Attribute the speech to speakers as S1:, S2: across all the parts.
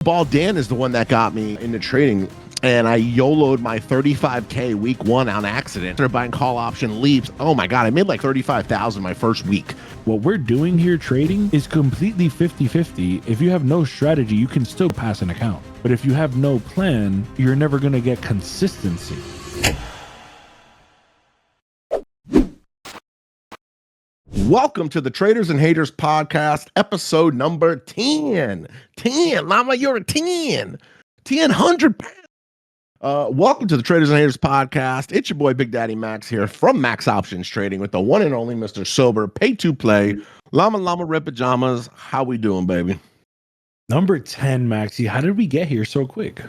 S1: Ball Dan is the one that got me into trading, and I YOLO'd my 35K week one on accident. Started buying call option leaps. Oh my God, I made like 35,000 my first week.
S2: What we're doing here trading is completely 50-50. If you have no strategy, you can still pass an account. But if you have no plan, you're never going to get consistency.
S1: Welcome to the Traders and Haters podcast, episode number 10. 10, Llama, you're a 10. 100 pounds. Welcome to the Traders and Haters podcast. It's your boy Thebigdaddymax here from Max Options Trading with the one and only Mr. Sober, pay to play, Llama Red Pajamas. How we doing, baby?
S2: Number 10, Maxie. How did we get here so quick?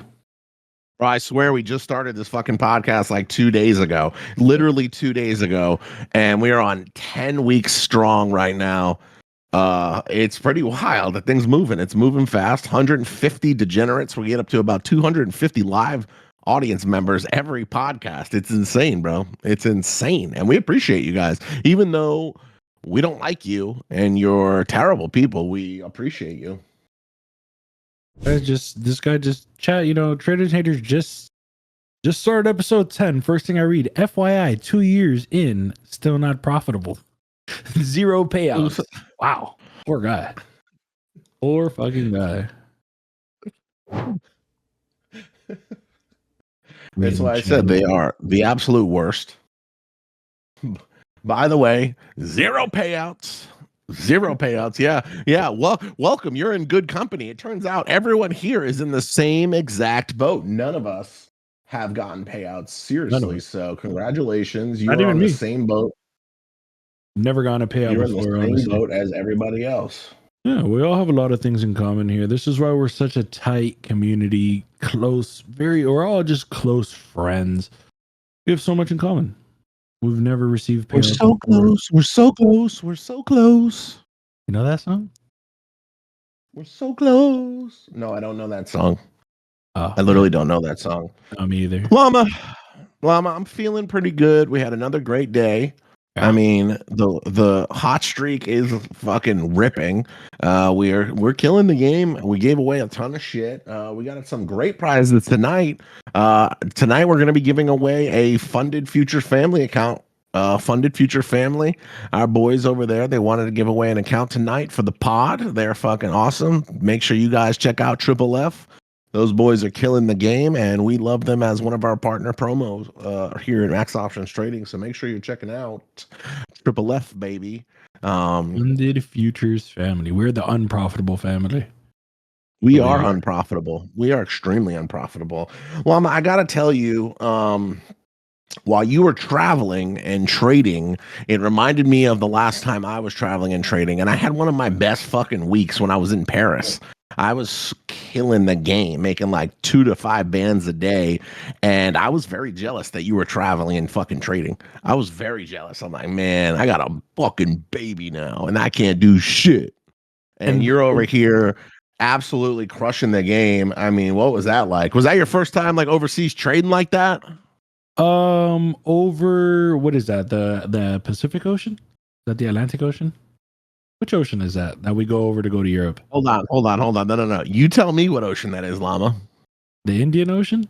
S1: Bro, I swear we just started this fucking podcast like 2 days ago, literally 2 days ago, and we are on 10 weeks strong right now. It's pretty wild. The thing's moving. It's moving fast. 150 degenerates. We get up to about 250 live audience members every podcast. It's insane, bro. It's insane. And we appreciate you guys. Even though we don't like you and you're terrible people, we appreciate you.
S2: This guy just chat, Traders Haters just started episode 10. First thing I read, FYI, 2 years in, still not profitable. 0 payouts. Wow. Poor guy. Poor fucking guy.
S1: That's why I said they are the absolute worst. By the way, 0 payouts. 0 payouts. Yeah. Well, welcome. You're in good company. It turns out everyone here is in the same exact boat. None of us have gotten payouts. Seriously. So congratulations. You're on the same boat.
S2: Never gotten a payout
S1: You're
S2: before.
S1: in the same boat as everybody else.
S2: Yeah, we all have a lot of things in common here. This is why we're such a tight community, we're all just close friends. We have so much in common. We've never received payouts.
S1: We're so close. We're so close. We're so close.
S2: You know that song?
S1: We're so close. No, I don't know that song. I literally don't know that song.
S2: Me either.
S1: Llama, I'm feeling pretty good. We had another great day. Yeah. I mean, the hot streak is fucking ripping. We're killing the game. We gave away a ton of shit. We got some great prizes tonight. Tonight we're gonna be giving away a Funded Future Family account. Funded Future Family, our boys over there, they wanted to give away an account tonight for the pod. They're fucking awesome. Make sure you guys check out Triple F. Those boys are killing the game, and we love them as one of our partner promos here at Max Options Trading. So make sure you're checking out Triple F, baby.
S2: Funded Futures Family. We're the unprofitable family.
S1: We are unprofitable. We are extremely unprofitable. Well, I got to tell you, while you were traveling and trading, it reminded me of the last time I was traveling and trading, and I had one of my best fucking weeks when I was in Paris. I was killing the game, making like 2 to 5 bands a day. And I was very jealous that you were traveling and fucking trading. I was very jealous. I'm like, man, I got a fucking baby now and I can't do shit. And you're over here absolutely crushing the game. I mean, what was that like? Was that your first time like overseas trading like that?
S2: Over, what is that? The Pacific Ocean? Is that the Atlantic Ocean? Which ocean is that we go over to go to Europe?
S1: Hold on. No. You tell me what ocean that is, Llama.
S2: The Indian Ocean?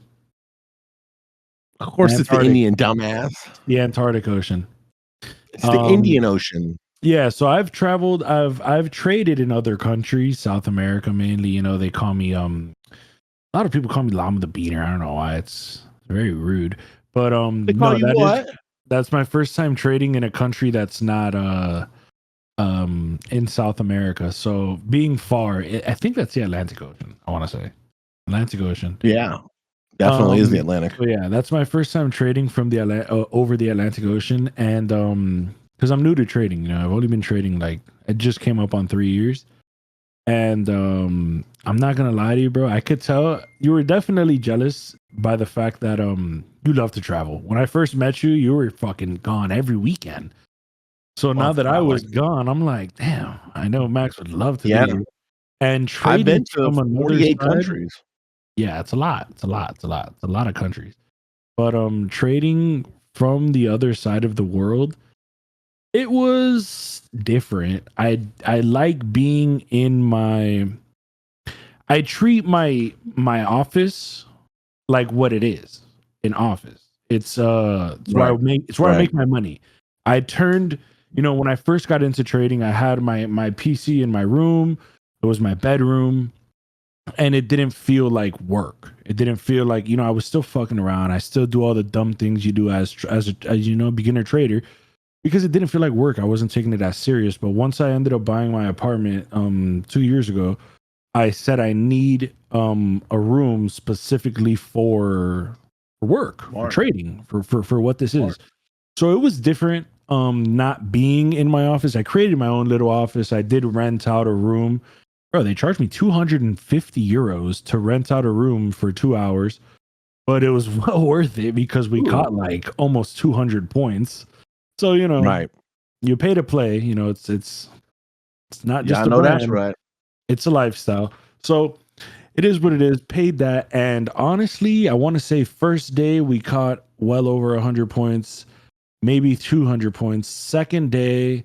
S1: Of course it's the Indian, dumbass.
S2: The Antarctic Ocean.
S1: It's the Indian Ocean.
S2: Yeah, so I've traveled, I've traded in other countries, South America mainly. They call me a lot of people call me Llama the Beaner. I don't know why. It's very rude. But that's my first time trading in a country that's not in South America. So being far, I think that's the Atlantic Ocean. I want to say Atlantic Ocean.
S1: Yeah, definitely is the Atlantic.
S2: So yeah, that's my first time trading from the over the Atlantic Ocean, and because I'm new to trading, I've only been trading it just came up on 3 years, and I'm not gonna lie to you, bro. I could tell you were definitely jealous by the fact that you love to travel. When I first met you, you were fucking gone every weekend. So now that I was gone, I'm like, damn, I know Max would love to be. And trading
S1: I've been to 48 countries.
S2: Yeah, it's a lot. It's a lot of countries. But trading from the other side of the world, it was different. I like being in my I treat my office like what it is, an office. It's where
S1: Right.
S2: I make my money. I turned, when I first got into trading, I had my PC in my room. It was my bedroom, and it didn't feel like work. It didn't feel like, I was still fucking around. I still do all the dumb things you do as beginner trader, because it didn't feel like work. I wasn't taking it as serious. But once I ended up buying my apartment 2 years ago, I said I need a room specifically for work, for trading, for what this is. So it was different not being in my office. I created my own little office. I did rent out a room. Bro, they charged me 250 euros to rent out a room for 2 hours, but it was well worth it because we caught like almost 200 points. So,
S1: Right.
S2: you pay to play, it's not just
S1: I
S2: a
S1: know that's
S2: brand.
S1: right.
S2: It's a lifestyle. So it is what it is. Paid that. And honestly, I want to say first day we caught well over 100 points, maybe 200 points. Second day,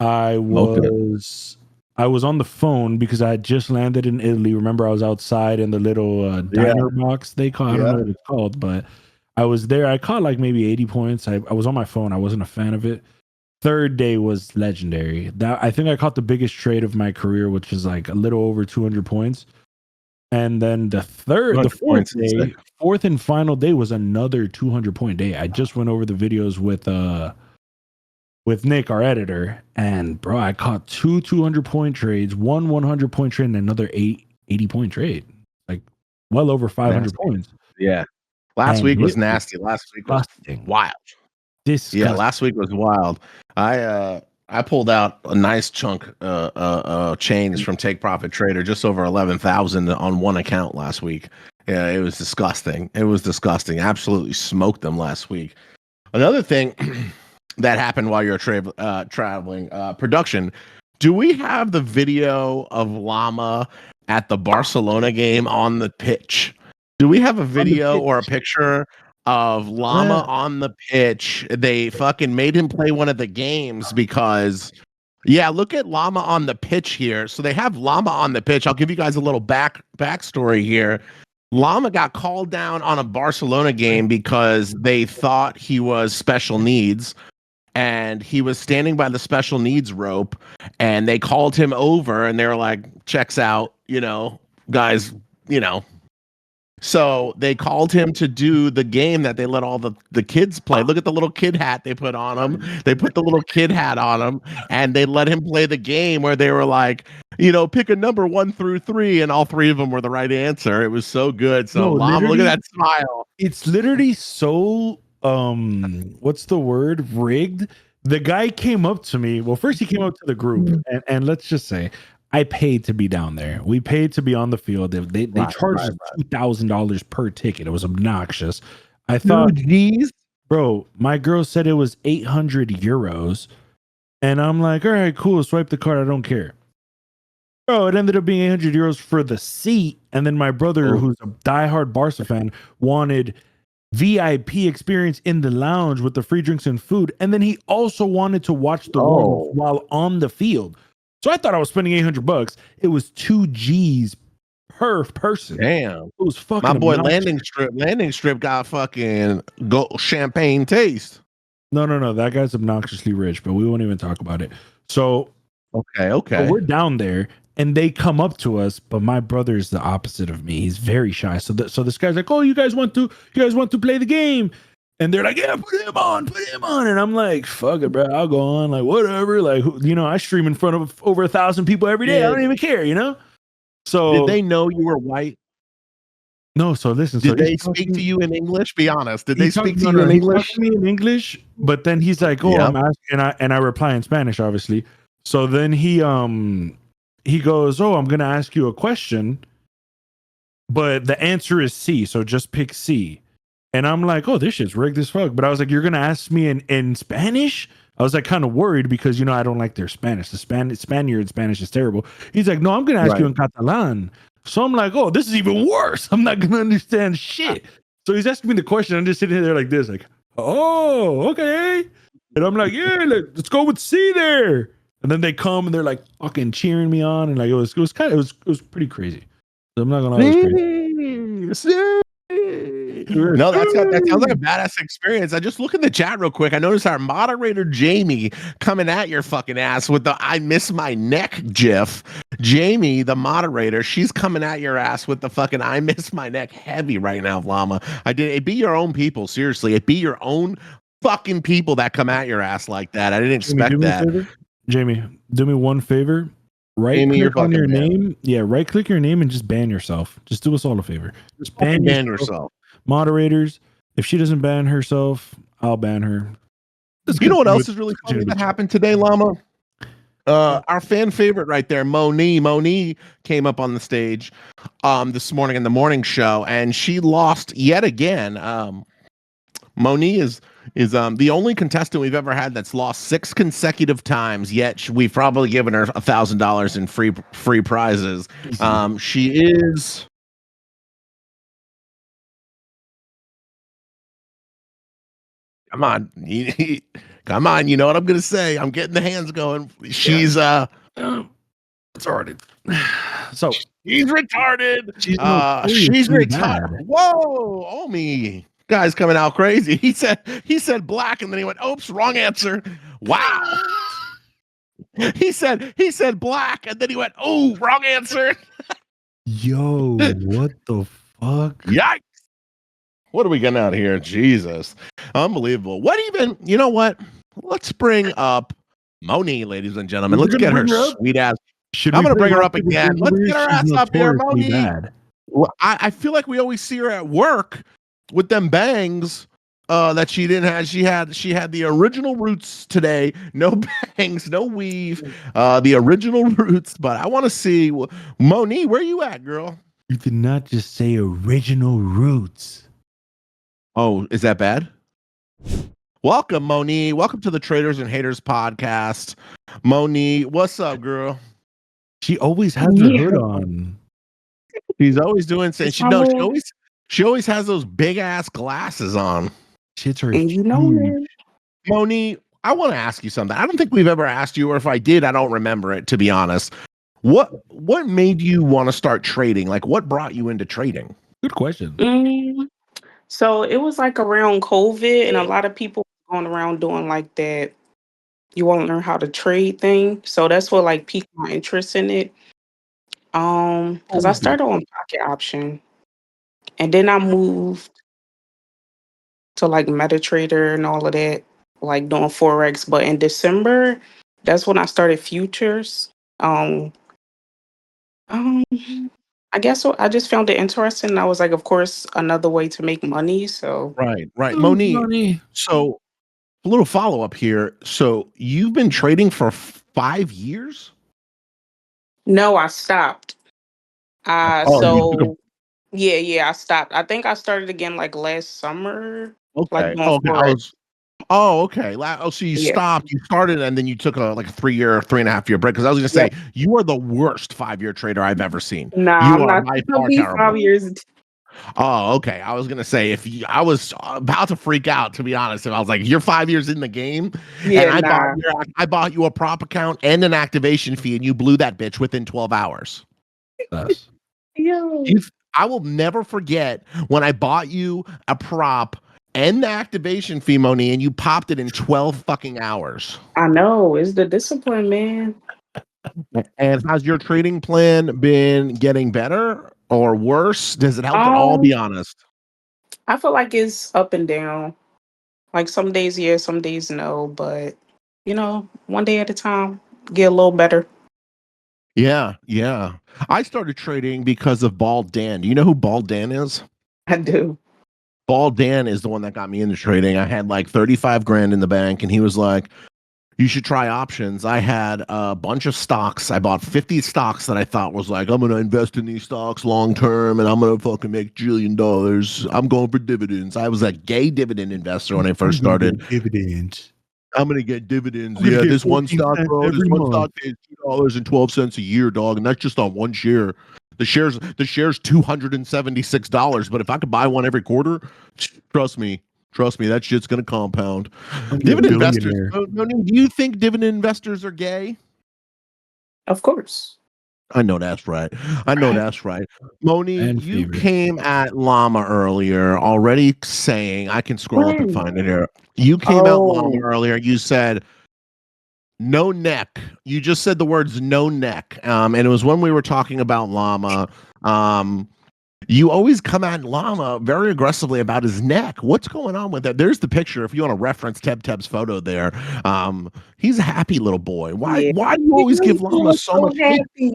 S2: I
S1: Okay.
S2: was on the phone because I had just landed in Italy. Remember, I was outside in the little
S1: Yeah.
S2: diner box they call. I don't know what it's called, but I was there. I caught like maybe 80 points. I was on my phone. I wasn't a fan of it. Third day was legendary. That I think I caught the biggest trade of my career, which is like a little over 200 points. And then the
S1: 200
S2: fourth
S1: points is sick.
S2: day, fourth and final day was another 200-point day. I just went over the videos with Nick, our editor, and bro, I caught 200-point trades, one 100-point trade, and another 80-point trade. Like well over 500
S1: Nasty.
S2: points.
S1: Yeah. Last
S2: And
S1: week was
S2: it was
S1: nasty. Last week was
S2: disgusting.
S1: wild. Yeah,
S2: Disgusting.
S1: last week was wild. I pulled out a nice chunk chains from Take Profit Trader, just over 11,000 on one account last week. Yeah, it was disgusting. It was disgusting. Absolutely smoked them last week. Another thing that happened while you're traveling, production. Do we have the video of Llama at the Barcelona game on the pitch? Do we have a
S2: On the
S1: video or a
S2: pitch.
S1: picture of Llama on the pitch? They fucking made him play one of the games because, yeah, look at Llama on the pitch here. So they have Llama on the pitch. I'll give you guys a little backstory here. Llama got called down on a Barcelona game because they thought he was special needs, and he was standing by the special needs rope, and they called him over and they were like, checks out, guys, you know. So they called him to do the game that they let all the kids play. Look at the little kid hat they put on him. They put the little kid hat on him, and they let him play the game where they were like, pick a number 1 through 3, and all 3 of them were the right answer. It was so good. So
S2: No,
S1: Llama, look at
S2: literally,
S1: that smile.
S2: it's literally so what's the word? Rigged. The guy came up to me. Well, first he came up to the group, and let's just say I paid to be down there. We paid to be on the field. They charged us $2,000 per ticket. It was obnoxious. I thought,
S1: Geez.
S2: bro, my girl said it was 800 euros. And I'm like, all right, cool. Swipe the card. I don't care. Bro, it ended up being 800 euros for the seat. And then my brother, who's a diehard Barca fan, wanted VIP experience in the lounge with the free drinks and food. And then he also wanted to watch the warm-ups while on the field. So I thought I was spending 800 bucks. It was 2 G's per person.
S1: Damn.
S2: It was fucking
S1: My boy
S2: obnoxious.
S1: Landing strip got fucking champagne taste.
S2: No. That guy's obnoxiously rich, but we won't even talk about it. So
S1: Okay.
S2: we're down there and they come up to us, but my brother's the opposite of me. He's very shy. So this guy's like, "Oh, you guys want to play the game?" And they're like, "Yeah, put him on." And I'm like, "Fuck it, bro. I'll go on. Like, whatever. Like, I stream in front of over 1,000 people every day. I don't even care, So
S1: did they know you were white?
S2: no, so listen.
S1: Did they speak to you in English? Be honest. Did they speak to you in
S2: He
S1: English?
S2: talked to me in English, but then he's like, "Oh, I'm asking," and I reply in Spanish, obviously. So then he goes, "Oh, I'm gonna ask you a question, but the answer is C, so just pick C." And I'm like, "Oh, this shit's rigged as fuck." But I was like, "You're gonna ask me in Spanish?" I was like kind of worried because I don't like their Spanish. The Spaniard Spanish is terrible. He's like, "No, I'm gonna ask you in Catalan." So I'm like, "Oh, this is even worse. I'm not gonna understand shit." So he's asking me the question. I'm just sitting there like this, like, "Oh, okay." And I'm like, "Yeah, let's go with C there." And then they come and they're like fucking cheering me on, and like it was pretty crazy. So I'm not gonna lie, it was crazy.
S1: No, that sounds like a badass experience. I just look in the chat real quick. I noticed our moderator Jamie coming at your fucking ass with the "I miss my neck" gif. Jamie, the moderator, she's coming at your ass with the fucking "I miss my neck" heavy right now, Llama. It be your own people, seriously. It be your own fucking people that come at your ass like that. I didn't
S2: Jamie,
S1: expect
S2: do me a
S1: that.
S2: favor. Jamie, do me one favor. Right
S1: Jamie, you're
S2: click on your
S1: fucking banned.
S2: name. Yeah, right click your name and just ban yourself. Just do us all a favor. Just
S1: Fucking
S2: ban
S1: ban
S2: yourself.
S1: yourself.
S2: Moderators, if she doesn't ban herself, I'll ban her.
S1: You know what else is really funny that happened today, Llama? Our fan favorite right there, Moni. Moni came up on the stage this morning in the morning show, and she lost yet again. Moni is the only contestant we've ever had that's lost 6 consecutive times. Yet we've probably given her $1,000 in free prizes. She is. Come on, come on. You know what I'm gonna say. I'm getting the hands going. She's
S2: it's already. So
S1: she's retarded. She's
S2: notoriously
S1: retarded.
S2: bad.
S1: Whoa, oh me. Guy's coming out crazy. He said black, and then he went, oops, wrong answer. Wow. he said black, and then he went, oh, wrong answer.
S2: Yo, what the fuck?
S1: Yikes. What are we getting out here? Jesus. Unbelievable. What even, you know what? Let's bring up Moni, ladies and gentlemen. Let's get her sweet ass. I'm going to bring her up again. Let's get her ass up here, Moni. Well, I feel like we always see her at work with them bangs that she didn't have. She had the original roots today. No bangs, no weave. The original roots. But I want to see, Moni, where you at, girl?
S2: You did not just say original roots.
S1: Oh, is that bad? Welcome, Moni. Welcome to the Traders and Haters podcast. Moni, what's up, girl?
S2: She always has her hood on.
S1: She's always doing things. She always has those big ass glasses on.
S2: Shit's her.
S3: And you know it.
S1: Moni, I want to ask you something. I don't think we've ever asked you, or if I did, I don't remember it, to be honest. What made you want to start trading? Like, what brought you into trading?
S2: Good question.
S3: So it was like around COVID, and a lot of people going around doing like that. You want to learn how to trade thing. So that's what like piqued my interest in it. Because I started on pocket option, and then I moved to like MetaTrader and all of that, like doing forex. But in December, that's when I started futures. Um, I guess so. I just found it interesting. And I was like, of course, another way to make money. So
S1: Right. Moni. So a little follow up here. So you've been trading for 5 years?
S3: no, I stopped.
S1: I
S3: stopped. I think I started again like last summer.
S1: Okay.
S3: Like doing forex.
S1: Okay. So you
S3: Yeah.
S1: stopped. You started, and then you took a 3.5 year break. Because I was going to say you are the worst 5-year trader I've ever seen.
S3: Nah,
S1: You
S3: I'm
S1: are
S3: not
S1: by
S3: gonna
S1: far
S3: be
S1: terrible.
S3: 5 years.
S1: Oh, okay. I was gonna say I was about to freak out, to be honest. If I was like, "You're 5 years in the game,"
S3: Yeah,
S1: and
S3: nah.
S1: I bought you a prop account and an activation fee, and you blew that bitch within 12 hours.
S3: Yo.
S1: I will never forget when I bought you a prop and the activation fee, Moni, and you popped it in 12 fucking hours.
S3: I know. It's the discipline, man.
S1: And has your trading plan been getting better or worse? Does it help at all? Be honest.
S3: I feel like it's up and down. Like some days, yeah, some days no. But one day at a time, get a little better.
S1: Yeah. I started trading because of Bald Dan. Do you know who Bald Dan is?
S3: I do.
S1: Bald Dan is the one that got me into trading. I had like 35 grand in the bank, and he was like, you should try options. I had a bunch of stocks. I bought 50 stocks that I thought was like, I'm going to invest in these stocks long term, and I'm going to fucking make $1 jillion. I'm going for dividends. I was a gay dividend investor when I first started.
S2: Dividends.
S1: I'm gonna get dividends. Yeah, this one stock, bro. This one stock pays $2.12 a year, dog, and that's just on one share. The share's $276. But if I could buy one every quarter, trust me, that shit's gonna compound. Dividend investors. Do you think dividend investors are gay?
S3: Of course.
S1: I know that's right. I know that's right. Moni,
S2: And
S1: you
S2: favorite.
S1: came at Llama earlier already saying, I can scroll up and
S3: When?
S1: find it here. You came out Llama
S3: Oh,
S1: earlier. You said, no neck. You just said the words no neck. And it was when we were talking about Llama. You always come at Llama very aggressively about his neck. What's going on with that? There's the picture. If you want to reference Teb's photo there, he's a happy little boy. Why?
S3: yeah.
S1: Why do you
S3: He
S1: always give Llama
S3: was
S1: so
S3: so
S1: much hate?
S3: happy.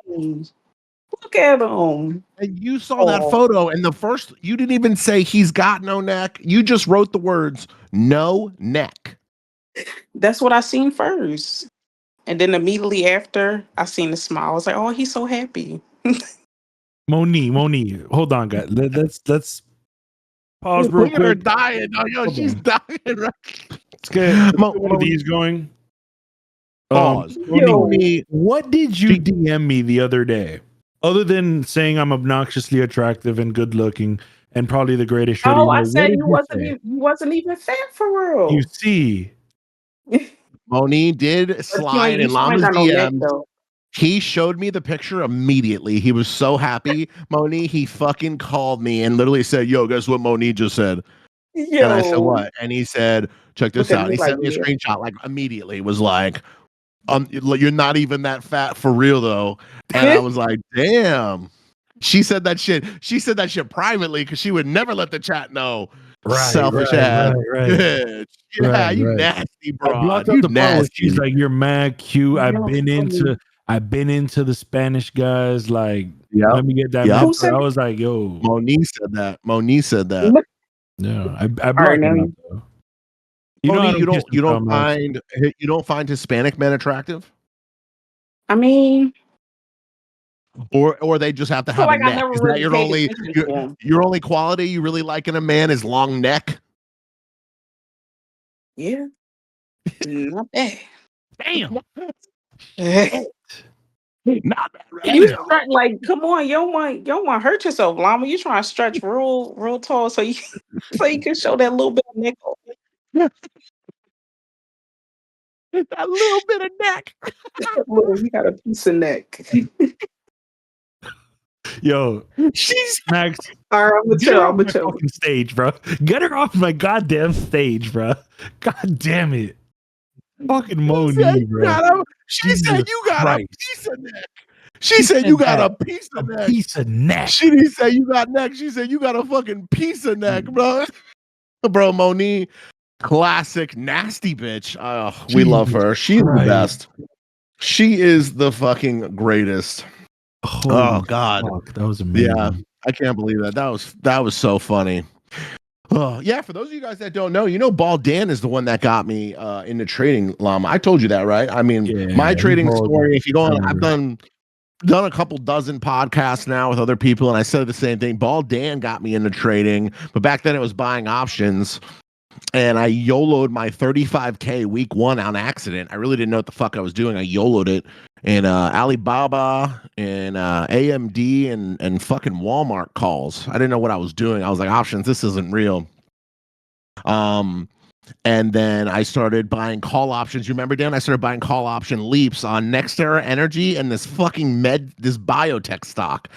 S3: Look at him.
S1: And you saw that
S3: Oh,
S1: photo, and the first you didn't even say he's got no neck. You just wrote the words no neck.
S3: that's what I seen first. And then immediately after, I seen the smile. I was like, oh, he's so happy.
S2: Moni, hold on, guys. Let's pause real
S1: Look at her
S2: quick.
S1: dying. Oh, yo,
S2: Hold
S1: she's
S2: on.
S1: dying. Right?
S2: Let's get one of these going.
S1: Pause.
S2: Moni,
S1: Moni,
S2: what did you DM me the other day? Other than saying I'm obnoxiously attractive and good looking and probably the greatest trader
S3: Oh,
S2: you
S3: I
S2: know, what
S3: said
S2: did you say?
S3: you wasn't even fat for
S2: You
S3: real.
S2: see,
S1: Moni did
S3: But
S1: slide
S3: you
S1: in
S3: still ain't
S1: Llama's
S3: got no neck
S1: DMs.
S3: though.
S1: He showed me the picture immediately. He was so happy. Moni, he fucking called me and literally said, yo, guess what Moni just said? And I said,
S3: Yo,
S1: what? And he said, check
S3: look
S1: this
S3: at
S1: out.
S3: me
S1: He
S3: like,
S1: sent me a
S3: yeah.
S1: screenshot, like immediately. Was like, you're not even that fat for real though. And I was like, damn. She said that shit. She said that shit privately because she would never let the chat know. Selfish ass. Bitch. Yeah, you
S2: right.
S1: nasty
S2: I
S1: broad.
S2: blocked out
S1: You
S2: the part where she's
S1: nasty.
S2: like, "You're mad cute." I've
S3: Yo,
S2: been into the Spanish guys. Like,
S1: Yep.
S2: let me get that
S1: Yep.
S3: who
S2: mentor.
S3: said
S2: I was like, "Yo,
S1: Monique said that. Monique said that.
S3: look?
S2: no." I
S3: All right,
S2: blocked
S3: now
S2: him out though. You know I
S1: Monique,
S2: don't kiss and tell, Max.
S1: you don't find Hispanic men attractive?
S3: I mean,
S1: Or they just have to
S3: I feel
S1: have a
S3: like I
S1: neck.
S3: never
S1: Is that
S3: really paid attention to him.
S1: your only quality you really like in a man is long neck?
S3: Yeah, not bad.
S2: Damn.
S1: Not bad,
S3: You
S1: right?
S3: start like, come on, you don't want to hurt yourself, Llama. You trying to stretch real tall so you so you can show that little bit of nickel.
S1: That little bit of neck.
S3: You got a piece of neck.
S2: Yo,
S1: She's
S2: Max,
S3: All right, I'm gonna
S2: get
S3: chill.
S2: her
S3: I'm
S2: off
S3: gonna
S2: my
S3: chill.
S2: fucking stage, bro. Get her off my goddamn stage, bro. God damn it. Fucking Moni, bro.
S1: She said
S2: Jesus
S1: you got a
S2: Christ.
S1: piece of neck.
S2: She
S1: She said
S2: said
S1: you got
S2: that.
S1: a piece
S2: A
S1: of neck.
S2: piece of neck.
S1: She didn't say you got neck. She said you got a fucking piece of neck, bro. Bro, Monique, classic nasty bitch. Oh, we love
S2: Jesus
S1: her. She's the
S2: Christ.
S1: best. She is the fucking greatest.
S2: Holy
S1: Oh God.
S2: fuck. That was amazing.
S1: Yeah. I can't believe that. That was so funny. Oh, yeah, for those of you guys that don't know, Ball Dan is the one that got me into trading, Llama. I told you that, right? I mean,
S2: Yeah,
S1: my
S2: he
S1: trading
S2: balled.
S1: story, if you go
S2: I
S1: on, I've
S2: remember.
S1: done a couple dozen podcasts now with other people, and I said the same thing. Ball Dan got me into trading, but back then it was buying options. And I YOLO'd my 35K week one on accident. I really didn't know what the fuck I was doing. I YOLO'd it in Alibaba and AMD and fucking Walmart calls. I didn't know what I was doing. I was like, options, this isn't real. And then I started buying call options. You remember, Dan? I started buying call option leaps on Nextera Energy and this biotech stock.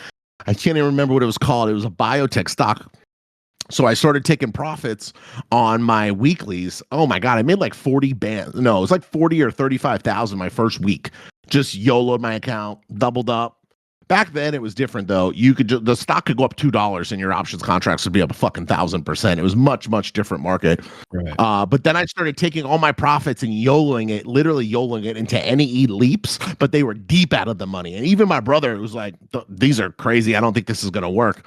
S1: I can't even remember what it was called. It was a biotech stock. So I started taking profits on my weeklies. Oh my God, I made like 40 bands. No, it was like 40 or 35,000 my first week. Just YOLO'd my account, doubled up. Back then it was different though. The stock could go up $2 and your options contracts would be up a fucking 1,000%. It was much different market.
S2: Right.
S1: But then I started taking all my profits and literally YOLOing it into any leaps, but they were deep out of the money. And even my brother was like, these are crazy. I don't think this is going to work.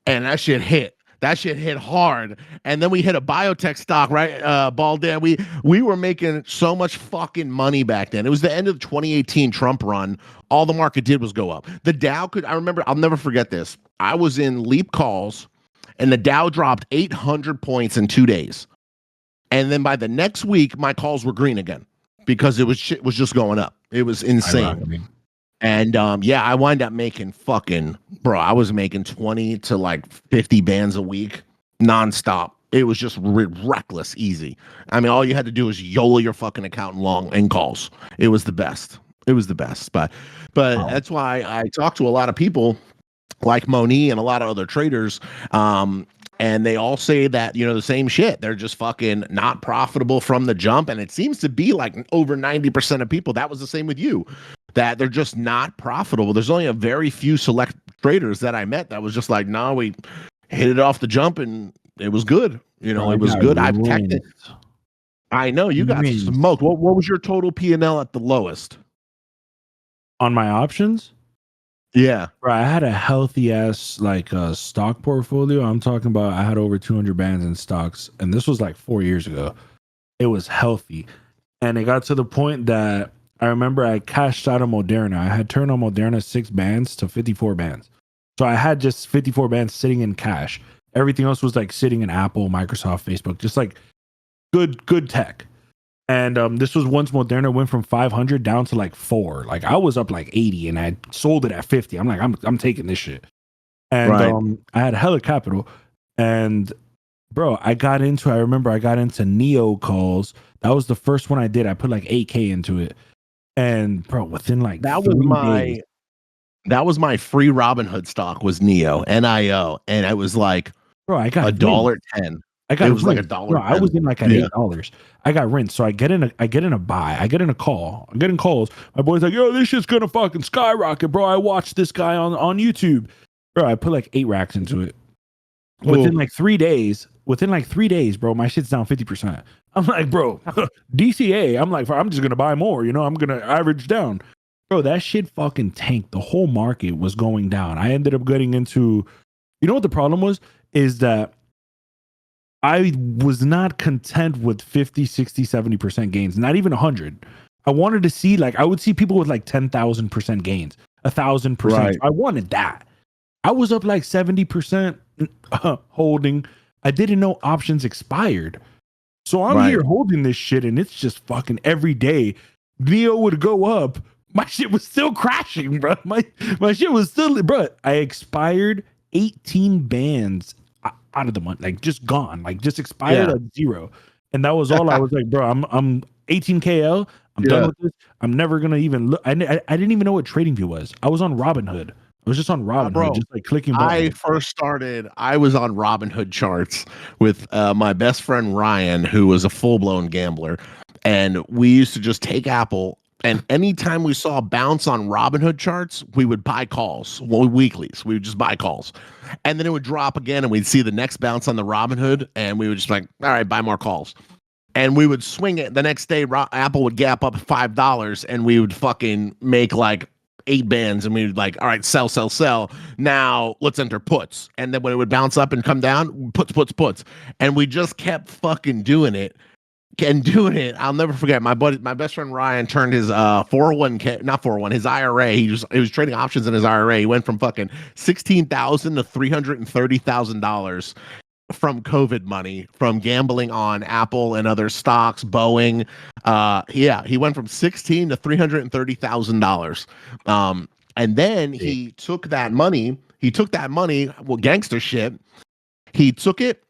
S1: And that shit hit. That shit hit hard. And then we hit a biotech stock, right? Ball Dan. We were making so much fucking money back then. It was the end of the 2018 Trump run. All the market did was go up. The Dow I remember, I'll never forget this. I was in Leap calls and the Dow dropped 800 points in 2 days. And then by the next week, my calls were green again because shit was just going up. It was insane.
S2: Ironically.
S1: And yeah, I wind up making I was making 20 to like 50 bands a week nonstop. It was just reckless easy. I mean, all you had to do was YOLO your fucking account long and calls. It was the best. It was the best. But that's why I talked to a lot of people like Moni and a lot of other traders. And they all say that, the same shit. They're just fucking not profitable from the jump. And it seems to be like over 90% of people. That was the same with you, that they're just not profitable. There's only a very few select traders that I met that was just like, no, we hit it off the jump and it was good. It was good. I've checked it. I know you got smoked. What was your total P&L at the lowest?
S2: On my options?
S1: Yeah.
S2: Bro, I had a healthy ass stock portfolio. I'm talking about I had over 200 bands in stocks, and this was like 4 years ago. It was healthy. And it got to the point that I remember I cashed out of Moderna. I had turned on Moderna 6 bands to 54 bands. So I had just 54 bands sitting in cash. Everything else was like sitting in Apple, Microsoft, Facebook, just like good tech. And this was once Moderna went from 500 down to like 4. Like I was up like 80 and I sold it at 50. I'm like, I'm taking this shit. And I had hella capital. And bro, I remember I got into Neo calls. That was the first one I did. I put like 8K into it. And bro, within like
S1: that was my free Robinhood stock was Neo, NIO. And it was like,
S2: bro, I got
S1: $1.10.
S2: It was like
S1: $1.
S2: Bro, I was in like at $8. I got rinsed. So I get in a buy. I get in a call. I'm getting calls. My boy's like, yo, this shit's gonna fucking skyrocket, bro. I watched this guy on YouTube. Bro, I put like 8 racks into it. Within like 3 days, bro, my shit's down 50%. I'm like, bro, DCA. I'm like, I'm just gonna buy more, I'm gonna average down. Bro, that shit fucking tanked. The whole market was going down. I ended up getting into, what the problem was? Is that I was not content with 50, 60, 70% gains, not even 100. I wanted to see, I would see people with like 10,000% gains, 1,000%.
S1: Right.
S2: I wanted that. I was up like 70% holding. I didn't know options expired. So I'm here holding this shit, and it's just fucking every day. Neo would go up. My shit was still crashing, bro. My shit was still, bro. I expired 18 bands out of the month, just gone, just expired at 0. And that was all. I was like, bro, I'm 18 KL. I'm done with this. I'm never gonna even look. I didn't even know what TradingView was. I was on Robinhood. I was just on Robinhood, just like clicking buttons.
S1: I was on Robinhood charts with my best friend Ryan, who was a full-blown gambler, and we used to just take Apple. And anytime we saw a bounce on Robinhood charts, we would buy calls. Well, weeklies. We would just buy calls. And then it would drop again, and we'd see the next bounce on the Robinhood, and we would just like, all right, buy more calls. And we would swing it. The next day, Apple would gap up $5, and we would fucking make like 8 bands, and we would like, all right, sell. Now let's enter puts. And then when it would bounce up and come down, puts. And we just kept fucking doing it. I'll never forget. My best friend Ryan turned his 401k, not 401, his IRA. He was trading options in his IRA. He went from fucking $16,000 to $330,000 from COVID money, from gambling on Apple and other stocks, Boeing. He went from $16,000 to $330,000. And then he took that money. Well, gangster shit. He took it.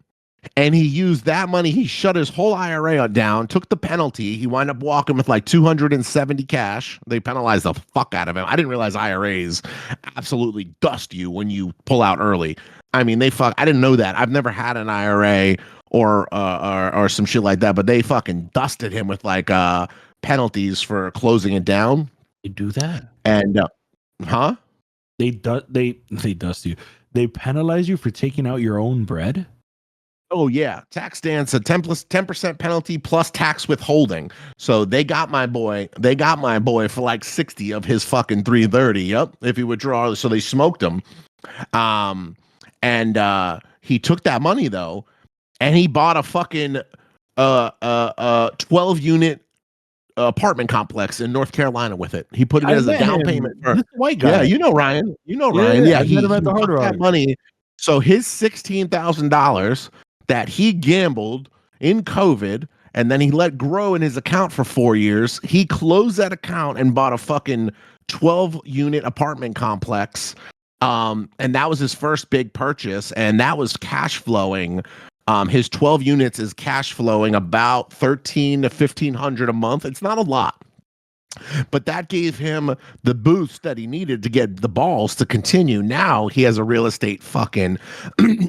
S1: And he used that money. He shut his whole IRA down, took the penalty. He wound up walking with like 270 cash. They penalized the fuck out of him. I didn't realize IRAs absolutely dust you when you pull out early. I mean, I didn't know that. I've never had an IRA or some shit like that, but they fucking dusted him with like penalties for closing it down.
S2: They do that.
S1: And
S2: They dust you. They penalize you for taking out your own bread.
S1: Oh yeah, tax stands a 10% penalty plus tax withholding. So they got my boy for like 60 of his fucking 330. Yep, if he withdraw. So they smoked him. And he took that money though, and he bought a fucking 12-unit apartment complex in North Carolina with it. He put it as a down payment for
S2: this white guy.
S1: Yeah, you know Ryan. Yeah,
S2: he took
S1: that money. So his $16,000 that he gambled in COVID, and then he let grow in his account for 4 years. He closed that account and bought a fucking 12-unit apartment complex. And that was his first big purchase, and that was cash flowing. His 12 units is cash flowing about $1,300 to $1,500 a month. It's not a lot. But that gave him the boost that he needed to get the balls to continue. Now he has a real estate fucking,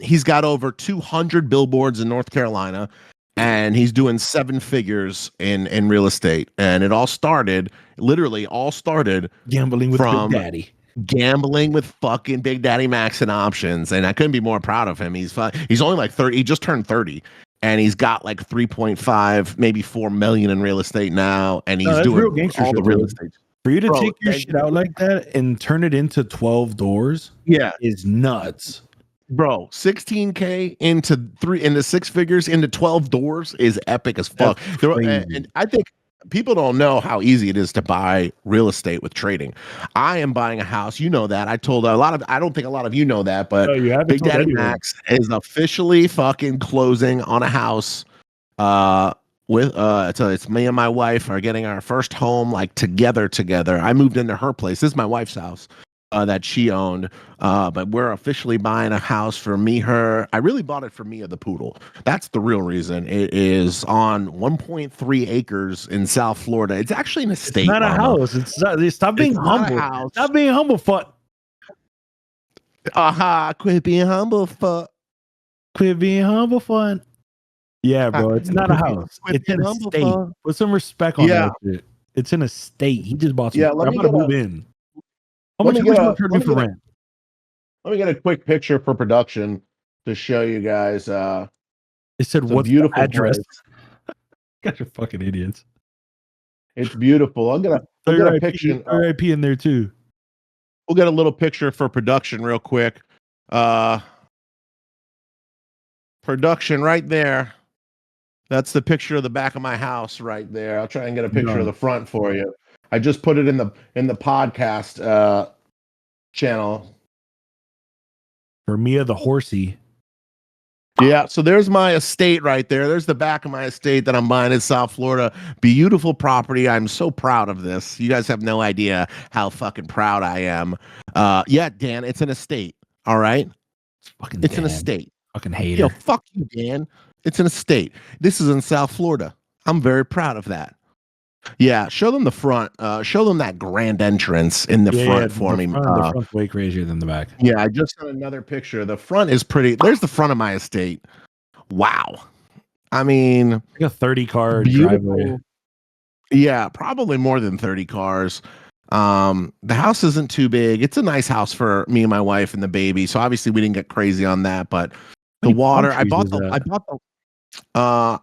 S1: he's got over 200 billboards in North Carolina, and he's doing 7 figures in real estate. And it all started, literally all started
S2: Gambling with Big
S1: from
S2: Daddy.
S1: gambling with fucking Big Daddy Max and options. And I couldn't be more proud of him. He's only like 30. He just turned 30. And he's got like 3.5, maybe 4 million in real estate now. And he's doing all the real estate.
S2: For you to take your shit out like that and turn it into 12 doors, is nuts.
S1: Bro, 16K into 6 figures into 12 doors is epic as fuck. And I think people don't know how easy it is to buy real estate with trading. I am buying a house. You know that. I told I don't think a lot of you know that, but Big Daddy Max is officially fucking closing on a house. It's me and my wife are getting our first home like together. I moved into her place. This is my wife's house that she owned. But we're officially buying a house for me, her. I really bought it for Mia the poodle. That's the real reason. It is on 1.3 acres in South Florida. It's actually an estate.
S2: It's not a house. Stop being humble. Stop being humble, fuck.
S1: Quit being humble, fuck.
S2: Quit being humble, fun. Yeah, bro. It's not a house. It's an estate. Put some respect on that shit. It's an estate. He just bought some. I'm gonna move in. How much you for rent?
S1: Let me get a quick picture for production to show you guys.
S2: It said, "What's the address?" Guys are fucking idiots.
S1: It's beautiful. I'll get a picture.
S2: RIP in there too.
S1: We'll get a little picture for production real quick. Production right there. That's the picture of the back of my house right there. I'll try and get a picture of the front for you. I just put it in the podcast channel.
S2: For Mia the horsey.
S1: Yeah, so there's my estate right there. There's the back of my estate that I'm buying in South Florida. Beautiful property. I'm so proud of this. You guys have no idea how fucking proud I am. Yeah, Dan, it's an estate. All right? It's an estate.
S2: Fucking hater.
S1: Yo, fuck you, Dan. It's an estate. This is in South Florida. I'm very proud of that. Yeah, show them the front. Show them that grand entrance in the front for me.
S2: The front's way crazier than the back.
S1: Yeah, I just got another picture. The front is pretty. There's the front of my estate. Wow. I mean,
S2: like a 30-car driveway.
S1: Yeah, probably more than 30 cars. The house isn't too big. It's a nice house for me and my wife and the baby. So obviously we didn't get crazy on that, but the water, I bought the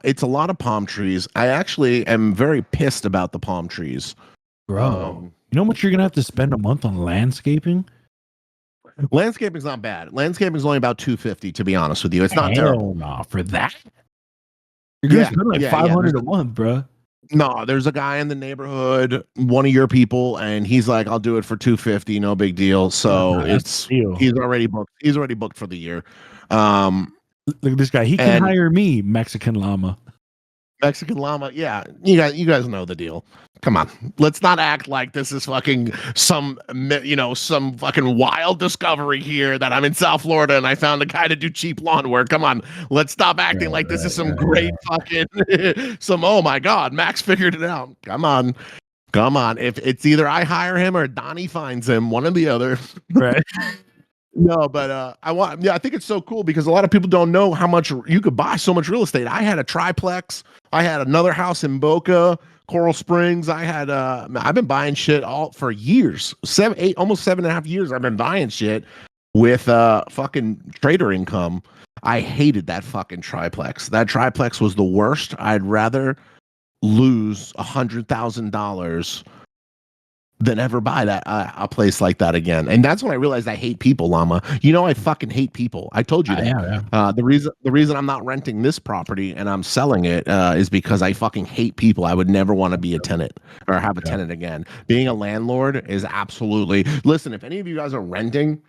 S1: it's a lot of palm trees. I actually am very pissed about the palm trees.
S2: Bro, you know how much you're going to have to spend a month on landscaping?
S1: Landscaping's not bad. Landscaping's only about $250, to be honest with you. It's not terrible.
S2: No, for that? You're going to spend like $500 a month, bro.
S1: No, there's a guy in the neighborhood, one of your people, and he's like, "I'll do it for $250, no big deal." So he's already booked. He's already booked for the year.
S2: Look at this guy. He can hire me, Mexican Llama.
S1: Mexican Llama, yeah. You guys know the deal. Come on, let's not act like this is fucking some fucking wild discovery here that I'm in South Florida and I found a guy to do cheap lawn work. Come on, let's stop acting like this is some great fucking oh my god, Max figured it out. Come on. If it's either I hire him or Donnie finds him, one or the other.
S2: Right.
S1: No, but I think it's so cool because a lot of people don't know how much you could buy so much real estate. I had a triplex. I had another house in Boca, Coral Springs. I've been buying shit all for years, almost 7.5 years. I've been buying shit with fucking trader income. I hated that fucking triplex. That triplex was the worst. I'd rather lose $100,000 than ever buy that a place like that again. And that's when I realized I hate people, Llama. You know, I fucking hate people. I told you that.
S2: Yeah.
S1: The reason I'm not renting this property and I'm selling it is because I fucking hate people. I would never want to be a tenant or have a tenant again. Being a landlord is absolutely. Listen, if any of you guys are renting,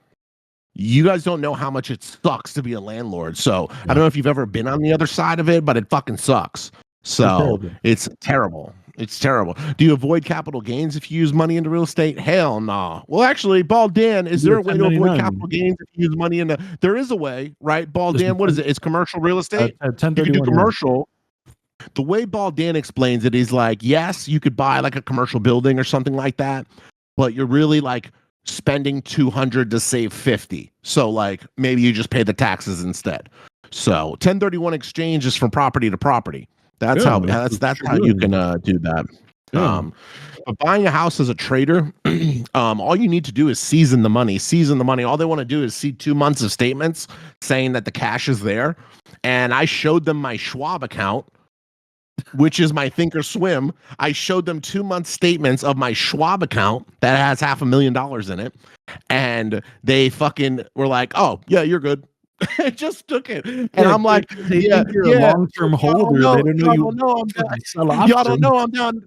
S1: you guys don't know how much it sucks to be a landlord. So I don't know if you've ever been on the other side of it, but it fucking sucks. So it's terrible. It's terrible. Do you avoid capital gains if you use money into real estate? Hell no. Well, actually, Bald Dan, is there a way to avoid capital gains if you use money into? There is a way, right? Bald Dan, what is it? It's commercial real estate. You can do commercial. The way Ball Dan explains it, he's like, yes, you could buy like a commercial building or something like that, but you're really like spending 200 to save 50. So like maybe you just pay the taxes instead. So 1031 exchange is from property to property. That's how you can do that.
S2: Yeah.
S1: But buying a house as a trader, all you need to do is season the money. Season the money. All they want to do is see 2 months of statements saying that the cash is there. And I showed them my Schwab account, which is my Thinkorswim. I showed them 2 month statements of my Schwab account that has $500,000 in it. And they fucking were like, oh, yeah, you're good. I just took it. And I'm like,
S2: they think you're a long-term holder. They don't know you sell options.
S1: Y'all don't know I'm down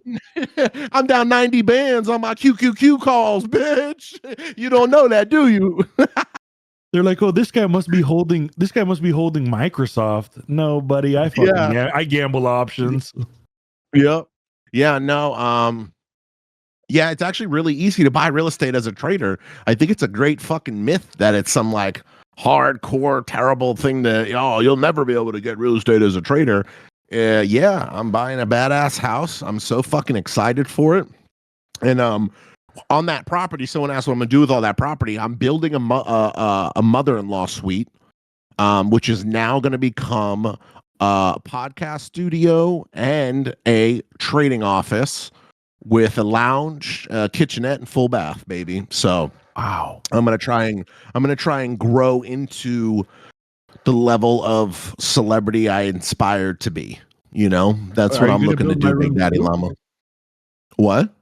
S1: I'm down 90 bands on my QQQ calls, bitch. You don't know that, do you?
S2: They're like, oh, this guy must be holding Microsoft. No, buddy, I gamble options.
S1: Yep. Yeah, no, yeah, it's actually really easy to buy real estate as a trader. I think it's a great fucking myth that it's some like hardcore terrible thing to, you'll never be able to get real estate as a trader. Yeah, I'm buying a badass house. I'm so fucking excited for it. And on that property, someone asked what I'm gonna do with all that property. I'm building a mother-in-law suite, which is now going to become a podcast studio and a trading office with a lounge, kitchenette, and full bath, baby. So
S2: wow,
S1: I'm gonna try and grow into the level of celebrity I inspired to be. That's what I'm looking to do, Big Daddy Llama. What?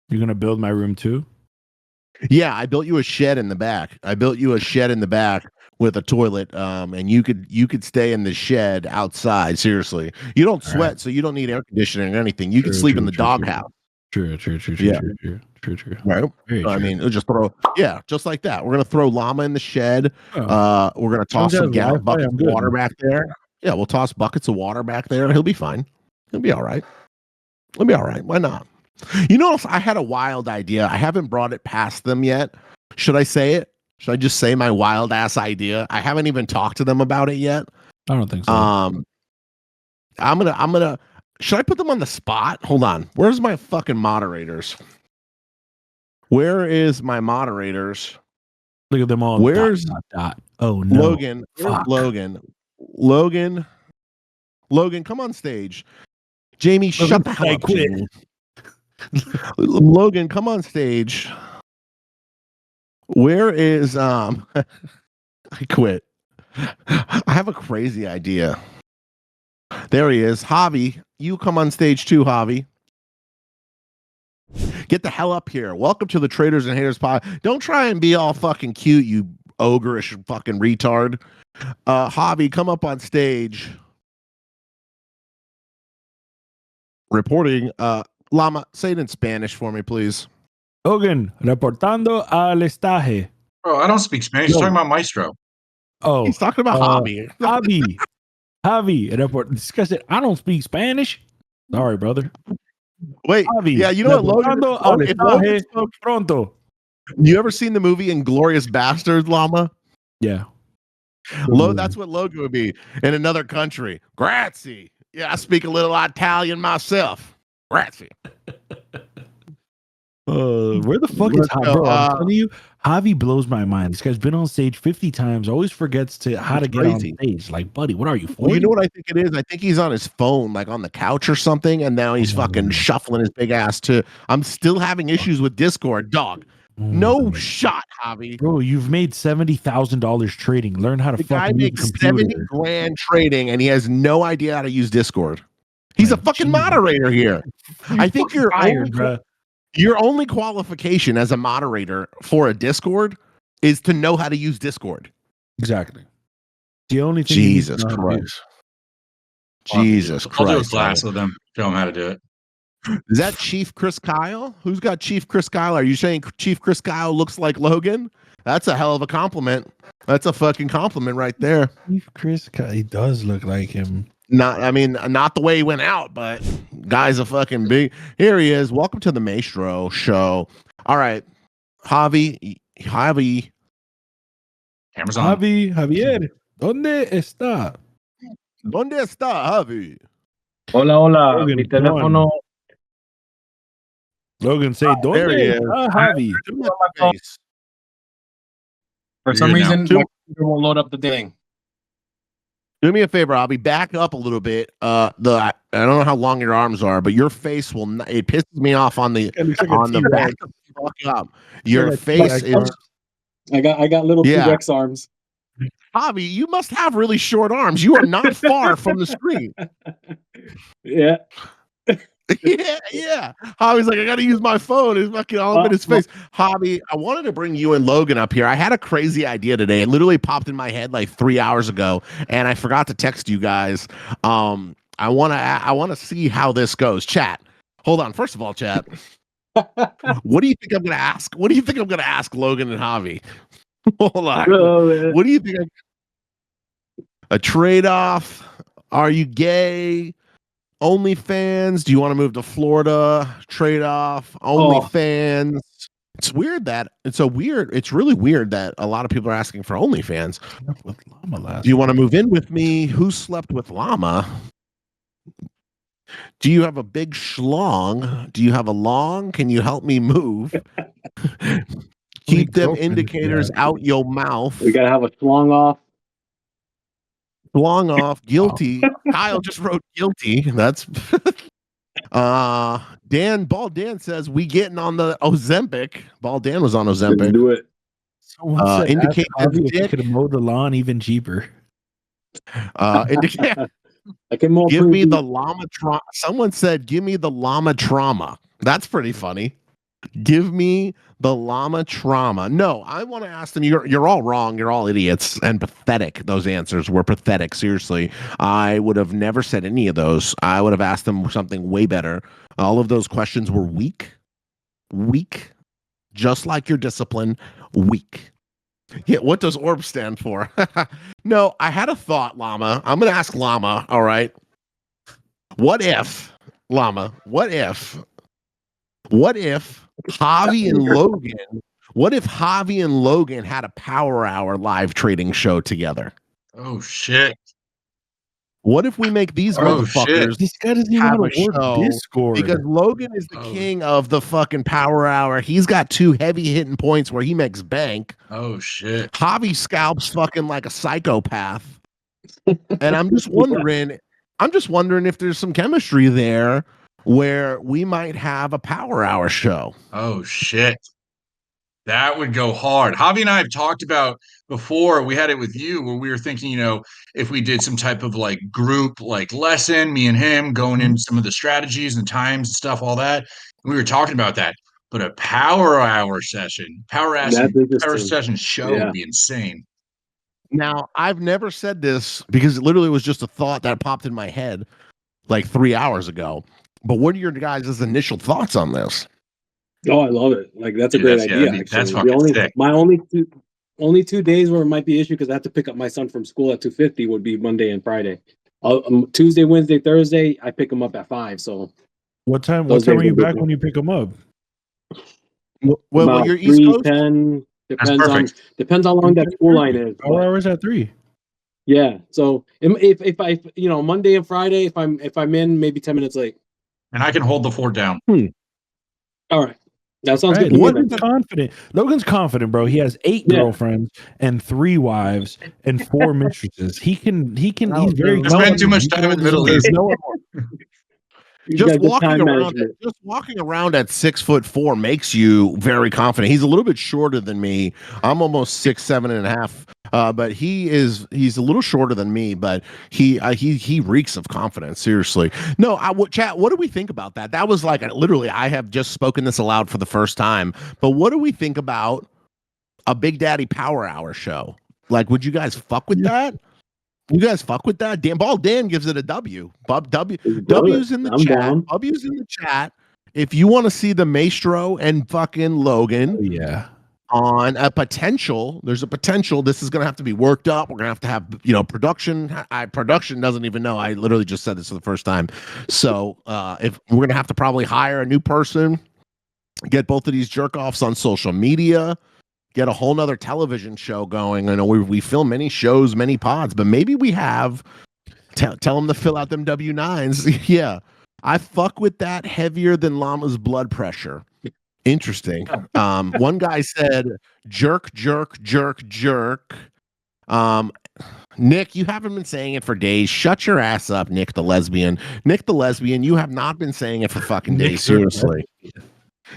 S2: You're gonna build my room too?
S1: Yeah, I built you a shed in the back. With a toilet, and you could stay in the shed outside. Seriously, you don't sweat, so you don't need air conditioning or anything. You can sleep in the doghouse.
S2: True.
S1: Right. I mean, it'll just just like that. We're gonna throw Llama in the shed. We're gonna toss some buckets of water back there. Yeah, we'll toss buckets of water back there. He'll be fine. He'll be all right. Why not? I had a wild idea. I haven't brought it past them yet. Should I say it? Should I just say my wild ass idea? I haven't even talked to them about it yet.
S2: I don't think so.
S1: I'm gonna. Should I put them on the spot? Hold on. Where's my fucking moderators? Where is my moderators?
S2: Look at them all.
S1: Where's
S2: dot. Oh no,
S1: Logan? Logan, come on stage. Jamie, shut the hell up. Jamie. Logan, come on stage. Where is I quit. I have a crazy idea. There he is. Javi, you come on stage too, Javi. Get the hell up here. Welcome to the Traders and Haters Pod. Don't try and be all fucking cute, you ogreish fucking retard. Javi, come up on stage. Reporting. Llama, say it in Spanish for me, please.
S2: Logan, reportando al estaje.
S4: Bro, I don't speak Spanish. He's talking about Maestro.
S2: Oh,
S1: he's talking about Javi.
S2: Javi, report. This guy said, I don't speak Spanish. Sorry, brother.
S1: Wait, Javi, yeah, you know what, Logan
S2: spoke pronto.
S1: You ever seen the movie Inglourious Basterds, Llama?
S2: Yeah.
S1: That's what Logan would be in another country. Grazie. Yeah, I speak a little Italian myself. Grazie.
S2: Where the fuck is Javi? Bro, I'm telling you, Javi blows my mind. This guy's been on stage 50 times, always forgets how to get on stage. Like, buddy, what are you for?
S1: Well, you know what I think it is? I think he's on his phone, like on the couch or something, and now he's fucking shuffling his big ass too. I'm still having issues with Discord, dog. No shot, Javi.
S2: Bro, you've made $70,000 trading. Learn how to fucking use a computer.
S1: $70 grand trading, and he has no idea how to use Discord. He's a fucking moderator here. I think you're fired, bro. Your only qualification as a moderator for a Discord is to know how to use Discord.
S2: Exactly. The only thing.
S1: Jesus Christ. Jesus Christ.
S4: I'll do a class with them. Show them how to do it.
S1: Is that Chief Chris Kyle? Who's got Chief Chris Kyle? Are you saying Chief Chris Kyle looks like Logan? That's a hell of a compliment. That's a fucking compliment right there.
S2: Chief Chris Kyle, he does look like him.
S1: Not the way he went out, but guy's a fucking big. Here he is. Welcome to the Maestro Show. All right, Javi.
S4: Javier,
S2: ¿Dónde está?
S1: ¿Dónde está Javi?
S5: Hola, hola.
S2: Logan,
S5: Mi
S2: come on.
S5: teléfono.
S2: Logan, say,
S1: There he is.
S2: Javi?
S1: Do it with face.
S5: For
S4: You're
S5: some
S4: good now.
S5: reason, my computer won't load up the thing.
S1: Do me a favor, Abby. Back up a little bit. I don't know how long your arms are, but your face will. Not, it pisses me off on the
S2: It looks like a
S1: on the back.
S2: T-Rex.
S1: Fuck up. Your
S2: like a
S1: face
S2: T-Rex
S1: is.
S2: arm.
S5: I got little
S1: Yeah.
S5: T-Rex arms.
S1: Javi, you must have really short arms. You are not far from the screen.
S5: Yeah.
S1: yeah. Javi's like, I gotta use my phone. It's fucking all up in his face. Javi, I wanted to bring you and Logan up here. I had a crazy idea today. It literally popped in my head like 3 hours ago, and I forgot to text you guys. I wanna see how this goes. Chat. Hold on. First of all, chat. What do you think I'm gonna ask? What do you think I'm gonna ask Logan and Javi? Hold on.
S5: Oh,
S1: What do you think? A trade-off? Are you gay? OnlyFans? Do you want to move to Florida? Trade-off? OnlyFans? It's weird that it's really weird that a lot of people are asking for OnlyFans.
S2: With Llama last
S1: Do you want to move in with me? Who slept with Llama? Do you have a big schlong? Do you have a long? Can you help me move? Keep them indicators out your mouth.
S5: we gotta have a schlong off.
S1: Schlong off. Guilty. Kyle just wrote guilty. That's Bald Dan says we getting on the Ozempic. Bald Dan was on
S5: Let's
S1: Ozempic.
S5: do it.
S2: Someone said
S1: indicate
S2: ask Javi if
S1: dick.
S2: he could mow the lawn even cheaper.
S1: Indicate
S5: I can mow
S1: give me
S5: pretty
S1: the llama trauma. Someone said give me the llama trauma. That's pretty funny. Give me the llama trauma. No, I want to ask them. You're all wrong. You're all idiots and pathetic. Those answers were pathetic. Seriously, I would have never said any of those. I would have asked them something way better. All of those questions were weak, just like your discipline. Weak. Yeah. What does orb stand for? No, I had a thought, Llama. I'm gonna ask Llama. All right. What if, Llama? What if Javi and Logan? What if Javi and Logan had a Power Hour live trading show together?
S4: Oh shit.
S1: What if we make these
S4: Oh, shit.
S1: motherfuckers
S2: This guy doesn't even know
S1: have
S2: how
S1: a
S2: to work
S1: show?
S2: Discord.
S1: Because Logan is the
S4: Oh.
S1: king of the fucking Power Hour. He's got 2 heavy hitting points where he makes bank.
S4: Oh shit.
S1: Javi scalps fucking like a psychopath. And I'm just wondering if there's some chemistry there where we might have a Power Hour show.
S4: Oh shit. That would go hard. Javi and I have talked about before. We had it with you where we were thinking, if we did some type of like group like lesson, me and him going into some of the strategies and times and stuff, all that. We were talking about that. But a power hour session, power
S5: That's interesting.
S4: session show
S5: Yeah.
S4: would be insane.
S1: Now, I've never said this because it literally was just a thought that popped in my head like 3 hours ago. But what are your guys' initial thoughts on this?
S5: Oh, I love it. Like that's a
S4: Dude,
S5: great
S4: that's- yeah,
S5: idea.
S4: that'd be-
S5: Actually,
S4: that's fucking sick.
S5: my only 2 days where it might be issue because I have to pick up my son from school at 2:50 would be Monday and Friday. Tuesday, Wednesday, Thursday, I pick him up at 5. So
S2: What time
S5: Those
S2: are
S5: days
S2: you
S5: are good,
S2: back
S5: man.
S2: when you pick them up?
S1: Well,
S5: about
S1: you're East Coast.
S5: 3:10 depends on
S4: perfect.
S5: how long that school line is.
S2: Power hours at 3.
S5: Yeah. So if I Monday and Friday if I'm in maybe 10 minutes late.
S4: And I can hold the fort down.
S5: All right. That sounds
S2: Right,
S5: good to me.
S2: Logan's
S5: then.
S2: confident. Logan's confident, bro. He has 8
S5: Yeah.
S2: girlfriends and 3 wives and 4 mistresses. He's very
S4: I spend too much
S2: he can
S4: time in
S2: hold
S4: the
S2: his
S4: Middle
S2: own.
S4: East.
S5: You got good time
S1: Just walking around at 6'4" makes you very confident. He's a little bit shorter than me. I'm almost 6'7.5". But he's a little shorter than me, but he reeks of confidence. Seriously. No, chat, what do we think about that? That was like literally, I have just spoken this aloud for the first time. But what do we think about a Big Daddy Power Hour show? Like, would you guys fuck with that? You guys fuck with that? Bald Dan gives it a W. W's in the
S5: I'm
S1: chat.
S5: down.
S1: W's in the chat. If you want to see the Maestro and fucking Logan
S2: Yeah.
S1: on there's a potential. This is gonna have to be worked up. We're gonna have to have production. Production doesn't even know. I literally just said this for the first time. So if we're gonna have to probably hire a new person, get both of these jerk offs on social media. Get a whole nother television show going. I know we film many shows, many pods, but maybe we have Tell him to fill out them W-9s. Yeah. I fuck with that heavier than Llama's blood pressure. Interesting. One guy said jerk, jerk, jerk, jerk. Nick, you haven't been saying it for days. Shut your ass up, Nick the lesbian. Nick the lesbian, you have not been saying it for fucking days. Seriously.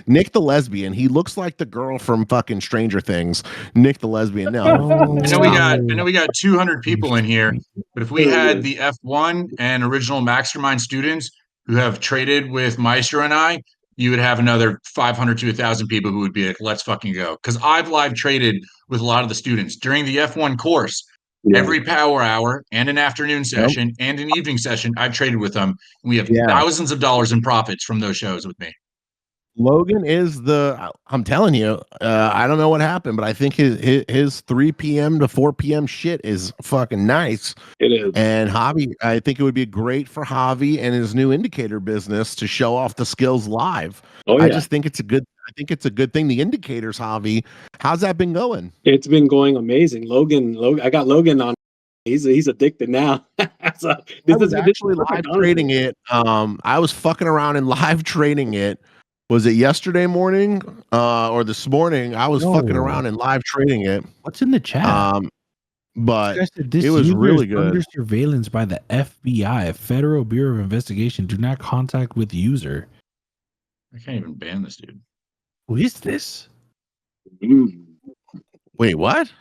S1: Nick the lesbian, he looks like the girl from fucking Stranger Things. Nick the lesbian. No.
S4: I know we got 200 people in here, but if we had the F1 and original Mastermind students who have traded with Meister and I, you would have another 500 to 1,000 people who would be like, let's fucking go. Because I've live traded with a lot of the students during the F1 course. Every power hour and an afternoon session and an evening session, I've traded with them. And we have thousands of dollars in profits from those shows with me.
S1: Logan is I'm telling you, I don't know what happened, but I think his 3 p.m. to 4 p.m. shit is fucking nice.
S5: It is.
S1: And Javi, I think it would be great for Javi and his new indicator business to show off the skills live.
S5: Oh, yeah.
S1: I think it's a good thing. The indicators, Javi, how's that been going?
S5: It's been going amazing. Logan, I got Logan on. He's addicted now. So
S1: I was actually live trading it. I was fucking around and live trading it. Was it yesterday morning or this morning? I was fucking around and live trading it.
S2: What's in the chat?
S1: But it was really good.
S2: Under surveillance by the FBI, Federal Bureau of Investigation. Do not contact with user.
S4: I can't even ban this dude.
S2: Who is this?
S1: Wait, what?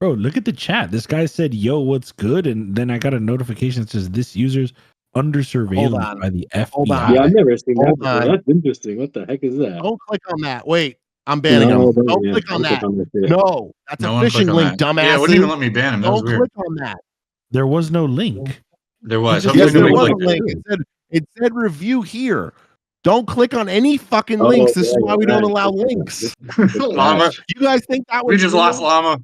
S2: Bro, look at the chat. This guy said, "Yo, what's good?" And then I got a notification that says this user's under surveillance by the FBI.
S5: Yeah, I've never seen that before. That's interesting. What the heck is that?
S1: Don't click on that. Wait, I'm banning him. Don't click on that. No, that's a phishing link, dumbass.
S4: Yeah, it wouldn't even let me ban him. That was weird.
S1: Don't click on that.
S2: There was no link.
S4: There was.
S1: Yes, there was a link. It said review here. Don't click on any fucking links. This is why we don't allow links.
S4: Llama.
S1: You guys think that was
S4: We just lost Llama.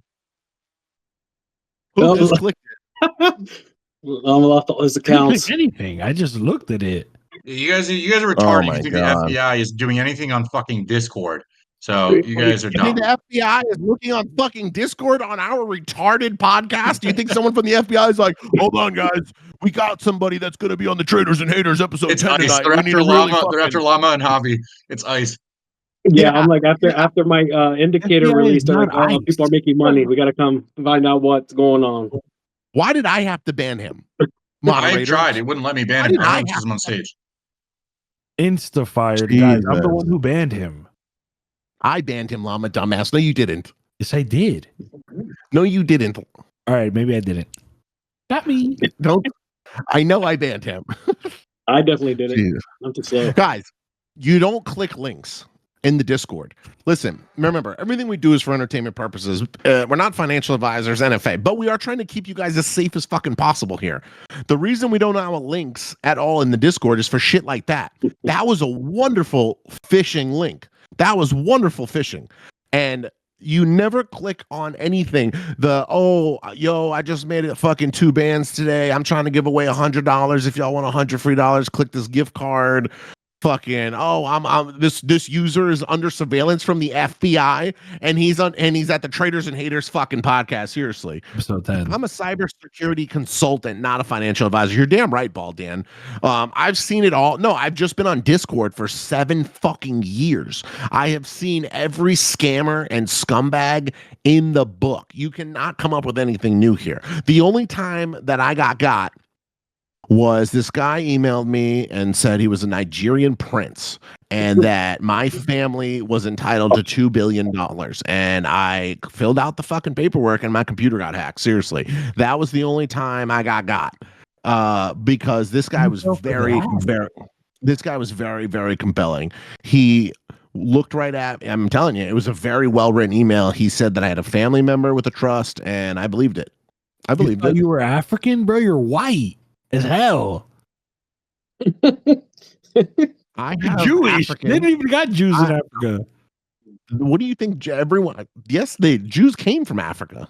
S1: Who just clicked it?
S5: Llama lost all his accounts.
S2: Anything. I just looked at it.
S4: You guys are retarded. You think the FBI is doing anything on fucking Discord. So you guys are dumb.
S1: You think the FBI is looking on fucking Discord on our retarded podcast? Do you think someone from the FBI is like, hold on, guys, we got somebody that's going to be on the Traders and Haters episode 10 tonight.
S4: They're after Llama. They're after Llama and Javi. It's ice.
S5: Yeah, I'm like after my indicator release, they're like, oh, people are making money. We got to come find out what's going on.
S1: Why did I have to ban him?
S4: Moderator? I tried. It wouldn't let me ban him. I was on stage.
S2: Insta-fired, guys. I'm the one who banned him.
S1: I banned him, Llama dumbass. No, you didn't.
S2: Yes, I did.
S1: No, you didn't.
S2: All right, maybe I didn't. Not me.
S1: Don't. I know I banned him.
S5: I definitely did it. I'm too slow.
S1: Guys, you don't click links in the Discord. Listen, remember, everything we do is for entertainment purposes. We're not financial advisors, NFA, but we are trying to keep you guys as safe as fucking possible here. The reason we don't allow links at all in the Discord is for shit like that. That was a wonderful phishing link. That was wonderful phishing. And you never click on anything. I just made it fucking 2 bands today. I'm trying to give away $100. If y'all want $100 free, click this gift card. Fucking this user is under surveillance from the FBI and he's at the Traders and Haters fucking podcast. Seriously.
S2: Episode 10.
S1: I'm a cybersecurity consultant, not a financial advisor. You're damn right, Bald Dan. I've seen it all. No, I've just been on Discord for 7 fucking years. I have seen every scammer and scumbag in the book. You cannot come up with anything new here. The only time that I got was this guy emailed me and said he was a Nigerian prince and that my family was entitled to $2 billion. And I filled out the fucking paperwork and my computer got hacked. Seriously. That was the only time I got because this guy was very, very compelling. He looked right at me. I'm telling you, it was a very well-written email. He said that I had a family member with a trust and I believed it. I believed it.
S2: You were African, bro? You're white as hell.
S1: I
S2: Jewish.
S1: African.
S2: They didn't even got Jews in Africa.
S1: What do you think? Everyone? Yes, the Jews came from Africa.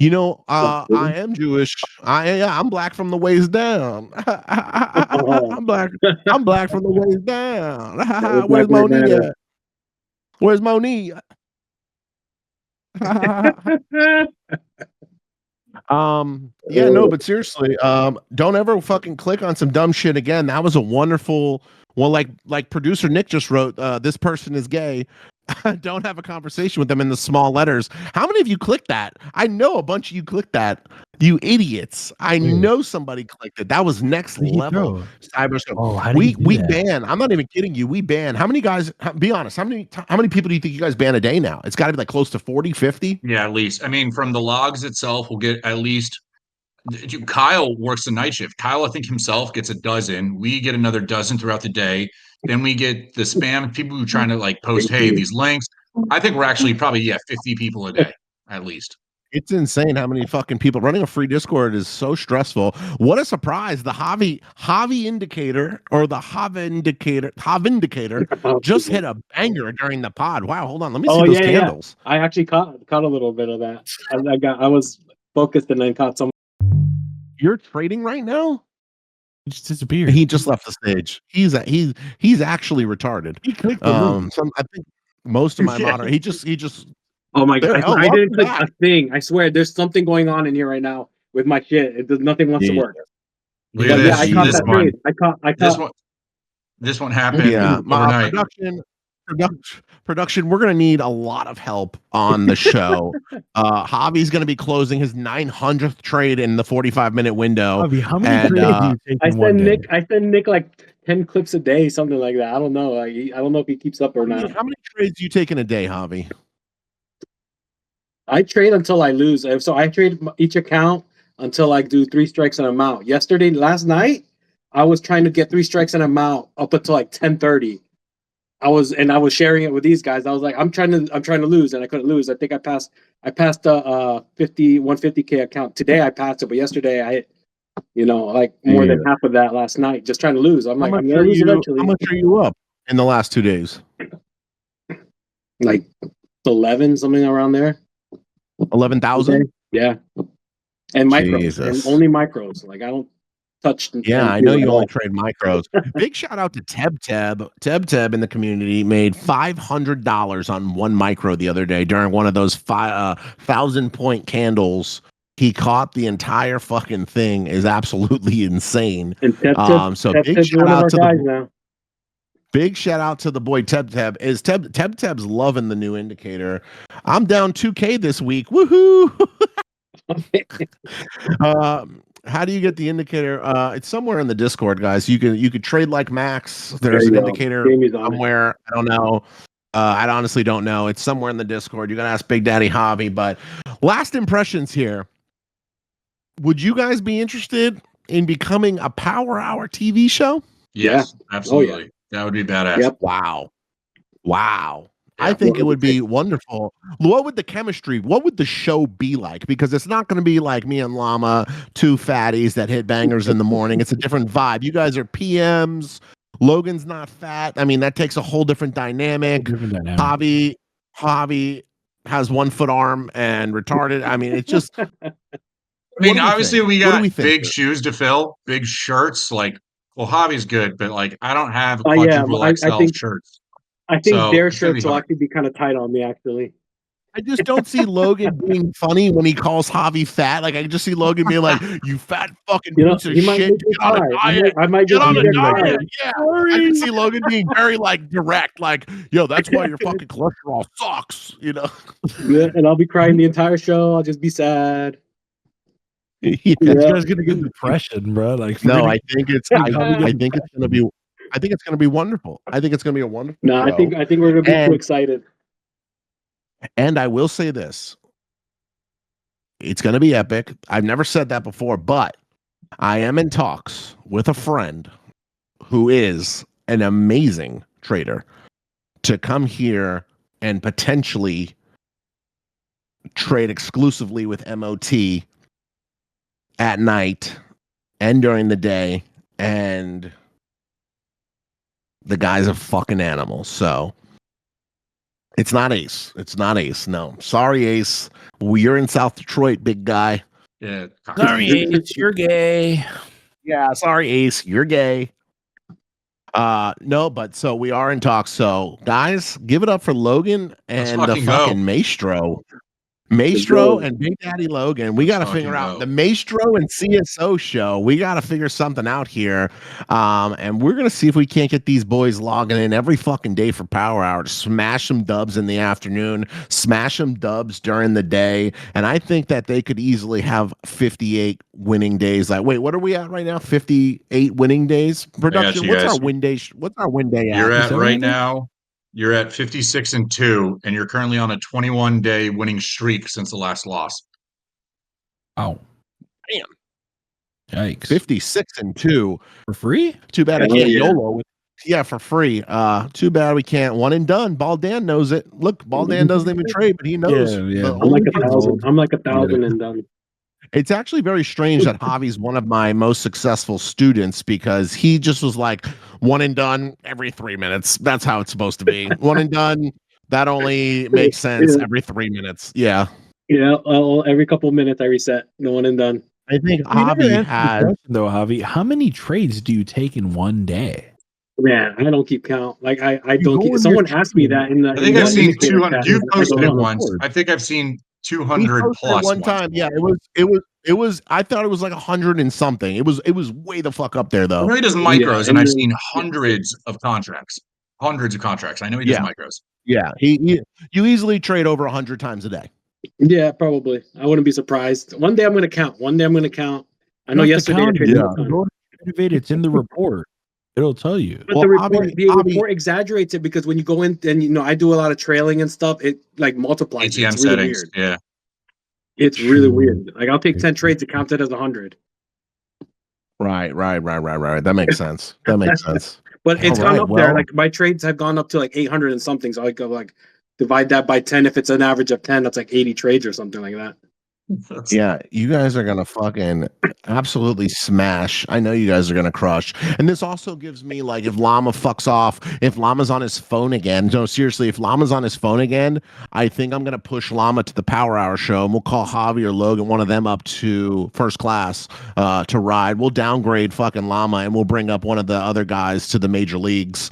S1: You know, I am Jewish. I'm black from the waist down. I'm black from the waist down. Where's Monique at? Where's Monique? Yeah, no, but seriously, don't ever fucking click on some dumb shit again. That was a wonderful, well, like producer Nick just wrote, this person is gay. Don't have a conversation with them in the small letters. How many of you clicked that? I know a bunch of you clicked that. You idiots. I know somebody clicked it. That was next level cyber stuff.
S2: Oh, how do
S1: We
S2: you do that?
S1: ban. I'm not even kidding you. We ban. How many guys, be honest, how many people do you think you guys ban a day now? It's got to be like close to 40, 50.
S4: Yeah, at least. I mean, from the logs itself, we'll get at least. Kyle works the night shift. Kyle, I think himself gets a dozen. We get another dozen throughout the day. Then we get the spam people who are trying to like post, hey, these links. I think we're actually probably 50 people a day at least.
S1: It's insane how many fucking people running a free Discord is so stressful. What a surprise! The Javi indicator or the Javi indicator just hit a banger during the pod. Wow, hold on, let me see those candles.
S5: I actually caught a little bit of that. I was focused and then caught some.
S1: You're trading right now?
S2: He just disappeared.
S1: He just left the stage. He's actually retarded.
S2: He clicked the link.
S1: I think most of my modern he just.
S5: Oh my god! I didn't click
S1: back.
S5: a thing. I swear, there's something going on in here right now with my shit. It does nothing wants to work.
S4: Look at this.
S5: I caught that trade. I caught
S4: this one happened overnight.
S1: Production, we're going to need a lot of help on the show. Javi's going to be closing his 900th trade in the 45-minute window.
S2: Javi, how many trades do you take in one day?
S5: I send Nick like 10 clips a day, something like that. I don't know. I don't know if he keeps up or not.
S1: How many trades do you take in a day, Javi?
S5: I trade until I lose. So I trade each account until I do 3 strikes and I'm out. Last night, I was trying to get 3 strikes and I'm out up until like 10:30. I was sharing it with these guys. I was like, I'm trying to lose, and I couldn't lose. I think I passed the 150K account today. I passed it, but yesterday I hit, like more than half of that last night, just trying to lose. I'm like, I'm gonna lose eventually.
S1: How much are you up in the last 2 days?
S5: Like 11, something around there.
S1: 11,000.
S5: Yeah, and micros,
S1: Jesus.
S5: and only micros. Like I don't touch.
S1: Yeah, I know you only trade micros. Big shout out to Teb. Teb in the community made $500 on one micro the other day during one of those 1,000-point candles. He caught the entire fucking thing. Is absolutely insane.
S5: And
S1: so big shout out to the now. Big shout out to the boy Teb. Is Teb's loving the new indicator. I'm down 2K this week. Woohoo! How do you get the indicator? It's somewhere in the Discord, guys. You could trade like Max. There's an indicator somewhere. I don't know. I honestly don't know. It's somewhere in the Discord. You're gonna ask Big Daddy Javi. But last impressions here. Would you guys be interested in becoming a Power Hour TV show?
S4: Yes, absolutely. Oh, yeah. That would be badass.
S5: Yep.
S1: Wow. I think it would be wonderful. What would the show be like? Because it's not going to be like me and Llama, 2 fatties that hit bangers in the morning. It's a different vibe. You guys are PMs. Logan's not fat. I mean, that takes a whole different dynamic. Javi has 1 foot arm and retarded. I mean, it's just.
S4: I mean, obviously we got big shoes to fill, big shirts. Like, well, Javi's good, but like, I don't have quadruple XL shirts.
S5: I think their shirts will actually be kind of tight on me, actually.
S1: I just don't see Logan being funny when he calls Javi fat. Like, I just see Logan being like, you fat fucking piece of shit. Get on a diet.
S5: I might
S1: get on a diet. Yeah. I can see Logan being very, like, direct. Like, yo, that's why your fucking cholesterol sucks,
S5: Yeah, and I'll be crying the entire show. I'll just be sad.
S2: Yeah. You guys gonna get depression, bro. Like,
S1: no, I think it's gonna be wonderful. I think it's gonna be a wonderful show.
S5: I think we're gonna be too excited.
S1: And I will say this. It's gonna be epic. I've never said that before, but I am in talks with a friend who is an amazing trader to come here and potentially trade exclusively with MOT at night and during the day, and the guy's a fucking animal. So it's not Ace. No, sorry, Ace. You're in South Detroit, big guy.
S4: Yeah.
S2: Sorry, Ace. You're gay.
S1: Yeah. Sorry, Ace. You're gay. No, but so we are in talks. So guys, give it up for Logan and the fucking Maestro. Maestro and Big Daddy Logan, we got to figure out
S4: about.
S1: the Maestro and CSO show. We got to figure something out here. And we're going to see if we can't get these boys logging in every fucking day for Power Hour to smash some dubs in the afternoon, smash some dubs during the day. And I think that they could easily have 58 winning days. Like, wait, what are we at right now? 58 winning days? Production, what's our win day? What's our win day
S4: You're
S1: at
S4: right now? You're at 56-2, and you're currently on a 21-day winning streak since the last loss.
S2: Oh,
S1: damn!
S2: Yikes!
S1: 56-2
S2: for free.
S1: Too bad I can't YOLO. Yeah, for free. Too bad we can't. One and done. Ball Dan knows it. Look, Ball Dan doesn't even trade, but he knows.
S2: Yeah.
S5: I'm like 1,000. I'm like 1,000 and done.
S1: It's actually very strange that Javi's one of my most successful students because he just was like one and done every 3 minutes. That's how it's supposed to be. One and done. That only makes sense every 3 minutes. Yeah.
S5: Yeah. Every couple of minutes I reset. No one and done.
S1: I think Javi had
S2: though. Javi, how many trades do you take in one day?
S5: Man, I don't keep count. Like I don't keep. Someone asked me that in the.
S4: I think I've seen 200. You posted it
S5: once.
S4: I think I've seen 200 plus
S1: one time. Yeah, it was. I thought it was like 100 and something. It was way the fuck up there though.
S4: I know he does micros, and I've seen hundreds of contracts. Hundreds of contracts. I know he does micros.
S1: Yeah, you easily trade over 100 times a day.
S5: Yeah, probably. I wouldn't be surprised. One day I'm going to count. I know yesterday I traded.
S2: It's in the report. It'll tell you.
S5: But the report exaggerates it because when you go in and I do a lot of trailing and stuff, it like multiplies.
S4: ATM
S5: it's really
S4: settings.
S5: weird.
S4: Yeah.
S5: It's really weird. Like I'll take 10 trades to count it as 100.
S1: Right. That makes sense.
S5: But it's gone up there. Like my trades have gone up to like 800 and something. So I go like divide that by 10. If it's an average of 10, that's like 80 trades or something like that.
S1: Yeah, you guys are gonna fucking absolutely smash. I know you guys are gonna crush. And this also gives me like if Llama fucks off, if Llama's on his phone again. No, seriously, if Llama's on his phone again, I think I'm gonna push Llama to the Power Hour show and we'll call Javi or Logan, one of them, up to first class to ride. We'll downgrade fucking Llama and we'll bring up one of the other guys to the major leagues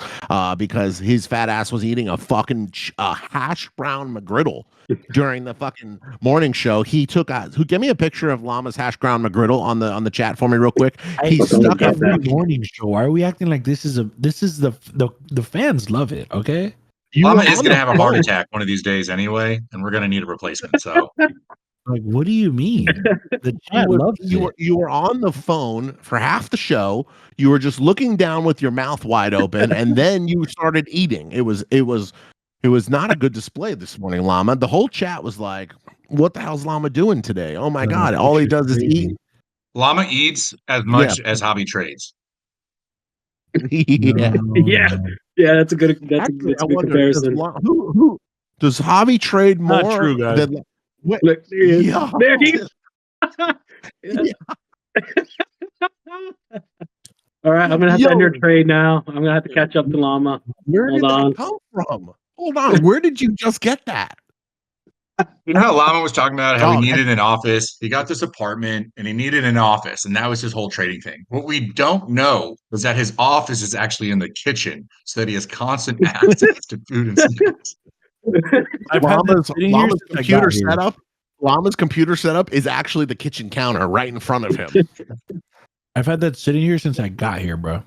S1: because his fat ass was eating a fucking hash brown McGriddle during the fucking morning show. He took give me a picture of Llama's hash brown McGriddle on the chat for me real quick. He stuck
S2: at the morning show. Why are we acting like this is the fans love it? Okay,
S4: Llama is gonna have a heart attack one of these days anyway, and we're gonna need a replacement. So
S2: like, what do you mean? The chat loves it.
S1: You were on the phone for half the show. You were just looking down with your mouth wide open, and then you started eating. It was not a good display this morning, Llama. The whole chat was like, what the hell's Llama doing today? Oh my God. All he does is eat.
S4: Llama eats as much as Javi trades.
S1: Yeah.
S5: That's a good comparison.
S1: Who does Javi trade more?
S2: Not true, guys.
S1: Than,
S5: Look, there he is. All right, I'm gonna have to end your trade now. I'm gonna have to catch up to Llama.
S1: Where did that come from? Hold on. Where did you just get that?
S4: You know how Llama was talking about how he needed an office? He got this apartment and he needed an office, and that was his whole trading thing. What we don't know is that his office is actually in the kitchen so that he has constant access to food and snacks.
S1: Llama's computer setup. Llama's computer setup is actually the kitchen counter right in front of him.
S2: I've had that sitting here since I got here, bro.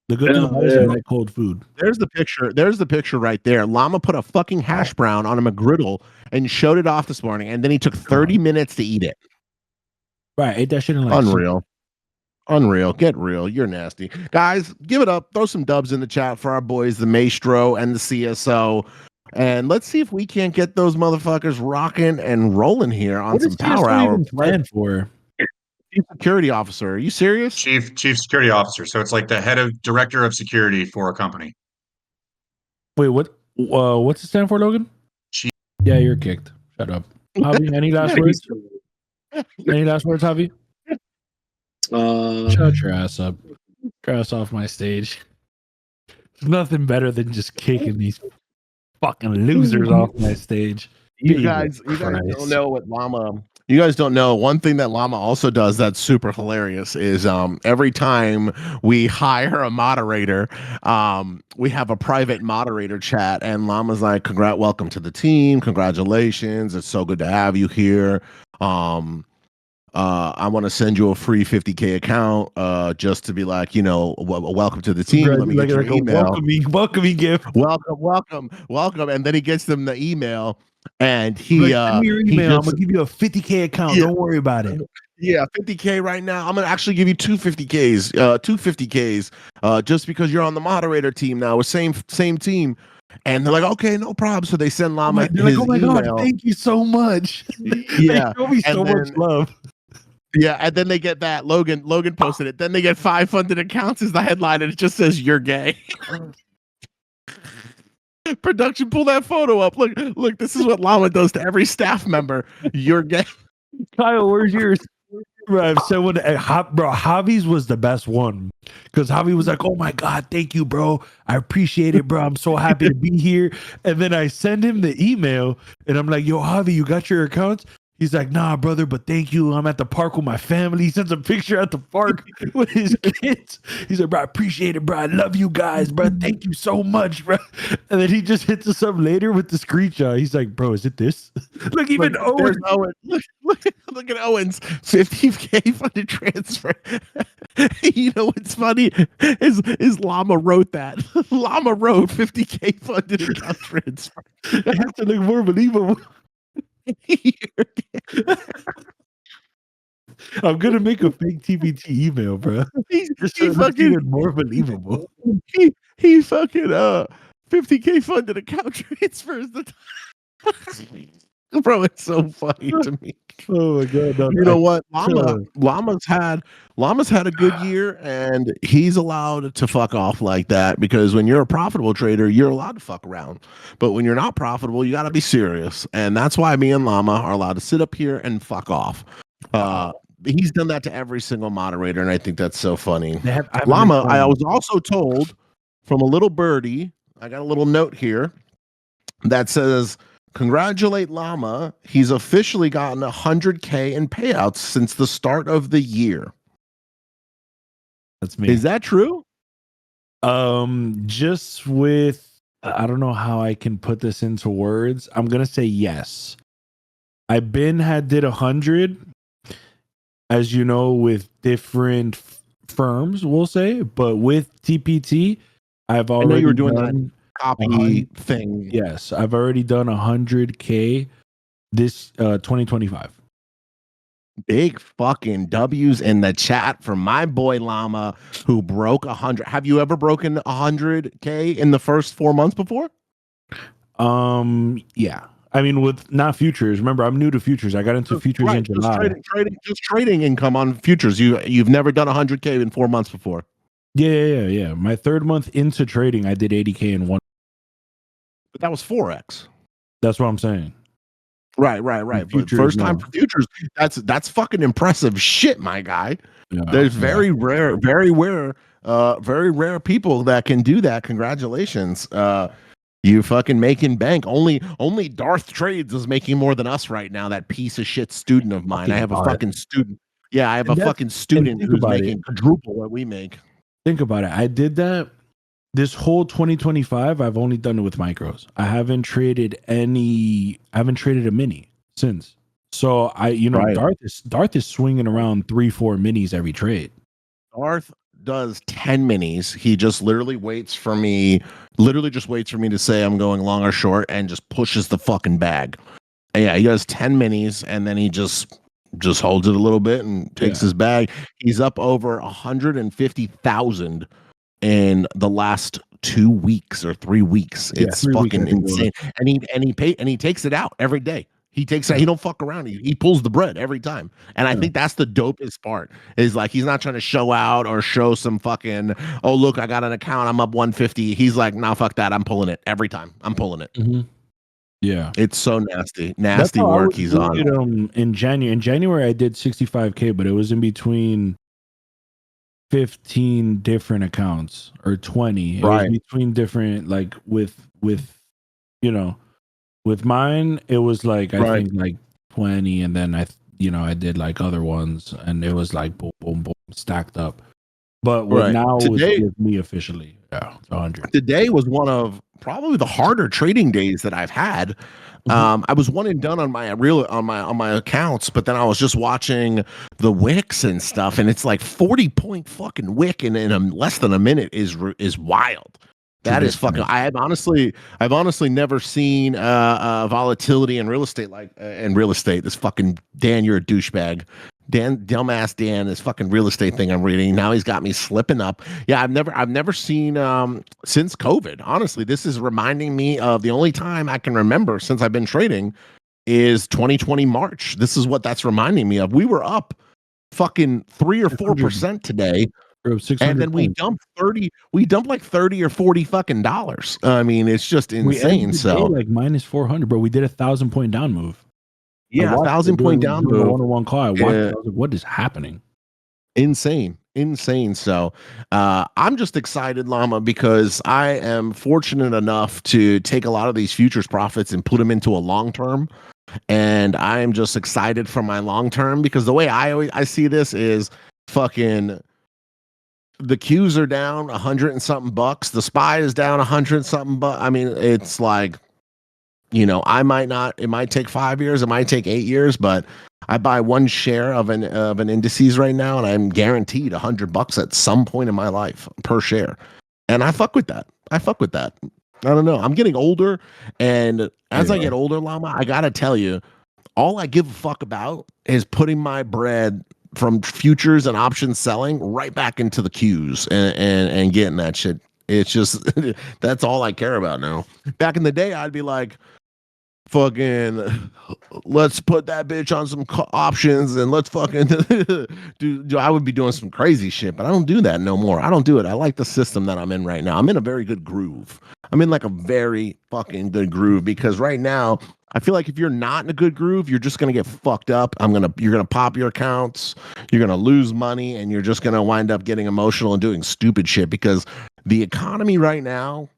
S2: The good thing about it is I like cold food.
S1: There's the picture. There's the picture right there. Llama put a fucking hash brown on a McGriddle and showed it off this morning, and then he took 30 minutes to eat it.
S2: Right, ate that shit in like
S1: Unreal. Get real. You're nasty. Guys, give it up. Throw some dubs in the chat for our boys, the Maestro and the CSO. And let's see if we can't get those motherfuckers rocking and rolling here on some Power Hour.
S2: Plan for
S1: Chief Security Officer. Are you serious?
S4: Chief Security Officer. So it's like the director of security for a company.
S2: Wait, what? What's it stand for, Logan?
S4: Chief.
S2: Yeah, you're kicked. Shut up. Javi, any last words? Any last words, Javi? Shut your ass up. Grass off my stage. There's nothing better than just kicking these fucking losers off my stage.
S1: You guys don't know what Llama you guys don't know, one thing that Llama also does that's super hilarious is every time we hire a moderator, we have a private moderator chat, and Llama's like, welcome to the team, congratulations, it's so good to have you here. I want to send you a free 50K account just to be like, welcome to the team. Let me get your email.
S2: Welcoming gift.
S1: Welcome. And then he gets them the email, and he
S2: send me your email. I'm gonna give you a 50K account.
S1: Yeah.
S2: Don't worry about it.
S1: Yeah, 50K right now. I'm gonna actually give you two 50Ks, just because you're on the moderator team now. We're same team. And they're like, okay, no problem. So they send Llama his
S2: oh my
S1: email.
S2: God, thank you so much.
S1: Yeah,
S2: they show me so much love.
S1: Yeah, and then they get that. Logan posted it. Then they get 5 funded accounts as the headline, and it just says you're gay. Production, pull that photo up. Look, this is what Llama does to every staff member. You're gay.
S2: Kyle, where's yours? Bro, Javi's was the best one, because Javi was like, oh my God, thank you, bro. I appreciate it, bro. I'm so happy to be here. And then I send him the email, and I'm like, yo, Javi, you got your accounts? He's like, nah, brother, but thank you. I'm at the park with my family. He sends a picture at the park with his kids. He's like, bro, I appreciate it, bro. I love you guys, bro. Thank you so much, bro. And then he just hits us up later with the screenshot. He's like, bro, is it this? Look, even Owen.
S1: Look at Owen's 50K funded transfer. You know what's funny is Llama wrote that. Llama wrote 50K funded account transfer.
S2: I have to look more believable. I'm gonna make a fake TBT email, bro.
S1: He
S2: fucking more believable.
S1: He fucking 50K funded account transfers the bro. It's so funny to me.
S2: Oh my God! No,
S1: you know what? Llama's had a good year, and he's allowed to fuck off like that, because when you're a profitable trader, you're allowed to fuck around. But when you're not profitable, you got to be serious, and that's why me and Llama are allowed to sit up here and fuck off. He's done that to every single moderator, and I think that's so funny. Llama, I was also told from a little birdie, I got a little note here that says, congratulate Llama. He's officially gotten 100K in payouts since the start of the year.
S2: That's me.
S1: Is that true?
S2: Just with, I don't know how I can put this into words. I'm gonna say yes. I did 100, as you know, with different firms, we'll say, but with TPT, I've already.
S1: I know you were doing that copy thing.
S2: Yes, I've already done 100K this 2025.
S1: Big fucking W's in the chat from my boy Llama, who broke 100. Have you ever broken 100K in the first 4 months before?
S2: Yeah. I mean, with not futures. Remember, I'm new to futures. I got into futures in July.
S1: Just trading income on futures. You've never done 100K in 4 months before.
S2: Yeah. My third month into trading, I did 80K in one.
S1: But that was Forex.
S2: That's what I'm saying.
S1: Right. But first time for futures, that's fucking impressive shit, my guy. Yeah, there's very rare people that can do that. Congratulations. You fucking making bank. Only Darth Trades is making more than us right now. That piece of shit student of mine. I have a fucking student. Yeah, I have a fucking student who's making quadruple what we make.
S2: Think about it. I did that this whole 2025. I've only done it with micros. I haven't traded a mini since. So right. Darth is swinging around 3-4 minis every trade.
S1: Darth does 10 minis. He just literally waits for me to say I'm going long or short, and just pushes the fucking bag. And yeah, he does 10 minis, and then he just holds it a little bit and takes his bag. He's up over 150,000 in the last 2 weeks or 3 weeks. It's fucking insane. And he takes it out every day. He takes it. He don't fuck around. He pulls the bread every time. And I think that's the dopest part, is like, he's not trying to show out or show some fucking, oh look, I got an account, I'm up 150. He's like, nah, fuck that. I'm pulling it every time. I'm pulling it.
S2: Mm-hmm. Yeah,
S1: it's so nasty work he's on.
S2: In January, I did 65K, but it was in between 15 different accounts, or 20. It was between different, like with with mine, it was like I think like 20, and then I did like other ones, and it was like boom, boom, boom, stacked up. But what
S1: Right.
S2: now is
S1: Today,
S2: with me officially? Yeah, it's 100.
S1: today was one of probably the harder trading days that I've had. I was one and done on my on my accounts, but then I was just watching the wicks and stuff, and it's like 40-point fucking wick in less than a minute is wild. That is fucking. I've honestly never seen volatility in real estate like in real estate. This fucking Dan, you're a douchebag. Dan, dumbass Dan, this fucking real estate thing I'm reading. Now he's got me slipping up. Yeah, I've never seen since COVID. Honestly, this is reminding me of the only time I can remember since I've been trading is 2020 March. This is what that's reminding me of. We were up fucking 3 or 4% today, and then we dumped like 30 or 40 fucking dollars. I mean, it's just
S2: We ended
S1: insane.
S2: the day
S1: So
S2: like minus 400, bro. We did 1,000 point down move.
S1: yeah,
S2: I watched it
S1: 1,000-point down
S2: during a
S1: move.
S2: one-on-one call. I watched it. I was like, what is happening?
S1: Insane. So I'm just excited, Llama, because I am fortunate enough to take a lot of these futures profits and put them into a long term. And I am just excited for my long term, because the way I see this is fucking the Qs are down 100 and something bucks. The SPY is down 100 and something bucks. I mean, it's like, it might take 5 years, it might take 8 years, but I buy one share of an indices right now, and I'm guaranteed $100 at some point in my life per share. And I fuck with that. I don't know. I'm getting older, and as I get older, Llama, I gotta tell you, all I give a fuck about is putting my bread from futures and options selling right back into the Qs and getting that shit. It's just that's all I care about now. Back in the day, I'd be like, fucking let's put that bitch on some options and let's fucking do I would be doing some crazy shit, but I don't do that no more. I don't do it. I like the system that I'm in right now. I'm in a very good groove. I'm in like a very fucking good groove, because right now I feel like if you're not in a good groove, you're just gonna get fucked up. You're gonna pop your accounts, you're gonna lose money, and you're just gonna wind up getting emotional and doing stupid shit, because the economy right now,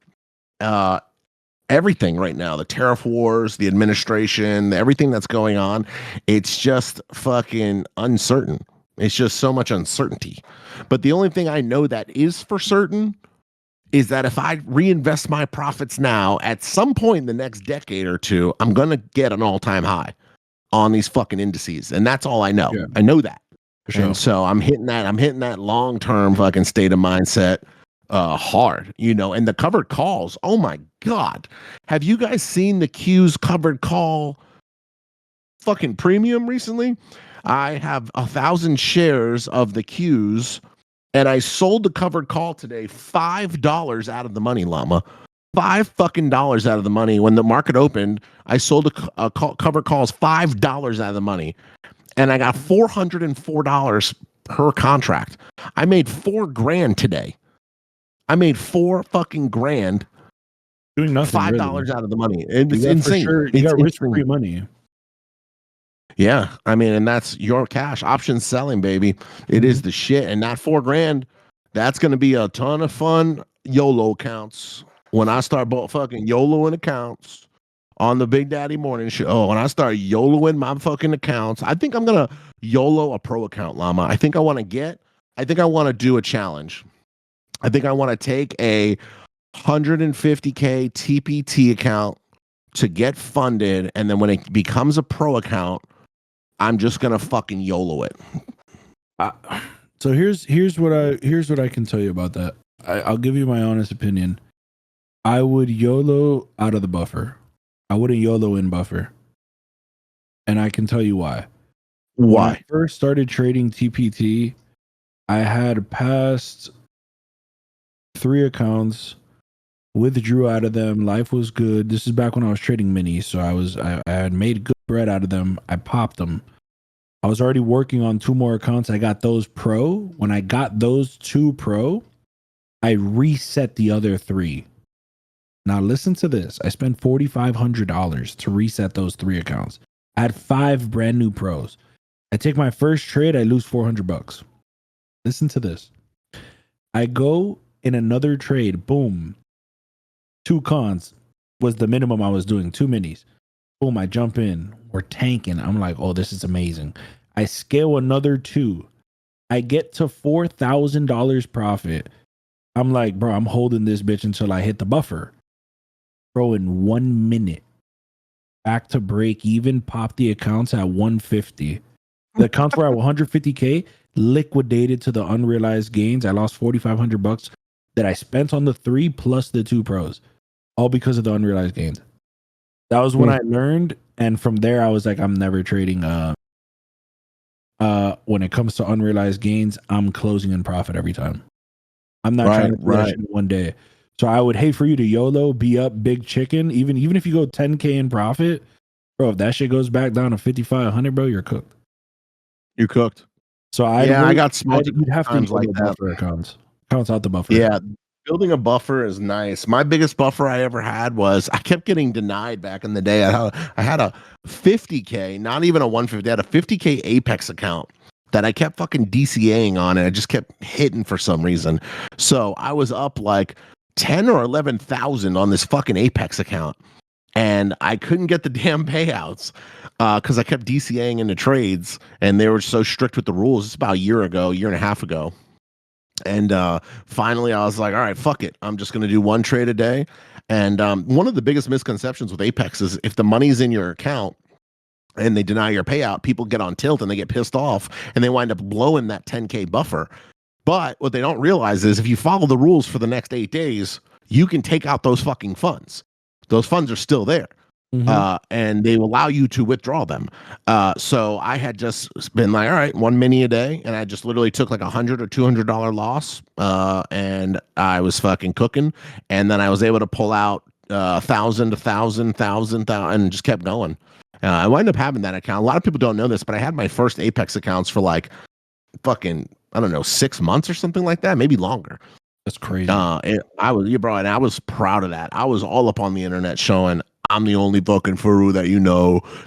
S1: everything right now, the tariff wars, the administration, everything that's going on, it's just fucking uncertain. It's just so much uncertainty. But the only thing I know that is for certain is that if I reinvest my profits now, at some point in the next decade or two, I'm going to get an all-time high on these fucking indices. And that's all I know.
S2: Yeah.
S1: I know that.
S2: Sure.
S1: And so I'm hitting that long-term fucking state of mindset hard, and the covered calls. Oh my God. Have you guys seen the Q's covered call fucking premium recently? I have 1,000 shares of the Q's, and I sold the covered call today $5 out of the money, Llama. $5 fucking dollars out of the money. When the market opened, I sold covered calls $5 out of the money, and I got $404 per contract. I made $4,000 today. I made $4 fucking grand
S2: Doing nothing.
S1: $5
S2: really.
S1: out of the money. It's
S2: You got
S1: insane.
S2: For sure, you got risk-free money.
S1: Yeah, I mean, and that's your cash option selling, baby. It is the shit, and that $4,000, that's gonna be a ton of fun YOLO accounts when I start fucking YOLOing accounts on the Big Daddy Morning Show. When I start YOLOing my fucking accounts, I think I'm gonna YOLO a pro account, Llama. I think I want to do a challenge. I think I want to take a 150K TPT account to get funded, and then when it becomes a pro account, I'm just gonna fucking YOLO it.
S2: So here's what I can tell you about that. I'll give you my honest opinion. I would YOLO out of the buffer. I wouldn't YOLO in buffer, and I can tell you why. When I first started trading TPT, I had passed 3 accounts, withdrew out of them. Life was good. This is back when I was trading minis, so I had made good bread out of them. I popped them. I was already working on 2 more accounts. I got those pro. When I got those 2 pro, I reset the other 3. Now listen to this. I spent $4,500 to reset those 3 accounts. I had 5 brand new pros. I take my first trade, I lose $400. Listen to this. I go in another trade, boom. 2 cons was the minimum I was doing, 2 minis. Boom, I jump in. We're tanking. I'm like, oh, this is amazing. I scale another 2. I get to $4,000 profit. I'm like, bro, I'm holding this bitch until I hit the buffer. Bro, in 1 minute, back to break even, pop the accounts at 150. The accounts were at 150K, liquidated to the unrealized gains. I lost $4,500 that I spent on the 3 plus the 2 pros, all because of the unrealized gains. That was when I learned, and from there I was like, I'm never trading. When it comes to unrealized gains, I'm closing in profit every time. I'm not trying to do that shit in one day. So I would hate for you to YOLO, be up big chicken, even if you go 10K in profit, bro. If that shit goes back down to 55, 100, bro, you're cooked.
S1: You're cooked.
S2: So
S1: I got smoked
S2: you'd have to
S1: times like that.
S2: buffer accounts out the buffer.
S1: Yeah, building a buffer is nice. My biggest buffer I ever had was I kept getting denied back in the day. I had a 50K, not even a 150. I had a 50K Apex account that I kept fucking DCAing on, and I just kept hitting for some reason. So I was up like 10 or 11,000 on this fucking Apex account, and I couldn't get the damn payouts because I kept DCAing into trades, and they were so strict with the rules. It's about a year and a half ago. And finally, I was like, all right, fuck it. I'm just going to do one trade a day. And one of the biggest misconceptions with Apex is if the money's in your account and they deny your payout, people get on tilt and they get pissed off and they wind up blowing that 10K buffer. But what they don't realize is if you follow the rules for the next 8 days, you can take out those fucking funds. Those funds are still there. And they allow you to withdraw them. So I had just been like, all right, 1 mini a day, and I just literally took like $100 or $200 loss, and I was fucking cooking. And then I was able to pull out 1,000 to 1,000, and just kept going. I wound up having that account. A lot of people don't know this, but I had my first Apex accounts for like fucking, I don't know, 6 months or something like that, maybe longer.
S2: That's crazy.
S1: And I was proud of that. I was all up on the internet showing I'm the only fucking furu that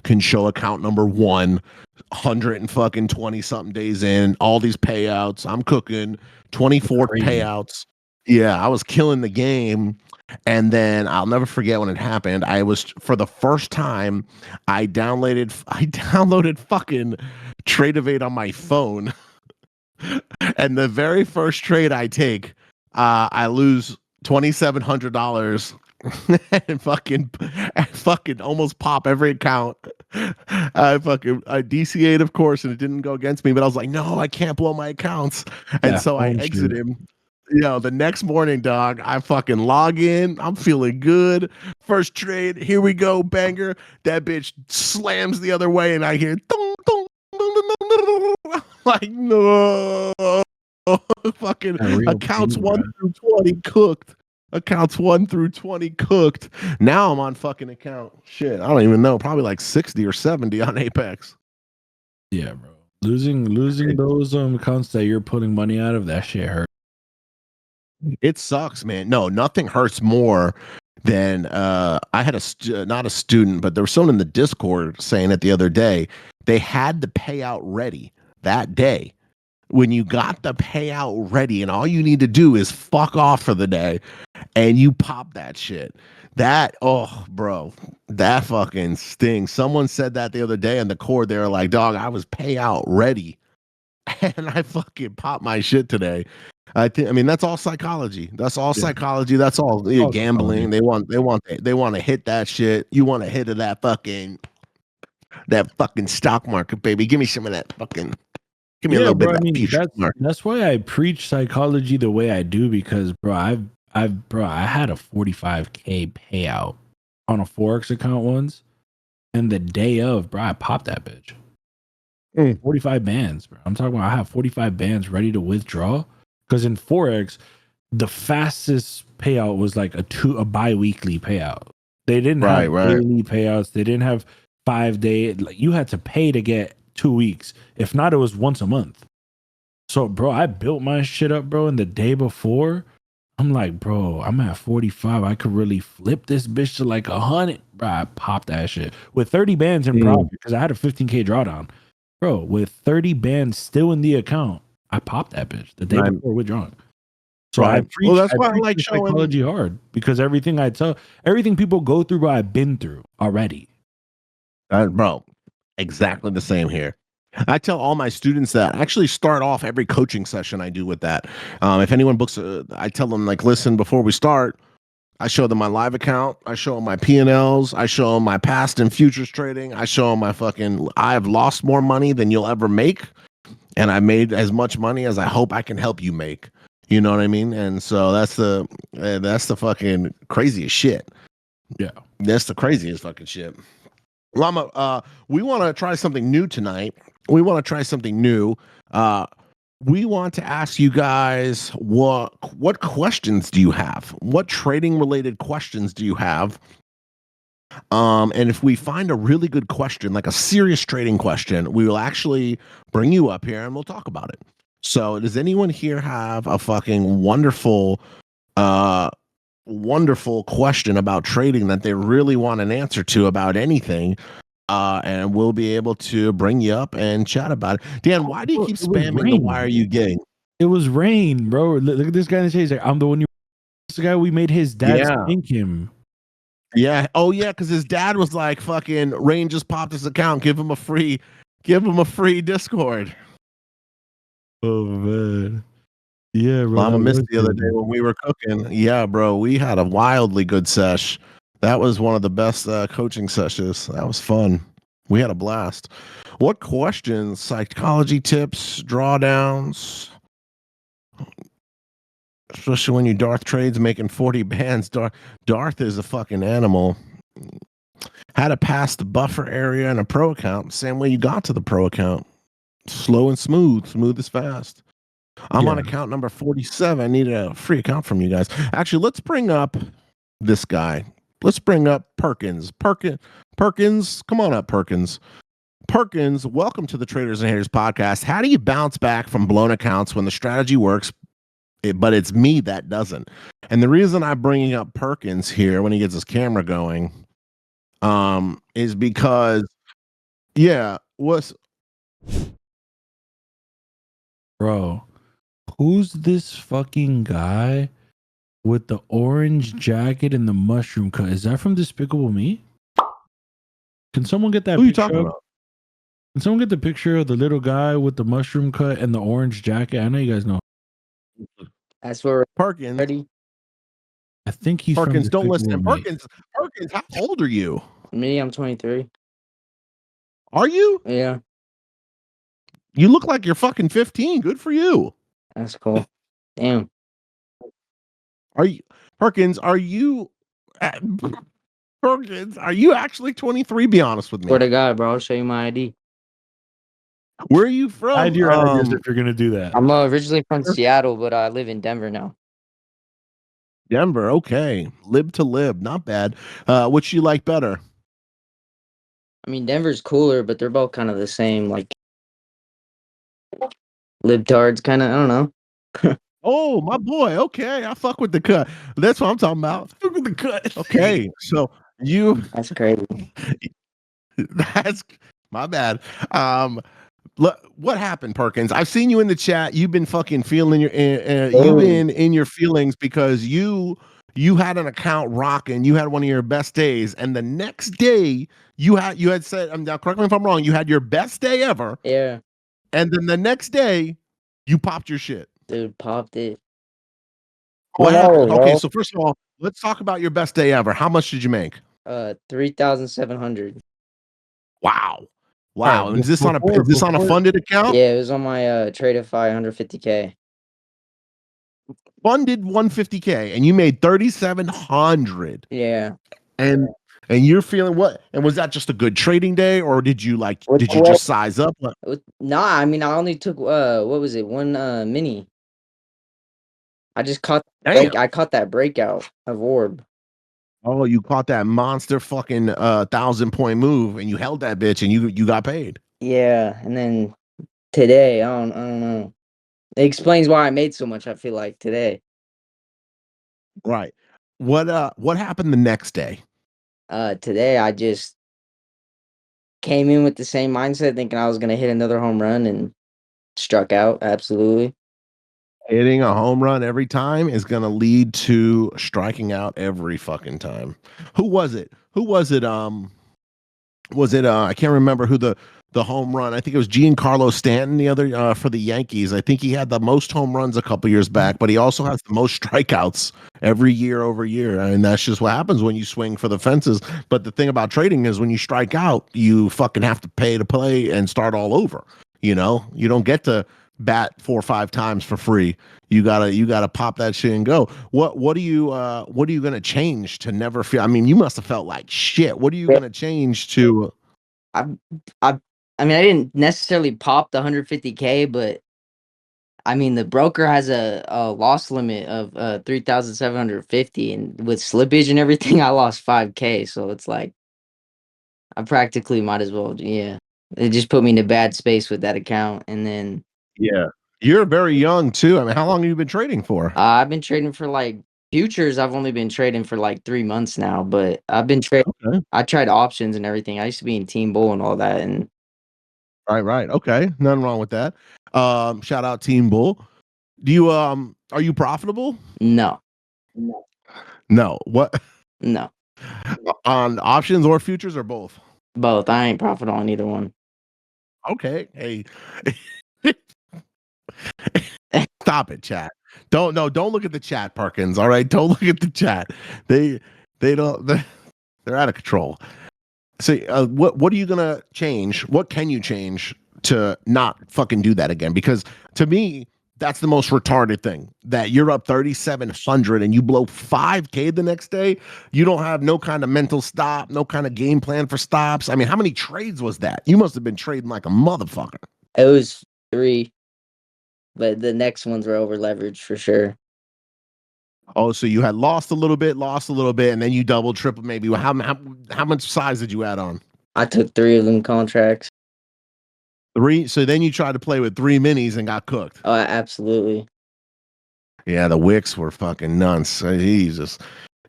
S1: can show account number 120 something days in, all these payouts. I'm cooking 24 payouts. Yeah, I was killing the game. And then I'll never forget when it happened. I was, for the first time, I downloaded fucking Trade-Evade on my phone. And the very first trade I take, I lose $2,700 and fucking almost pop every account. I DCA'd, of course, and it didn't go against me, but I was like, no, I can't blow my accounts. And so I exited. The next morning, dog, I fucking log in. I'm feeling good. First trade, here we go, banger. That bitch slams the other way, and I hear dong, dong, dong, dong, dong, dong. Like, no. Fucking accounts 1 through 20 cooked. Accounts 1 through 20 cooked. Now I'm on fucking account. Shit, I don't even know. Probably like 60 or 70 on Apex.
S2: Yeah, bro. Losing those accounts that you're putting money out of, that shit hurt.
S1: It sucks, man. No, nothing hurts more than I had not a student, but there was someone in the Discord saying it the other day. They had the payout ready that day. When you got the payout ready and all you need to do is fuck off for the day and you pop that shit. That, oh, bro, that fucking stings. Someone said that the other day in the core. They were like, dog, I was payout ready and I fucking popped my shit today. I mean, that's all psychology. That's all psychology. That's all gambling. Psychology. They want to hit that shit. You want to hit of that fucking stock market, baby. Give me some of that fucking. Give me a little bit of that.
S2: That's why I preach psychology the way I do, because bro, I had a 45K payout on a Forex account once, and the day of, bro, I popped that bitch. 45 bands, bro. I'm talking about I have 45 bands ready to withdraw, because in Forex, the fastest payout was like a bi-weekly payout. They didn't have daily payouts. They didn't have 5 day. Like, you had to pay to get 2 weeks. If not, it was once a month. So, bro, I built my shit up, bro. And the day before, I'm like, bro, I'm at 45. I could really flip this bitch to like 100. Bro, I popped that shit with 30 bands in profit because I had a 15K drawdown. Bro, with 30 bands still in the account, I popped that bitch the day before withdrawing. So I preach,
S1: that's why I like showing
S2: psychology hard, because everything people go through, bro, I've been through already.
S1: Bro, exactly the same here. I tell all my students that. I actually start off every coaching session I do with that. If anyone books, I tell them like, listen, before we start, I show them my live account. I show them my P&Ls. I show them my past and futures trading. I show them I have lost more money than you'll ever make. And I made as much money as I hope I can help you make. You know what I mean? And so that's the fucking craziest shit.
S2: Yeah.
S1: That's the craziest fucking shit. Llama, we want to try something new tonight. We want to try something new. We want to ask you guys what questions do you have? What trading related questions do you have? And if we find a really good question, like a serious trading question, we will actually bring you up here and we'll talk about it. So, does anyone here have a fucking wonderful question about trading that they really want an answer to about anything? And we'll be able to bring you up and chat about it. Dan, why do you keep spamming the why are you gay?
S2: It was rain, bro. Look at this guy in the shade. He's like, I'm the one you. This guy we made his dad spank him.
S1: Yeah. Oh yeah, because his dad was like, "Fucking Rain just popped his account. Give him a free Discord."
S2: Oh man. Yeah, bro.
S1: Llama missed the other day when we were cooking. Yeah, bro. We had a wildly good sesh. That was one of the best coaching sessions. That was fun. We had a blast. What questions? Psychology tips, drawdowns. Especially when you Darth trades making 40 bands. Darth is a fucking animal. How to pass the buffer area in a pro account. Same way you got to the pro account. Slow and smooth. Smooth is fast. I'm on account number 47. I need a free account from you guys. Actually, let's bring up this guy. Let's bring up Perkins. Perkins, come on up, Perkins. Perkins, welcome to the Traders and Haters podcast. How do you bounce back from blown accounts when the strategy works, but it's me that doesn't? And the reason I'm bringing up Perkins here when he gets his camera going is because,
S2: bro, who's this fucking guy with the orange jacket and the mushroom cut? Is that from Despicable Me? Can someone get that?
S1: Who are you talking about?
S2: Can someone get the picture of the little guy with the mushroom cut and the orange jacket? I know you guys know.
S6: That's where
S1: Perkins.
S6: ready.
S2: I think he's
S1: Perkins.
S2: From
S1: Don't listen.
S2: Me.
S1: Perkins. How old are you?
S6: Me, I'm 23.
S1: Are you?
S6: Yeah,
S1: You look like you're fucking 15. Good for you.
S6: that's cool. Damn.
S1: Are you Perkins? Perkins? Are you actually 23? Be honest with me.
S6: Swear to God, bro. I'll show you my ID.
S1: Where are you from?
S2: Hide your address if you're gonna do that.
S6: I'm originally from Seattle, but I live in Denver now.
S1: Denver. Okay, lib to lib, not bad. Which you like better?
S6: I mean, Denver's cooler, but they're both kind of the same, like libtards, kind of. I don't know.
S1: Oh, my boy. Okay, I fuck with the cut. That's what I'm talking about. Fuck with the cut. Okay, so you.
S6: That's crazy.
S1: That's my bad. What happened, Perkins? I've seen you in the chat. You've been fucking feeling you've been in your feelings because you had an account rocking. You had one of your best days, and the next day you had said, now correct me if I'm wrong. You had your best day ever.
S6: Yeah.
S1: And then the next day, you popped your shit.
S6: Dude, popped it.
S1: What happened? Okay, so first of all, let's talk about your best day ever. How much did you make?
S6: 3,700.
S1: Wow.
S2: Right,
S1: And is this on a funded account?
S6: Yeah, it was on my Tradeify 150K.
S1: Funded 150K, and you made 3,700.
S6: Yeah.
S1: And you're feeling what? And was that just a good trading day, or did you just size up?
S6: Nah, I mean, I only took what was it? One mini. I just caught. I caught that breakout of orb.
S1: Oh, you caught that monster fucking 1,000-point move, and you held that bitch, and you got paid.
S6: Yeah, and then today, I don't know. It explains why I made so much. I feel like today.
S1: Right. What happened the next day?
S6: Today I just came in with the same mindset, thinking I was gonna hit another home run, and struck out. Absolutely.
S1: Hitting a home run every time is going to lead to striking out every fucking time. Who was it? was it I can't remember who the home run. I think it was Giancarlo Stanton the other for the Yankees. I think he had the most home runs a couple years back, but he also has the most strikeouts every year over year. And that's just what happens when you swing for the fences. But the thing about trading is when you strike out, you fucking have to pay to play and start all over. You know, you don't get to bat 4 or 5 times for free. You gotta pop that shit and go. What are you gonna change to never feel? I mean, you must have felt like shit. What are you gonna change to?
S6: I I I mean, I didn't necessarily pop the 150K, but I mean, the broker has a loss limit of 3,750, and with slippage and everything, I lost 5K. So it's like I practically might as well, yeah. It just put me in a bad space with that account, and then
S1: Yeah, you're very young too. I mean, how long have you been trading for?
S6: I've been trading for like futures. I've only been trading for like 3 months now, but I've been trading.
S1: Okay,
S6: I tried options and everything. I used to be in Team Bull and all that, and
S1: right. Okay, nothing wrong with that. Shout out Team Bull. Do you are you profitable?
S6: no,
S1: No. What
S6: no,
S1: on options or futures or both?
S6: both. I ain't profit on either one.
S1: Okay. Hey. Stop it, chat. Don't look at the chat, Perkins. All right. Don't look at the chat. They don't they're out of control. So what are you gonna change? What can you change to not fucking do that again? Because to me, that's the most retarded thing. That you're up 3,700 and you blow 5K the next day. You don't have no kind of mental stop, no kind of game plan for stops. I mean, how many trades was that? You must have been trading like a motherfucker.
S6: It was 3, but the next ones were over leveraged for sure.
S1: Oh, so you had lost a little bit, and then you double, triple, maybe. How much size did you add on?
S6: I took 3 of them contracts.
S1: 3. So then you tried to play with 3 minis and got cooked.
S6: Oh, absolutely.
S1: Yeah, the wicks were fucking nuts. Jesus.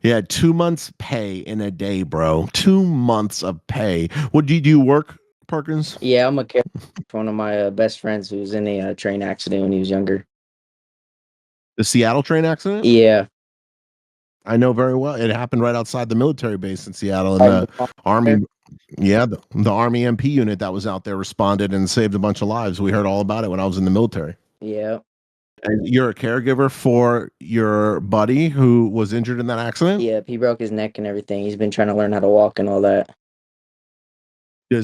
S1: Yeah, 2 months pay in a day, bro. 2 months of pay. What do you work, Perkins?
S6: Yeah, I'm a care for one of my best friends who was in a train accident when he was younger.
S1: The Seattle train accident?
S6: Yeah.
S1: I know very well. It happened right outside the military base in Seattle, and the Army, yeah, the Army MP unit that was out there responded and saved a bunch of lives. We heard all about it when I was in the military.
S6: Yeah.
S1: And you're a caregiver for your buddy who was injured in that accident?
S6: Yeah, he broke his neck and everything. He's been trying to learn how to walk and all that.
S1: Do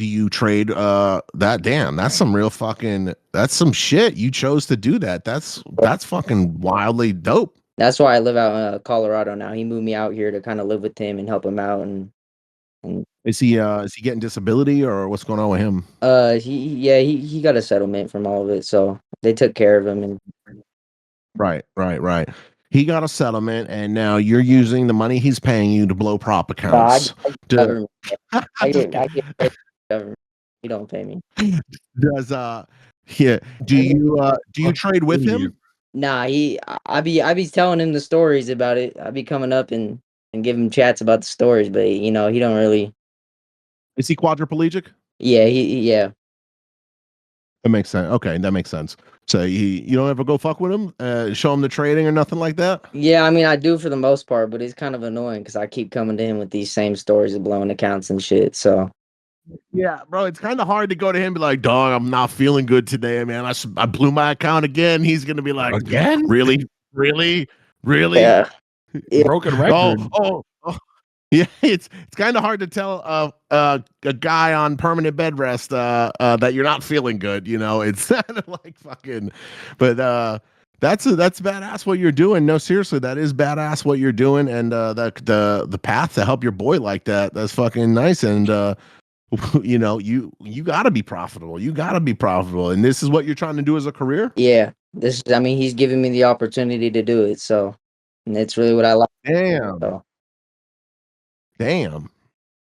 S1: you trade that? Damn, that's some real fucking, that's some shit. You chose to do that. That's fucking wildly dope.
S6: That's why I live out in Colorado now. He moved me out here to kind of live with him and help him out, and
S1: Is he getting disability or what's going on with him?
S6: he got a settlement from all of it, so they took care of him. And
S1: Right. He got a settlement, and now you're using the money he's paying you to blow prop accounts.
S6: government. I
S1: Just
S6: get paid by the government. He don't pay me.
S1: does yeah. Do you trade with him?
S6: Nah, I be telling him the stories about it. I be coming up and give him chats about the stories, but he don't really.
S1: Is he quadriplegic?
S6: Yeah, yeah.
S1: That makes sense. Okay, that makes sense. So you don't ever go fuck with him, show him the trading or nothing like that?
S6: Yeah, I mean, I do for the most part, but it's kind of annoying because I keep coming to him with these same stories of blowing accounts and shit. So
S1: Yeah, bro, it's kind of hard to go to him and be like, dog, I'm not feeling good today, man. I blew my account again. He's gonna be like,
S2: Again?
S1: really?
S6: yeah, yeah.
S2: Broken record.
S1: Oh. Yeah, it's kind of hard to tell a guy on permanent bed rest that you're not feeling good. You know, it's kind of like fucking, but that's badass what you're doing. No, seriously, that is badass what you're doing, and the path to help your boy like that's fucking nice. And you know, you got to be profitable. You got to be profitable, and this is what you're trying to do as a career.
S6: Yeah, I mean, he's giving me the opportunity to do it, so and it's really what I like.
S1: Damn.
S6: So.
S1: Damn.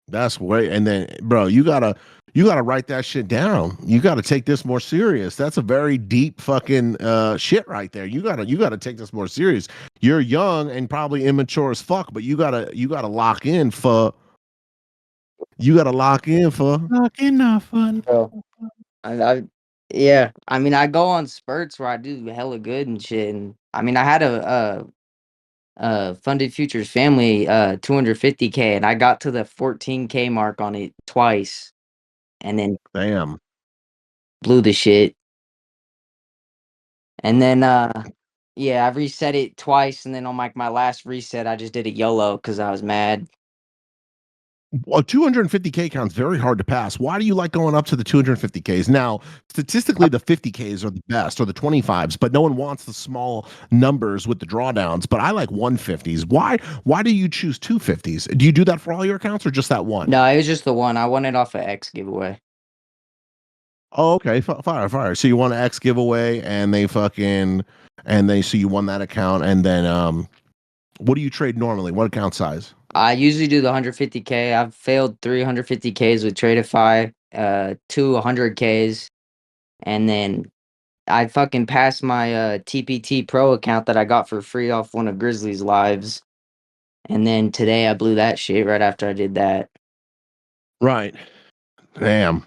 S1: That's way. And then, bro, you gotta write that shit down. You gotta take this more serious. That's a very deep fucking shit right there. You gotta take this more serious. You're young and probably immature as fuck, but you gotta lock in for. Lock in fun.
S6: So, yeah. I mean, I go on spurts where I do hella good and shit. And I mean, I had Funded Futures Family 250K, and I got to the 14K mark on it twice, and then
S1: Damn.
S6: blew the shit. And then yeah, I've reset it twice, and then on my last reset, I just did a YOLO because I was mad.
S1: Well, 250K counts very hard to pass. Why do you like going up to the 250Ks? Now, statistically, the 50Ks are the best, or the 25s, but no one wants the small numbers with the drawdowns. But I like 150s. Why do you choose 250s? Do you do that for all your accounts or just that one?
S6: No, it was just the one. I won it off an X giveaway.
S1: Oh, okay. Fire. So you won an X giveaway and so you won that account. And then what do you trade normally? What account size?
S6: I usually do the 150K. I've failed 350Ks with Tradeify, 200Ks, and then I fucking passed my TPT Pro account that I got for free off one of Grizzly's lives. And then today I blew that shit right after I did that.
S1: Right. Damn.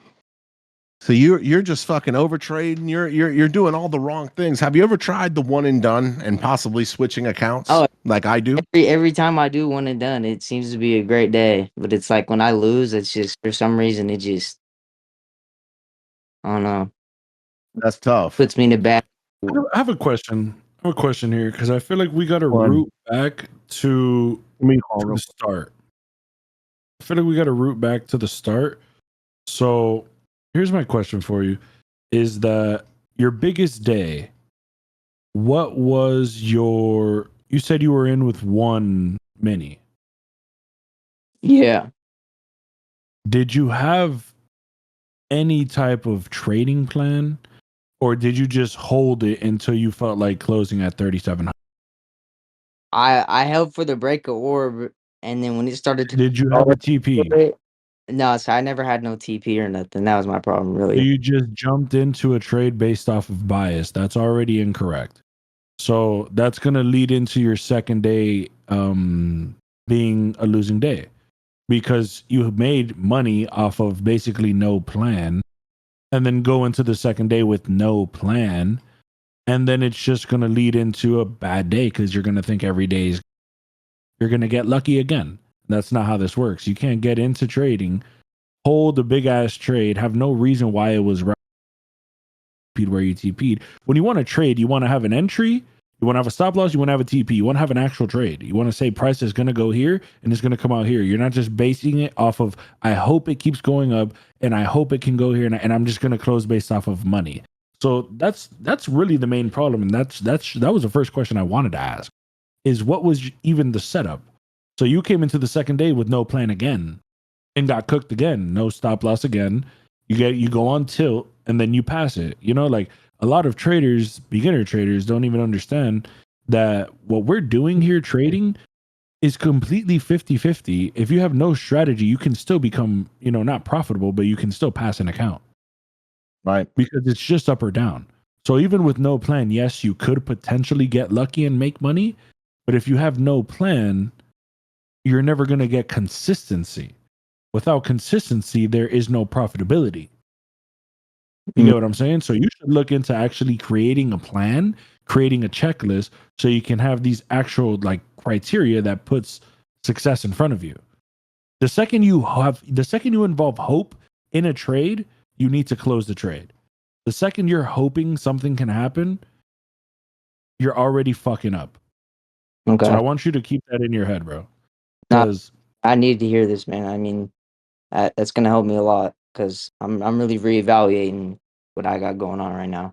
S1: So you're just fucking overtrading. You're doing all the wrong things. Have you ever tried the one and done and possibly switching accounts like I do?
S6: Every time I do one and done, it seems to be a great day. But it's like when I lose, it's just for some reason it just I don't know.
S1: That's tough.
S6: Puts me in a bad.
S2: I have a question. I have a question here because I feel like we got to root back to the start. I feel like we got to root back to the start. So here's my question for you: is that your biggest day? What was your? You said you were in with one mini.
S6: Yeah.
S2: Did you have any type of trading plan, or did you just hold it until you felt like closing at 3,700?
S6: I held for the break of orb, and then when it started to.
S2: Did you have a TP?
S6: No, so I never had no TP or nothing. That was my problem, really.
S2: You just jumped into a trade based off of bias. That's already incorrect. So that's going to lead into your second day being a losing day because you made money off of basically no plan and then go into the second day with no plan. And then it's just going to lead into a bad day because you're going to think every day you're going to get lucky again. That's not how this works. You can't get into trading, hold a big ass trade, have no reason why it was right where you TP'd. When you want to trade, you want to have an entry, you want to have a stop loss, you want to have a TP, you want to have an actual trade. You want to say price is going to go here and it's going to come out here. You're not just basing it off of, I hope it keeps going up and I hope it can go here and I'm just going to close based off of money. So that's really the main problem. And that was the first question I wanted to ask is what was even the setup? So you came into the second day with no plan again and got cooked again, no stop loss again. You go on tilt and then you pass it. You know, like a lot of traders, beginner traders don't even understand that what we're doing here trading is completely 50-50. If you have no strategy, you can still become, not profitable, but you can still pass an account.
S1: Right.
S2: Because it's just up or down. So even with no plan, yes, you could potentially get lucky and make money, but if you have no plan, you're never going to get consistency. Without consistency, there is no profitability. You get what I'm saying? So you should look into actually creating a plan, creating a checklist, so you can have these actual criteria that puts success in front of you. The second you involve hope in a trade, you need to close the trade. The second you're hoping something can happen, you're already fucking up.
S6: Okay.
S2: So I want you to keep that in your head, bro.
S6: Because I need to hear this, man. I mean, that's gonna help me a lot because I'm really reevaluating what I got going on right now.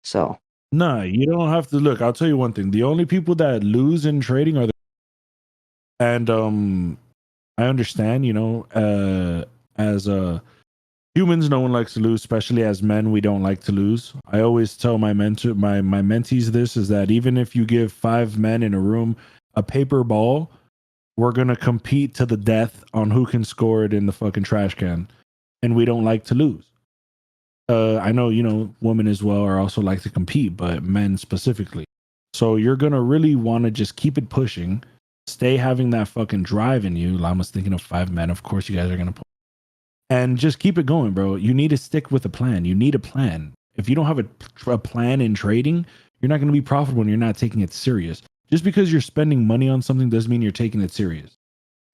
S6: So
S2: nah, you don't have to look. I'll tell you one thing: the only people that lose in trading are I understand, as humans, no one likes to lose, especially as men. We don't like to lose. I always tell my mentees this is that even if you give 5 men in a room a paper ball, we're gonna compete to the death on who can score it in the fucking trash can, and we don't like to lose. I know, women as well are also like to compete, but men specifically. So you're gonna really want to just keep it pushing, stay having that fucking drive in you. Llama's thinking of 5 men. Of course, you guys are gonna pull. And just keep it going, bro. You need to stick with a plan. You need a plan. If you don't have a plan in trading, you're not going to be profitable and you're not taking it serious. just because you're spending money on something doesn't mean you're taking it serious.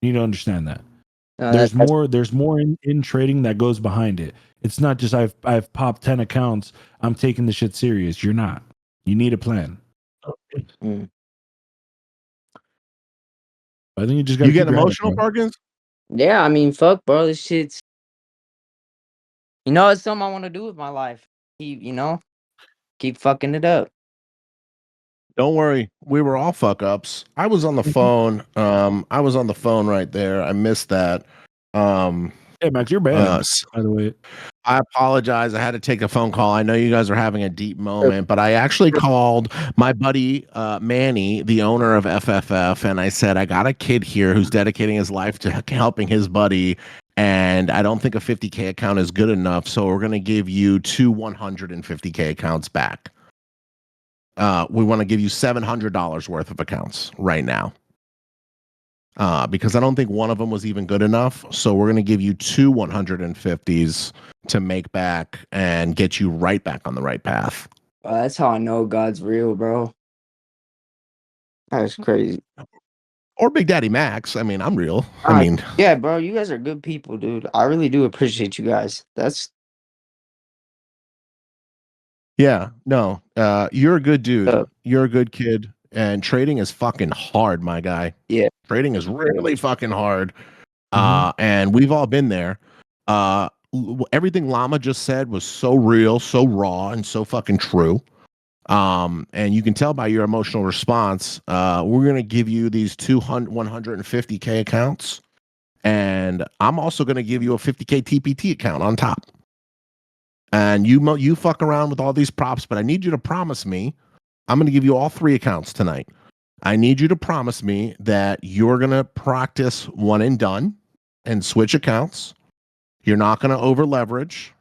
S2: You need to understand that.
S6: No,
S2: There's
S6: that's
S2: more. There's more in trading that goes behind it. It's not just I've popped 10 accounts. I'm taking the shit serious. You're not. You need a plan.
S6: mm.
S2: I think you just got
S1: You
S2: to keep
S1: getting
S2: your head up,
S1: emotional,
S2: bro.
S1: Perkins?
S6: Yeah, I mean, fuck, bro. This shit's, it's something I want to do with my life. Keep fucking it up.
S1: Don't worry, we were all fuck ups. I was on the phone. I was on the phone right there. I missed that.
S2: Hey, Max, you're banned. By the way,
S1: I apologize. I had to take a phone call. I know you guys are having a deep moment, but I actually called my buddy Manny, the owner of FFF, and I said, I got a kid here who's dedicating his life to helping his buddy, and I don't think a 50K account is good enough, so we're going to give you 2 150K accounts back. We want to give you $700 worth of accounts right now. Because I don't think one of them was even good enough. So we're going to give you 2 150s to make back and get you right back on the right path.
S6: That's how I know God's real, bro. That's crazy.
S1: Or Big Daddy Max. I mean, I'm real.
S6: Yeah, bro, you guys are good people, dude. I really do appreciate you guys.
S1: Yeah, no, you're a good dude.
S6: Uh,
S1: You're a good kid. And trading is fucking hard, my guy.
S6: Yeah.
S1: Trading is really fucking hard. And we've all been there. Everything Llama just said was so real, so raw, and so fucking true. And you can tell by your emotional response. We're gonna give you these 150K accounts, and I'm also gonna give you a 50K TPT account on top. And you fuck around with all these props, but I need you to promise me. I'm gonna give you all 3 accounts tonight. I need you to promise me that you're gonna practice one and done and switch accounts. You're not gonna over leverage.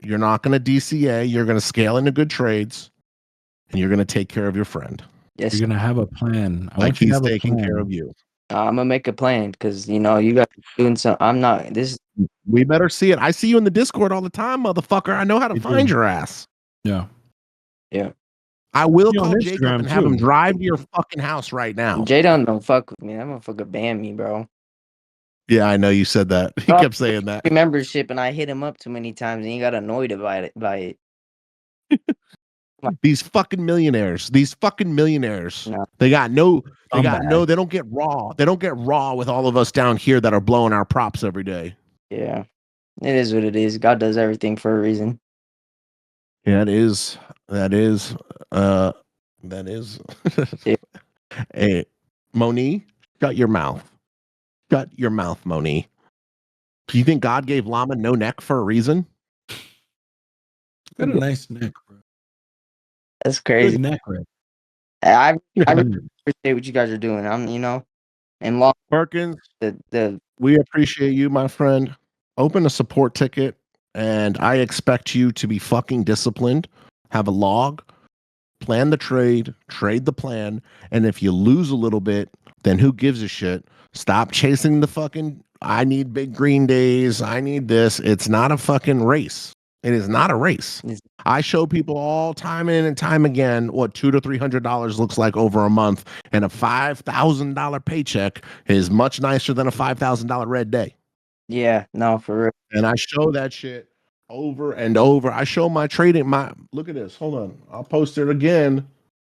S1: You're not gonna DCA. You're gonna scale into good trades, and you're gonna take care of your friend.
S6: Yes,
S2: you're gonna have a plan. I
S1: Like
S2: want you to
S1: he's
S2: have a
S1: taking
S2: plan.
S1: care of you.
S6: I'm gonna make a plan because you guys are doing some. I'm not. This.
S1: We better see it. I see you in the Discord all the time, motherfucker. I know how to find your ass.
S2: Yeah.
S6: Yeah.
S1: I will
S2: You on
S1: call Jacob
S2: Instagram,
S1: and have him
S2: too.
S1: drive to your fucking house right now.
S6: Jay don't fuck with me. That motherfucker banned me, bro.
S1: Yeah, I know you said that. He kept saying that.
S6: Membership, and I hit him up too many times, and he got annoyed about it.
S1: These fucking millionaires.
S6: No.
S1: They don't get raw. They don't get raw with all of us down here that are blowing our props every day.
S6: Yeah, it is what it is. God does everything for a reason.
S1: Yeah, that is
S6: Yeah.
S1: Hey, Moni, shut your mouth. Shut your mouth, Moni. Do you think God gave Llama no neck for a reason?
S2: Got a nice neck, bro.
S6: That's crazy.
S2: Good neck, right?
S6: I really appreciate what you guys are doing. And long
S1: Perkins,
S6: the
S1: we appreciate you, my friend. Open a support ticket, and I expect you to be fucking disciplined. Have a log, plan the trade the plan, and if you lose a little bit, then who gives a shit? Stop chasing the fucking I need big green days. I need this. It's not a fucking race. It is not a race. I show people all time in and time again what $200 to $300 looks like over a month, and a $5,000 paycheck is much nicer than a $5,000 red day.
S6: Yeah, no, for real.
S1: And I show that shit over and over. I show my trading. Look at this. Hold on, I'll post it again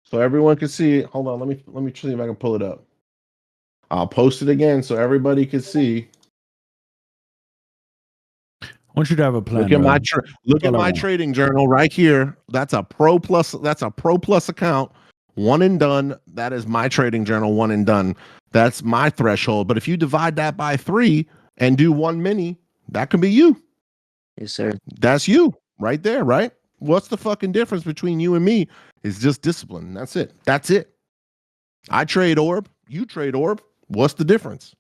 S1: so everyone can see it. Hold on, let me see if I can pull it up. I'll post it again so everybody can see.
S2: I want you to have a plan.
S1: Look at my trading journal right here. That's a Pro Plus. That's a Pro Plus account. One and done. That is my trading journal. One and done. That's my threshold. But if you divide that by 3 and do 1 mini, that can be you.
S6: Yes, sir.
S1: That's you right there, right? What's the fucking difference between you and me? It's just discipline. That's it. That's it. I trade orb. You trade orb. What's the difference?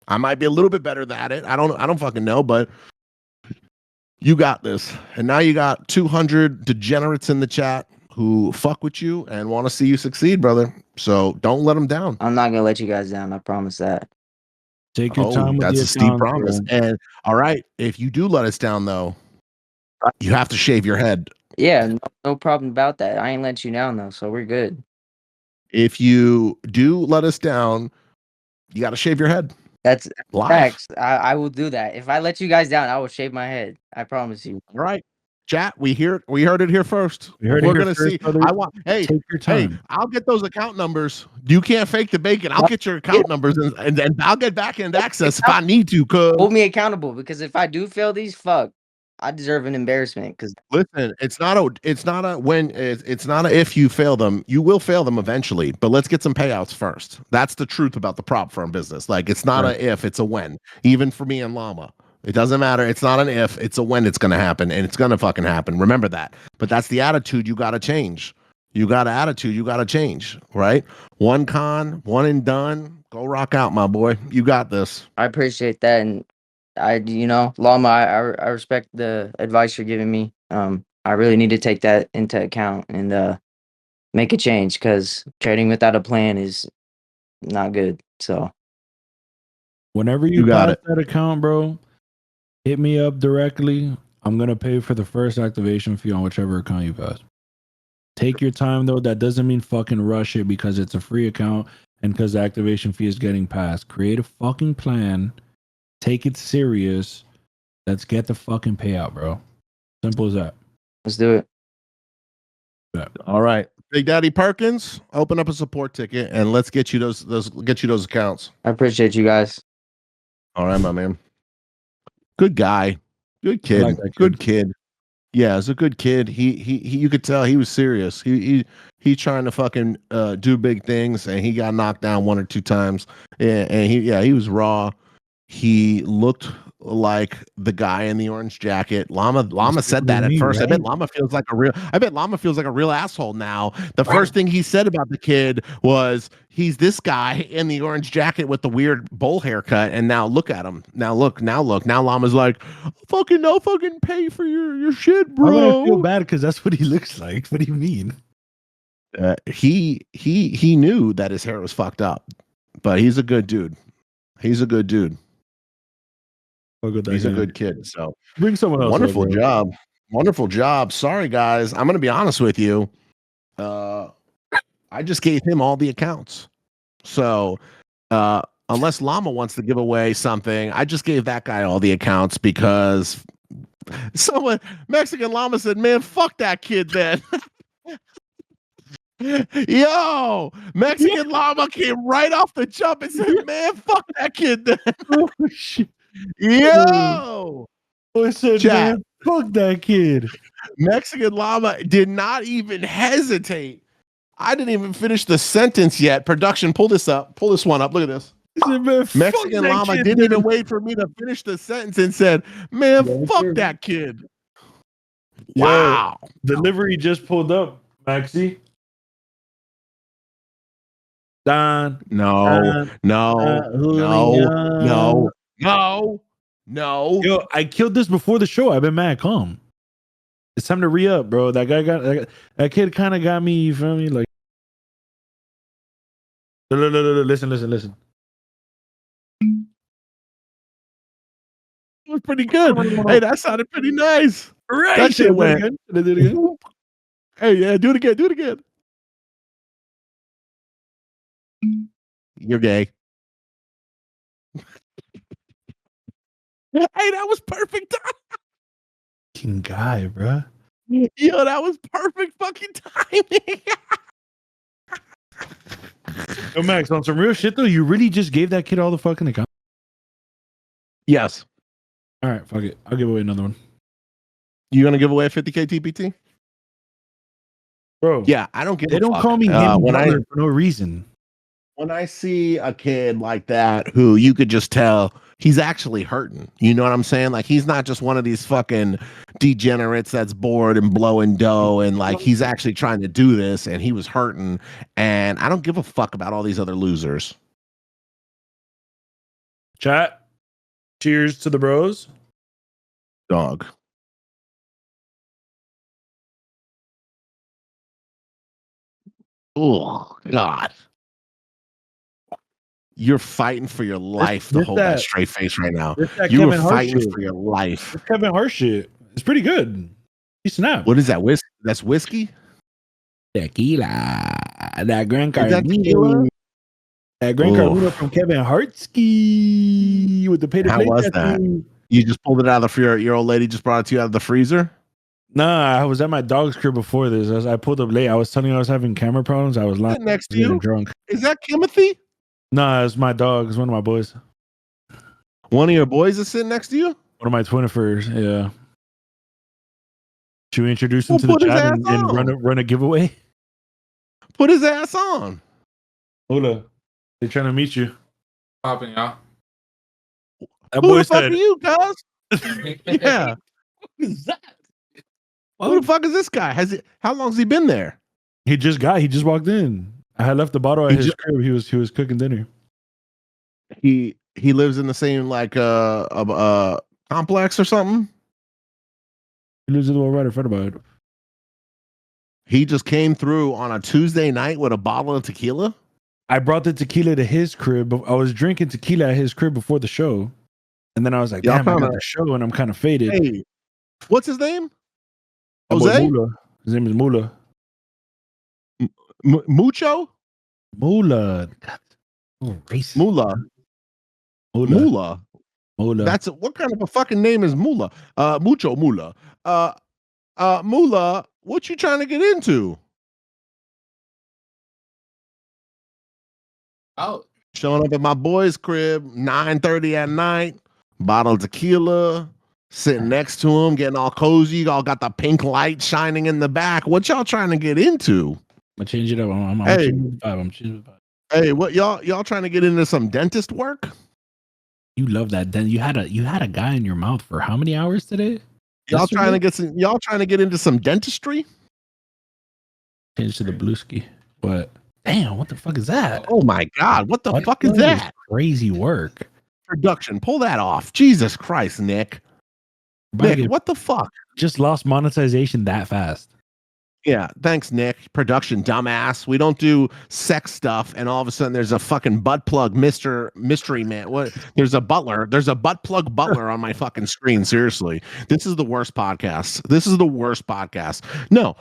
S1: I might be a little bit better at it. I don't fucking know, but you got this. And now you got 200 degenerates in the chat who fuck with you and want to see you succeed, brother. So don't let them down.
S6: I'm not gonna let you guys down. I promise that.
S2: Take your time with
S1: that's
S2: the
S1: a steep promise. And all right, if you do let us down, though, you have to shave your head.
S6: Yeah, no problem about that. I ain't let you down though, so we're good.
S1: If you do let us down, you got to shave your head.
S6: That's
S1: Live.
S6: facts. I will do that. If I let you guys down, I will shave my head. I promise you.
S1: All right. Chat, we heard it here first.
S2: We heard it
S1: We're
S2: here
S1: gonna
S2: first,
S1: see.
S2: brother.
S1: I want
S2: Take your time.
S1: I'll get those account numbers. You can't fake the bacon. I'll get your account numbers and I'll get back end access if I need to.
S6: Hold me accountable, because if I do fail these, fuck, I deserve an embarrassment. Because
S1: Listen, it's not a if you fail them, you will fail them eventually, but let's get some payouts first. That's the truth about the prop firm business. Like, it's not a if, it's a when. Even for me and Llama, it doesn't matter. It's not an if, it's a when it's going to happen, and it's going to fucking happen. Remember that. But that's the attitude you got to change. You got an attitude you got to change, right? One and done. Go rock out, my boy. You got this.
S6: I appreciate that, and Llama, I respect the advice you're giving me. I really need to take that into account and make a change, because trading without a plan is not good. So
S2: Whenever you
S1: got
S2: pass
S1: it.
S2: that account, bro, hit me up directly. I'm gonna pay for the first activation fee on whichever account you pass. Take your time though. That doesn't mean fucking rush it because it's a free account and because the activation fee is getting passed. Create a fucking plan. Take it serious. Let's get the fucking payout, bro. Simple as that.
S6: let's do it.
S1: All right. Big Daddy Perkins, open up a support ticket and let's get you those accounts.
S6: I appreciate you guys.
S1: All right, my man. Good guy. Good kid.
S2: like that kid.
S1: Good kid. Yeah, it's a good kid. He you could tell he was serious. He trying to fucking do big things, and he got knocked down 1 or 2 times. And he was raw. He looked like the guy in the orange jacket. Llama said that at first.
S2: Right?
S1: I bet Llama feels like a real asshole now. The first thing he said about the kid was he's this guy in the orange jacket with the weird bowl haircut, and now look at him. Now look. Now Llama's like, I'll fucking pay for your shit, bro.
S2: I'm gonna feel bad because that's what he looks like. What do you mean?
S1: He knew that his hair was fucked up, but he's a good dude. He's a good dude. He's a good kid. So
S2: bring someone else.
S1: wonderful job. Wonderful job. Sorry, guys. I'm gonna be honest with you. I just gave him all the accounts. So unless Llama wants to give away something, I just gave that guy all the accounts because someone Mexican Llama said, man, fuck that kid then. Yo, Mexican Llama came right off the jump and said, man, fuck that kid then.
S2: Oh, shit.
S1: Yo,
S2: I said,
S1: Chat.
S2: man, fuck that kid.
S1: Mexican Llama did not even hesitate. I didn't even finish the sentence yet. Production, pull this up. Pull this one up. Look at this.
S2: He said, man, fuck
S1: Mexican
S2: that
S1: Llama
S2: kid,
S1: didn't
S2: then.
S1: even wait for me to finish the sentence and said, man,
S2: Yeah,
S1: fuck
S2: sure.
S1: that kid.
S2: Yo,
S1: Wow.
S2: Delivery just pulled up, Maxi. Don.
S1: No.
S2: Yo, I killed this before the show. I've been mad calm. It's time to re-up, bro. That kid kind of got me, you feel me? Like, listen.
S1: It was pretty good. Hey, that sounded pretty nice.
S2: Right.
S1: That shit went.
S2: Should I do it again?
S1: Hey, yeah, do it again. You're gay. Hey, that was perfect.
S2: Fucking guy, bro.
S1: Yo, that was perfect fucking timing.
S2: Yo, Max, on some real shit though, you really just gave that kid all the fucking account.
S1: Yes.
S2: All right, fuck it. I'll give away another one.
S1: You gonna give away a 50K TPT?
S2: Bro.
S1: Yeah, I don't give
S2: They
S1: a
S2: don't
S1: fuck.
S2: call me
S1: when
S2: for no reason.
S1: When I see a kid like that who you could just tell he's actually hurting, you know what I'm saying? Like, he's not just one of these fucking degenerates that's bored and blowing dough, and like he's actually trying to do this and he was hurting. And I don't give a fuck about all these other losers.
S2: Chat. Cheers to the bros.
S1: Dog. Oh God. You're fighting for your life to hold that straight face right now. You were fighting for your life.
S2: This Kevin Hart shit. It's pretty good. He snapped.
S1: What is that? That's whiskey?
S2: Tequila. That Grand
S1: Is that tequila?
S2: Carmino. That Grand Carmino
S1: Oof.
S2: from Kevin Hartsky with the pay to
S1: How
S2: play
S1: was that?
S2: tattoo.
S1: You just pulled it out of the your old lady just brought it to you out of the freezer?
S2: Nah, I was at my dog's crib before this. I pulled up late. I was telling you I was having camera problems. I was lying.
S1: Sitting next to
S2: Getting
S1: you?
S2: drunk.
S1: Is that Timothy?
S2: Nah, it's my dog. It's one of my boys.
S1: One of your boys is sitting next to you?
S2: One of my twinifers. Yeah. Should we introduce him
S1: Well,
S2: to the
S1: put his
S2: chat
S1: ass
S2: and
S1: on.
S2: run a giveaway?
S1: Put his ass on.
S2: Hola. They're trying to meet you.
S7: Popping, y'all.
S2: That
S1: Who
S2: boy
S1: the fuck
S2: said,
S1: are you, cuz? Yeah.
S2: What is that?
S1: Who the fuck is this guy? How long's he been there?
S2: He just walked in. I had left the bottle at his crib. He was cooking dinner.
S1: He lives in the same like complex or something.
S2: He lives a little right in front of it.
S1: He just came through on a Tuesday night with a bottle of tequila.
S2: I brought the tequila to his crib. I was drinking tequila at his crib before the show. And then I was like,
S1: Y'all
S2: damn, I got
S1: found
S2: the show and I'm kind of faded.
S1: Hey, what's his name?
S2: That boy
S1: Jose?
S2: Mula. His name is Mula.
S1: Mucho?
S2: Mula. God. Oh, racist.
S1: Mula.
S2: Mula.
S1: Mula.
S2: Mula.
S1: That's what kind of a fucking name is Mula? Mucho Mula. Mula, what you trying to get into?
S7: Oh,
S1: Showing up at my boy's crib, 9:30 at night, bottle of tequila, sitting next to him, getting all cozy, all got the pink light shining in the back. What y'all trying to get into?
S2: I'm gonna change it up. I'm
S1: Hey.
S2: changing the vibe. I'm changing the vibe.
S1: Hey, what y'all trying to get into some dentist work?
S2: You love that. Then you had a guy in your mouth for how many hours today?
S1: Y'all trying
S2: Yesterday?
S1: to get into some dentistry?
S2: Change to the blue ski. But damn, what the fuck is that?
S1: Oh my god, what the fuck is that?
S2: Crazy work.
S1: Production, pull that off. Jesus Christ, Nick. Nick, what the fuck?
S2: Just lost monetization that fast.
S1: Yeah, thanks, Nick. Production, dumbass. We don't do sex stuff, and all of a sudden there's a fucking butt plug, mystery man. What? There's a butler. There's a butt plug butler on my fucking screen. Seriously, this is the worst podcast. This is the worst podcast. No,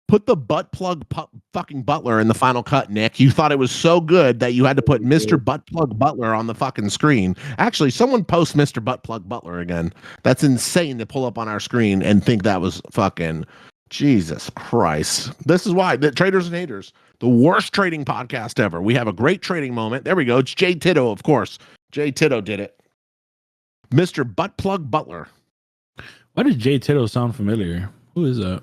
S1: put the butt plug fucking butler in the final cut, Nick. You thought it was so good that you had to put Mr. Butt Plug Butler on the fucking screen. Actually, someone post Mr. Butt Plug Butler again. That's insane to pull up on our screen and think that was fucking. Jesus Christ. This is why the Traders and Haters, the worst trading podcast ever. We have a great trading moment. There we go. It's Jay Tito, of course. Jay Tito did it. Mr. Butt Plug Butler.
S2: Why does Jay Tito sound familiar? Who is that?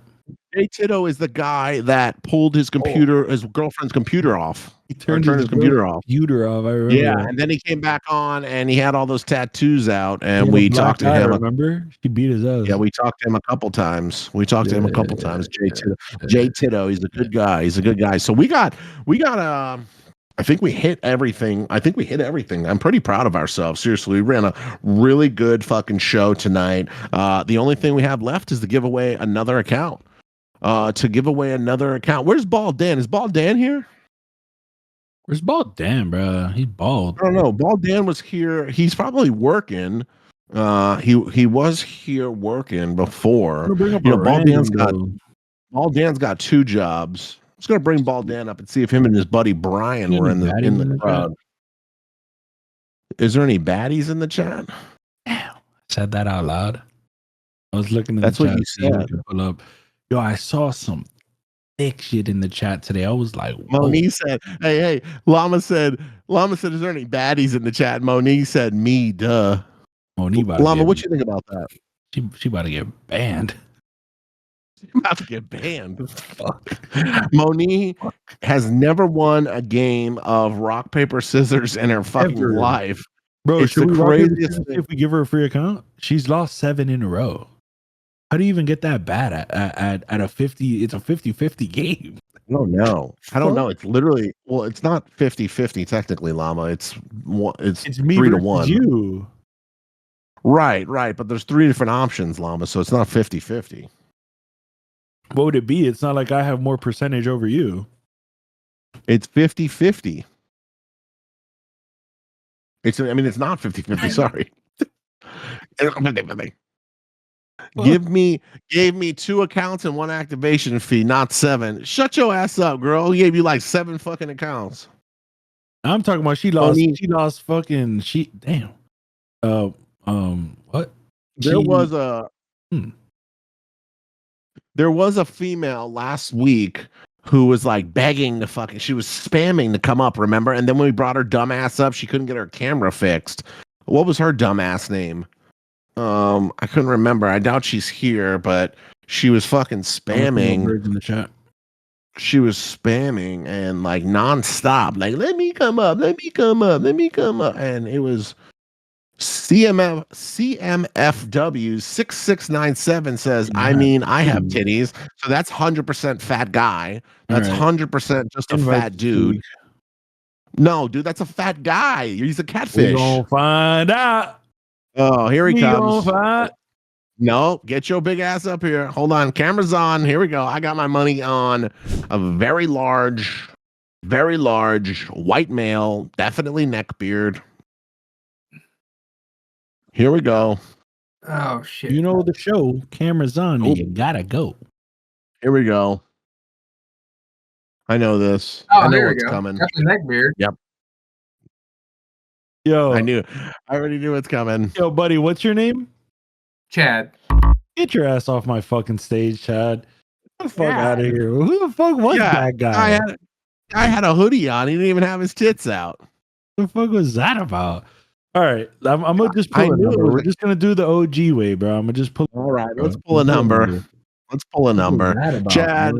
S1: Jay Tito is the guy that pulled his computer, his girlfriend's computer off.
S2: He turned
S1: his computer off.
S2: I remember.
S1: Yeah,
S2: that.
S1: and then he came back on and he had all those tattoos out, and we talked to him.
S2: Remember? She beat his ass.
S1: Yeah, we talked to him a couple times. Jay Tito, he's a good guy. So we got I think we hit everything. I'm pretty proud of ourselves. Seriously, we ran a really good fucking show tonight. The only thing we have left is to give away another account. Where's Bald Dan? Is Bald Dan here?
S2: Where's Bald Dan, bro? He's bald.
S1: I don't know. Bald Dan was here. He's probably working. He was here working before. Bald Dan's got two jobs. I'm just gonna bring Bald Dan up and see if him and his buddy Brian were in the crowd. Is there any baddies in the chat?
S2: Damn, I said that out loud. I was looking at
S1: That's
S2: the
S1: what
S2: chat.
S1: you said.
S2: Pull up. Yo, I saw some thick shit in the chat today. I was like,
S1: Monique said, hey, Llama said, is there any baddies in the chat? Monique said, me, duh.
S2: Monique,
S1: Llama, what you think about that?
S2: She about to get banned.
S1: She's about to get banned. Monique has never won a game of rock, paper, scissors in her fucking life.
S2: Bro,
S1: it's the craziest thing.
S2: If we give her a free account, she's lost 7 in a row. How do you even get that bad at a 50? It's a 50-50 game.
S1: I don't know. It's literally, well, it's not 50-50 technically, Llama. It's me 3-1.
S2: You.
S1: Right. But there's 3 different options, Llama, so it's not 50-50.
S2: What would it be? It's not like I have more percentage over you.
S1: It's 50-50. It's not 50-50, sorry. gave me 2 accounts and 1 activation fee, not 7. Shut your ass up, girl. He gave you like 7 fucking accounts.
S2: I'm talking about she lost fucking damn. What?
S1: There was a female last week who was like begging to fucking, she was spamming to come up, remember? And then when we brought her dumbass up, she couldn't get her camera fixed. What was her dumbass name? I couldn't remember. I doubt she's here, but she was fucking spamming.
S2: Birds in the chat.
S1: She was spamming and like nonstop, like, let me come up, let me come up, let me come up. And it was CMFW 6697 says, I mean, I have titties. So that's 100% fat guy. That's 100% just a fat dude. No, dude, that's a fat guy. He's a catfish.
S2: We gonna find out.
S1: Oh, here he comes. No, get your big ass up here. Hold on. Camera's on. Here we go. I got my money on a very large white male, definitely neck beard. Here we go.
S7: Oh shit!
S2: You know the show. Camera's on. And you gotta go.
S1: Here we go. I know this.
S7: Oh,
S1: I know
S7: here
S1: what's
S7: we go.
S1: coming.
S7: Got the neck beard.
S1: Yep.
S2: Yo,
S1: I already knew it's coming.
S2: Yo, buddy, what's your name?
S7: Chad.
S2: Get your ass off my fucking stage, Chad. Get the fuck out of here. Who the fuck was that guy?
S1: I had a hoodie on. He didn't even have his tits out.
S2: What the fuck was that about? All right, I'm gonna just pull a number. We're just gonna do the OG way, bro. I'm gonna just pull.
S1: All right, let's pull a number. Let's pull a number. Chad.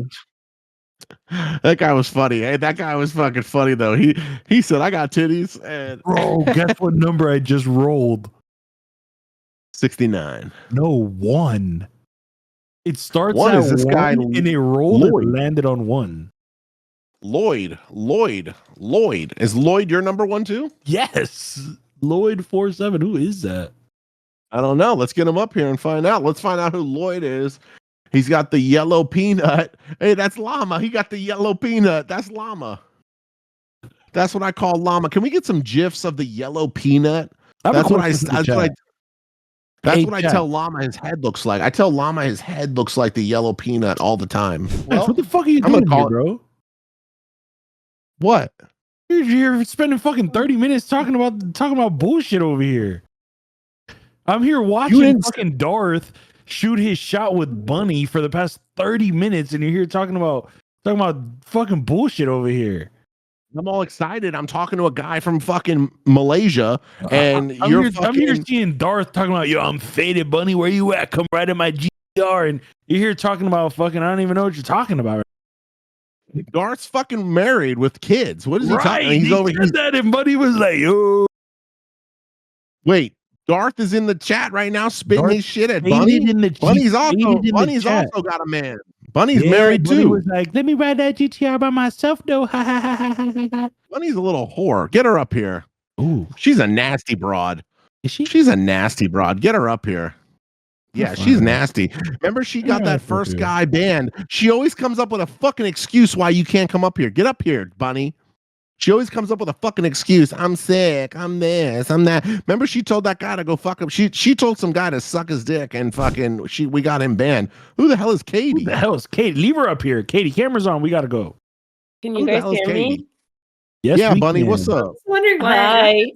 S1: That guy was funny. Hey, that guy was fucking funny though. He said, I got titties. And
S2: bro, guess what number I just rolled?
S1: 69.
S2: No, 1. It starts
S1: What
S2: at
S1: is this
S2: 1
S1: guy?
S2: and it rolled and landed on 1.
S1: Lloyd. Is Lloyd your number 1 too?
S2: Yes. Lloyd47. Who is that?
S1: I don't know. Let's get him up here and find out. Let's find out who Lloyd is. He's got the yellow peanut. Hey, that's Llama. He got the yellow peanut. That's Llama. That's what I call Llama. Can we get some GIFs of the yellow peanut? That's what I tell Llama his head looks like. I tell Llama his head looks like the yellow peanut all the time.
S2: Well, what the fuck are you doing here, bro?
S1: What?
S2: You're spending fucking 30 minutes talking about bullshit over here. I'm here watching fucking Darth shoot his shot with Bunny for the past 30 minutes, and you're here talking about fucking bullshit over here.
S1: I'm all excited. I'm talking to a guy from fucking Malaysia, and
S2: I'm here seeing Darth talking about, yo, I'm faded, Bunny. Where you at? Come right in my GR, and you're here talking about fucking, I don't even know what you're talking about.
S1: Darth's fucking married with kids. What is he talking?
S2: He's over here. That, and Bunny was like, yo.
S1: Wait. Darth is in the chat right now, spitting his shit at Bunny. Bunny's also got a man. Bunny's married
S2: Bunny
S1: too.
S2: Was like, let me ride that GTR by myself, though.
S1: Bunny's a little whore. Get her up here.
S2: Ooh,
S1: she's a nasty broad.
S2: Is she?
S1: She's a nasty broad. Get her up here. Yeah, she's nasty. Remember, she got that first guy banned. She always comes up with a fucking excuse why you can't come up here. Get up here, Bunny. She always comes up with a fucking excuse. I'm sick. I'm this. I'm that. Remember, she told that guy to go fuck him. She told some guy to suck his dick, and fucking we got him banned. Who the hell is Katie?
S2: Who the hell is Katie? Leave her up here. Katie, camera's on. We gotta go.
S8: Can you guys hear me?
S2: Yes,
S1: yeah, Bunny.
S2: Can.
S1: What's up?
S8: Wondering why.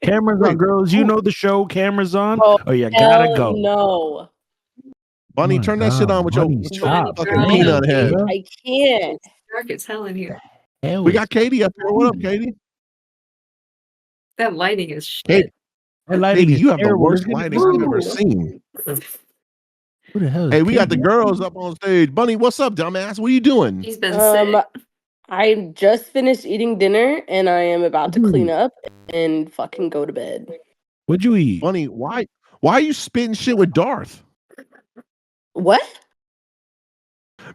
S2: Camera's on, girls. You know the show. Camera's on. Oh yeah, gotta go.
S8: No.
S1: Bunny, turn that shit on with your fucking peanut head.
S8: I can't.
S9: Dark as hell in here.
S1: We got Katie up here. What up, Katie?
S9: That lighting is shit.
S1: Katie, you have the worst lighting I've ever seen.
S2: Who the hell?
S1: Hey, we got the girls up on stage. Bunny, what's up, dumbass? What are you doing?
S9: He's been sick.
S8: I just finished eating dinner and I am about to clean up and fucking go to bed.
S2: What'd you eat?
S1: Bunny, why are you spitting shit with Darth?
S8: What?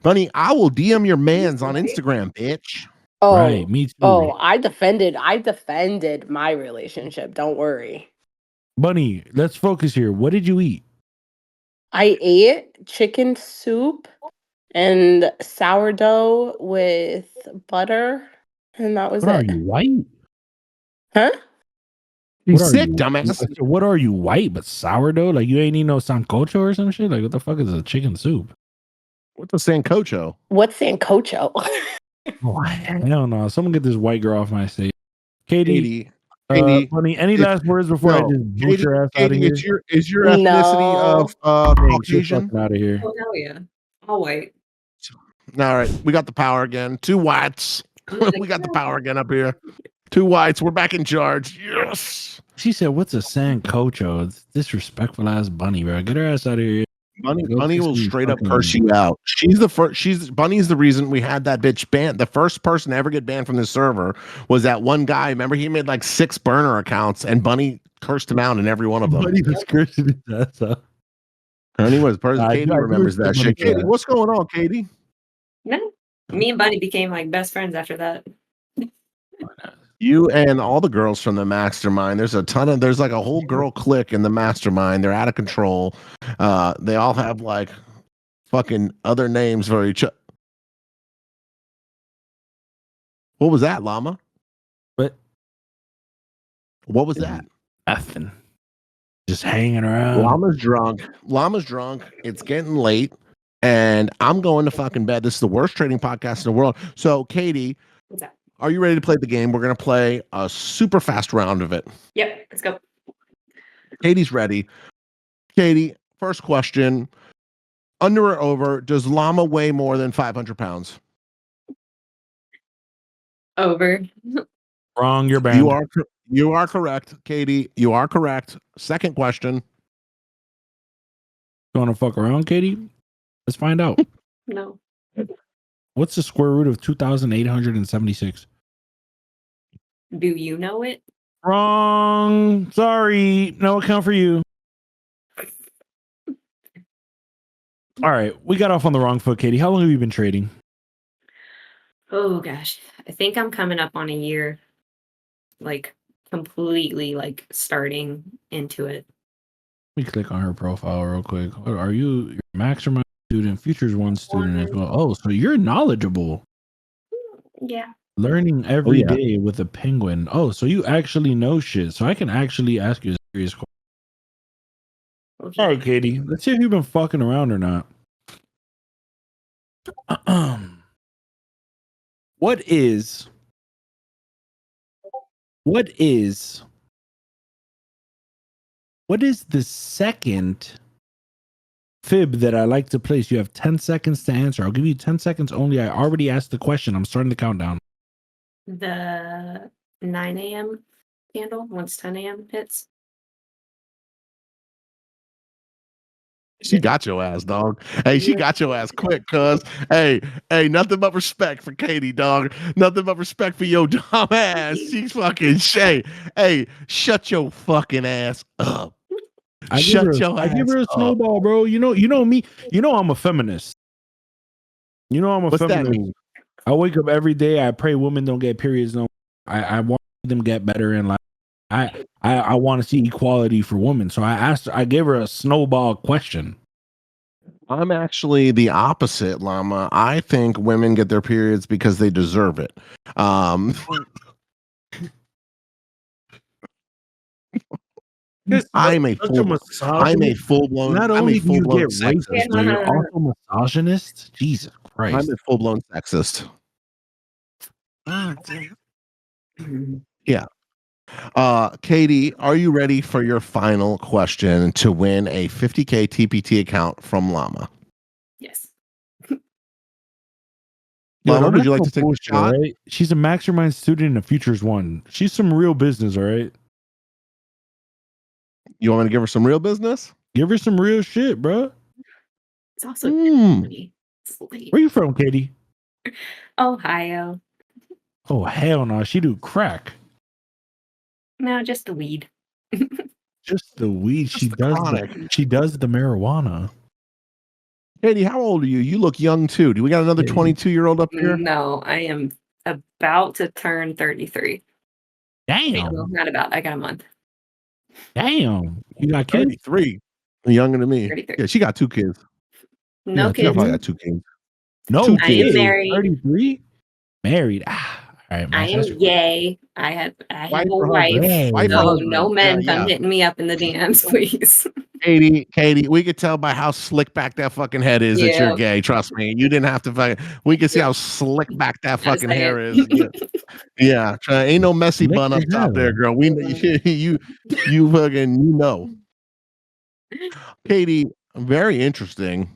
S1: Bunny, I will DM your mans on Instagram, bitch.
S8: Oh,
S2: right, me too.
S8: Oh, I defended my relationship. Don't worry.
S2: Bunny, let's focus here. What did you eat?
S8: I ate chicken soup and sourdough with butter, and that was
S2: What
S8: it.
S2: are you, white?
S8: Huh?
S1: He's
S2: What are
S1: sick,
S2: you?
S1: dumbass.
S2: What are you, white but sourdough? Like you ain't eat no sancocho or some shit? Like what the fuck is a chicken soup?
S1: What's a sancocho?
S8: What's sancocho?
S2: Oh hell no! Someone get this white girl off my stage. Katie,
S1: Katie,
S2: Bunny, any
S1: if-
S2: last words before I
S1: no,
S2: just boot
S1: Katie,
S2: your ass out of
S1: Katie,
S2: here?
S1: is your ethnicity
S8: No.
S1: of
S2: Thanks, you're
S1: Caucasian?
S2: fucking out of here.
S9: Oh hell yeah. All white.
S1: All right, we got the power again. 2 whites.
S9: I'm like,
S1: We got the power again up here. 2 whites. We're back in charge. Yes.
S2: She said, "What's a sancocho?" It's disrespectful ass Bunny, bro. Get her ass out of here.
S1: Bunny,
S2: Go
S1: Bunny
S2: kiss
S1: will
S2: some
S1: straight up
S2: fucking-
S1: curse you out. She's the first. Bunny's the reason we had that bitch banned. The first person to ever get banned from the server was that one guy. Remember, he made like 6 burner accounts, and Bunny cursed him out in every one of them.
S2: Bunny was cursing his ass out.
S1: Ernie was person.
S2: I
S1: Katie
S2: do
S1: remembers that
S2: respect
S1: shit.
S2: Bunny for
S1: Katie,
S2: that.
S1: what's going on, Katie?
S9: no. Me and Bunny became like best friends after that.
S1: You and all the girls from the mastermind. There's like a whole girl clique in the mastermind. They're out of control. They all have like fucking other names for each other. What was that, Llama?
S2: What?
S1: What was that?
S2: Nothing. Just hanging around.
S1: Llama's drunk. Llama's drunk. It's getting late. And I'm going to fucking bed. This is the worst trading podcast in the world. So, Katie,
S9: What's that?
S1: are you ready to play the game? We're going to play a super fast round of it.
S9: Yep, let's go.
S1: Katie's ready. Katie, first question. Under or over, does Llama weigh more than 500 pounds?
S9: Over.
S2: Wrong. You're banned.
S1: You are correct, Katie. You are correct. Second question.
S2: You want to fuck around, Katie? Let's find out.
S9: No.
S2: What's the square root of 2,876?
S9: Do you know it?
S2: Wrong. Sorry. No account for you. All right. We got off on the wrong foot, Katie. How long have you been trading?
S9: Oh gosh. I think I'm coming up on a year. Like completely like starting into it.
S2: Let me click on her profile real quick. Are you your mastermind student, futures one student as well? Oh, so you're knowledgeable.
S9: Yeah.
S2: Learning every day
S1: yeah.
S2: with a penguin. Oh, so you actually know shit. So I can actually ask you a serious question.
S9: Okay.
S2: All right, Katie. Let's see if you've been fucking around or not. What is the second fib that I like to place? You have 10 seconds to answer. I'll give you 10 seconds only. I already asked the question. I'm starting the countdown.
S9: The 9 a.m. candle once 10 a.m. hits.
S1: She got your ass, dog. Hey, she got your ass quick, cuz. Hey, nothing but respect for Katie, dog. Nothing but respect for your dumb ass. She's fucking hey, shut your fucking ass up.
S2: I give her a
S1: up.
S2: snowball, bro. You know me. You know I'm a feminist. You know I'm a
S1: What's
S2: feminist.
S1: that mean?
S2: I wake up every day. I pray women don't get periods. No, I want them to get better in life. I want to see equality for women. So I gave her a snowball question.
S1: I'm actually the opposite, Llama. I think women get their periods because they deserve it. I'm a full blown.
S2: Not
S1: I'm
S2: only
S1: a
S2: do you
S1: full blown
S2: get
S1: sexist.
S2: racist, but you're also misogynist. Jesus Christ!
S1: I'm a full blown sexist. Yeah. Katie, are you ready for your final question to win a 50K TPT account from Llama?
S9: Yes.
S1: Llama,
S2: don't
S1: would you
S2: have
S1: like
S2: no
S1: to take a
S2: bullshit,
S1: shot?
S2: right? She's a mastermind student in a futures one. She's some real business, all right?
S1: You want me to give her some real business?
S2: Give her some real shit, bro.
S9: It's also it's late.
S2: Where you from, Katie?
S9: Ohio.
S2: Oh hell no, she do crack.
S9: No, just the weed.
S2: Just the weed.
S1: Just the chronic.
S2: She does the marijuana.
S1: Katie, how old are you? You look young too. Do we got another 22-year-old up here?
S9: No, I am about to turn 33.
S2: Damn.
S9: Well, not about. I got a month.
S2: Damn. You got kids?
S1: 33. Younger than me.
S9: 33.
S1: Yeah, she got 2 kids.
S9: No
S1: She
S9: kids.
S1: probably got 2 kids.
S2: No,
S1: 2
S9: I
S1: kids.
S9: am married.
S2: 33? Married. All All right,
S9: I
S2: Max,
S9: am
S2: that's your
S9: gay. I have
S1: Wife
S9: a
S1: or
S9: wife.
S2: husband.
S1: Wife or
S9: So
S1: husband?
S9: no men
S1: Yeah,
S9: come
S1: yeah.
S9: hitting me up in the DMs, please.
S1: Katie, we could tell by how slick back that fucking head is that you're
S9: Yeah.
S1: gay. Trust me. You didn't have to fucking. We can see how slick back that
S9: Gotta
S1: fucking
S9: say
S1: hair
S9: it.
S1: is. Yeah, yeah. Ain't no messy
S2: Slick
S1: bun up
S2: as
S1: top there,
S2: hell.
S1: girl. We you fucking Katie. Very interesting.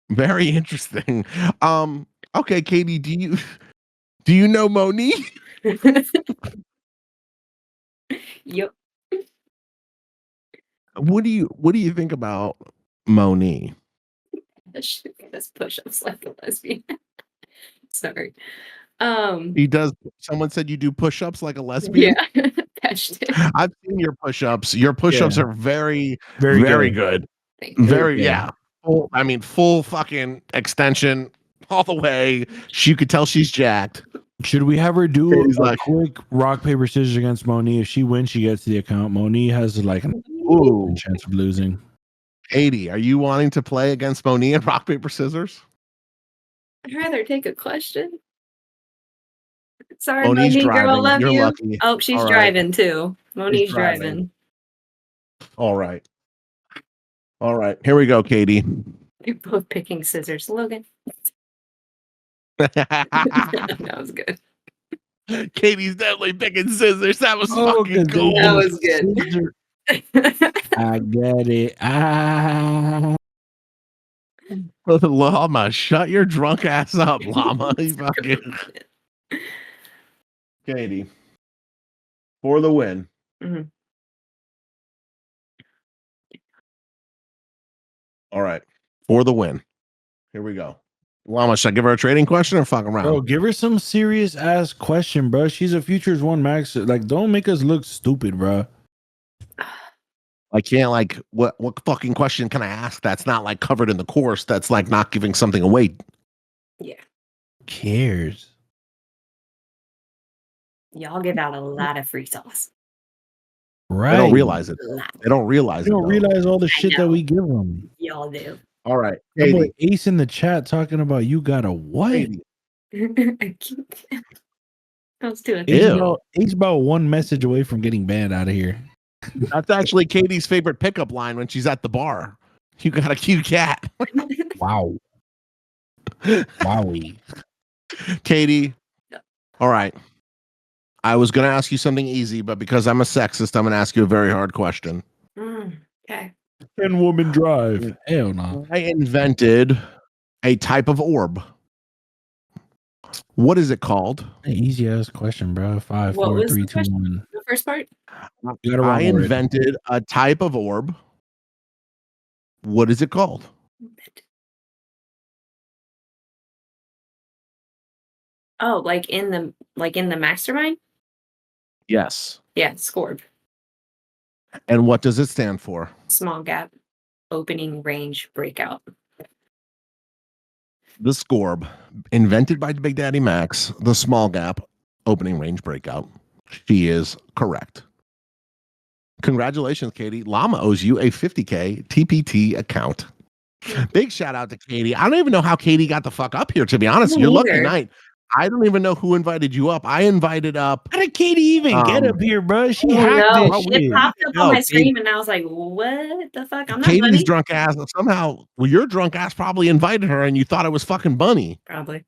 S1: Very interesting. Okay, Katie. Do you know Monique?
S9: Yep.
S1: What do you think about Monique?
S9: That's push-ups like a lesbian. Sorry.
S1: He does. Someone said you do push-ups like a lesbian.
S9: Yeah. Touched it.
S1: I've seen your push-ups. Your push-ups
S2: Yeah.
S1: are very,
S2: Very
S1: very
S2: good.
S1: good.
S9: Thank you.
S2: Very
S1: Very,
S2: good.
S1: yeah. Full fucking extension all the way. You could tell she's jacked.
S2: Should we have her do
S1: Katie's
S2: a
S1: like,
S2: quick rock paper scissors against Moni? If she wins, she gets the account. Moni has like a
S1: ooh,
S2: chance of losing.
S1: Katie, are you wanting to play against Monique in rock paper scissors?
S9: I'd rather take a question. Sorry,
S1: Monique's
S9: Monique girl,
S1: driving.
S9: love
S1: You're
S9: you.
S1: lucky.
S9: Oh, she's
S1: All right.
S9: driving too. Monique's
S1: driving.
S9: driving.
S1: All right. All right. Here we go, Katie.
S9: They're both picking scissors. Logan. That was good.
S1: Katie's definitely picking scissors. That was
S2: Oh,
S1: fucking
S2: 'cause
S1: cool.
S9: That was good.
S2: scissor- I get it.
S1: Llama, shut your drunk ass up, Llama. You fucking Katie. For the win.
S9: Mhm.
S1: All right. For the win. Here we go. Llama, should I give her a trading question or fuck around?
S2: Bro, give her some serious ass question, bro. She's a futures one max. Like, don't make us look stupid, bro.
S1: I can't what fucking question can I ask that's not like covered in the course that's like not giving something away?
S9: Yeah.
S2: Who cares?
S9: Y'all give out a lot of free sauce.
S2: Right.
S1: They don't realize it.
S9: A lot.
S1: They don't realize
S2: They
S1: it.
S2: don't
S1: though.
S2: realize all the
S9: I
S2: shit that
S9: know.
S2: we give them.
S9: Y'all do.
S1: All right.
S2: That boy
S1: Katie.
S2: Ace in the chat talking about you got a what?
S1: Katie.
S9: I was doing
S1: Ew.
S2: Ace about one message away from getting banned out of here.
S1: That's actually Katie's favorite pickup line when she's at the bar. You got a cute cat.
S2: Wow. Wowie.
S1: Katie. All right. I was going to ask you something easy, but because I'm a sexist, I'm going to ask you a very hard question.
S9: Okay.
S2: Can woman drive? Hell no.
S1: I invented a type of orb. What is it called?
S2: An easy ass question, bro. 5,
S9: What
S2: 4,
S9: was
S2: 3,
S9: the
S2: 2,
S9: question?
S2: 1.
S9: The first part?
S2: You gotta
S1: I
S2: run word.
S1: invented a type of orb. What is it called?
S9: Oh, like in the mastermind?
S1: Yes.
S9: Yeah, Scorb.
S1: And what does it stand for?
S9: Small gap. Opening range breakout.
S1: The Scorb, invented by Thebigdaddymax, the small gap opening range breakout. She is correct. Congratulations, Katie. Llama owes you a 50K TPT account. Big shout out to Katie. I don't even know how Katie got the fuck up here, to be honest.
S9: Me
S1: Your lucky
S9: neither.
S1: night. I don't even know who invited you up. I invited up.
S2: How did Katie even get up here, bro? She
S9: Oh,
S2: hacked
S9: no.
S2: this
S9: It
S2: shit.
S9: popped up
S1: No,
S9: on my
S1: Katie-
S9: screen and I was like, what the fuck? I'm not
S1: Katie's
S9: Bunny.
S1: drunk ass somehow. Well, your drunk ass probably invited her, and you thought it was fucking Bunny.
S9: Probably.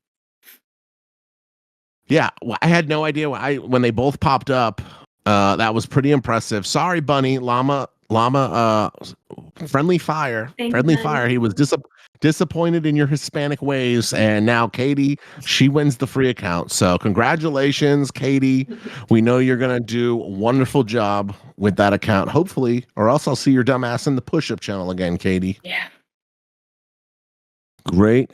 S1: Yeah, well, I had no idea when they both popped up. That was pretty impressive. Sorry, Bunny. Llama. Friendly fire.
S9: Thanks,
S1: Friendly
S9: Bunny.
S1: fire. He was disappointed in your Hispanic ways, and now Katie, she wins the free account. So congratulations, Katie. We know you're gonna do a wonderful job with that account, hopefully, or else I'll see your dumb ass in the push-up channel again, Katie.
S9: Yeah.
S1: Great.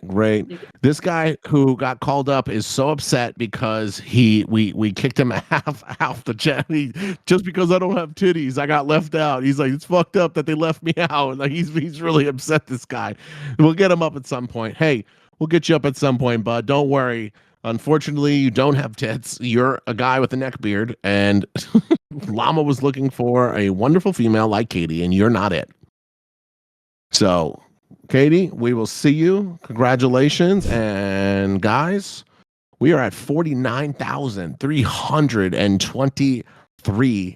S1: This guy who got called up is so upset because we kicked him half the chat. Just because I don't have titties, I got left out. He's like, it's fucked up that they left me out. Like he's really upset. This guy. We'll get him up at some point. Hey, we'll get you up at some point, bud. Don't worry. Unfortunately, you don't have tits. You're a guy with a neck beard, and Llama was looking for a wonderful female like Katie, and you're not it. So. Katie, we will see you. Congratulations. And guys, We are at $49,323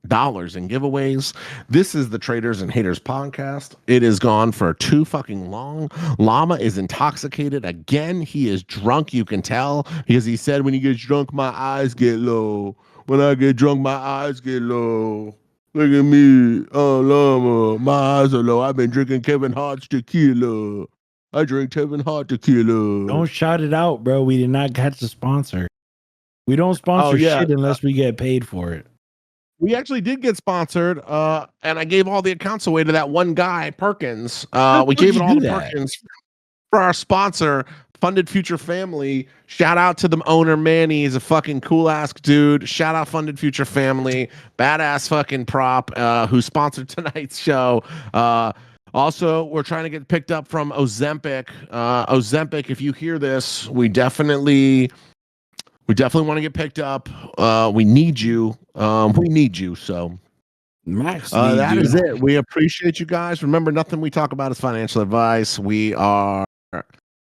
S1: in giveaways. This is the Traders and Haters podcast. It is gone for too fucking long. Llama is intoxicated again. He is drunk, you can tell, because he said when he gets drunk, my eyes get low. When I get drunk, my eyes get low. Look at me. Oh, Llama. My eyes are low. I've been drinking Kevin Hart's tequila. I drink Kevin Hart tequila.
S2: Don't shout it out, bro. We did not catch the sponsor. We don't sponsor shit unless we get paid for it.
S1: We actually did get sponsored, and I gave all the accounts away to that one guy, Perkins. We gave it all to Perkins for our sponsor, Funded Future Family. Shout out to the owner, Manny. He's a fucking cool ass dude. Shout out Funded Future Family, badass fucking prop, who sponsored tonight's show. Also, we're trying to get picked up from Ozempic. Ozempic, if you hear this, we definitely want to get picked up. We need you. We need you. So
S2: Max,
S1: that is it. We appreciate you guys. Remember, nothing we talk about is financial advice. We are,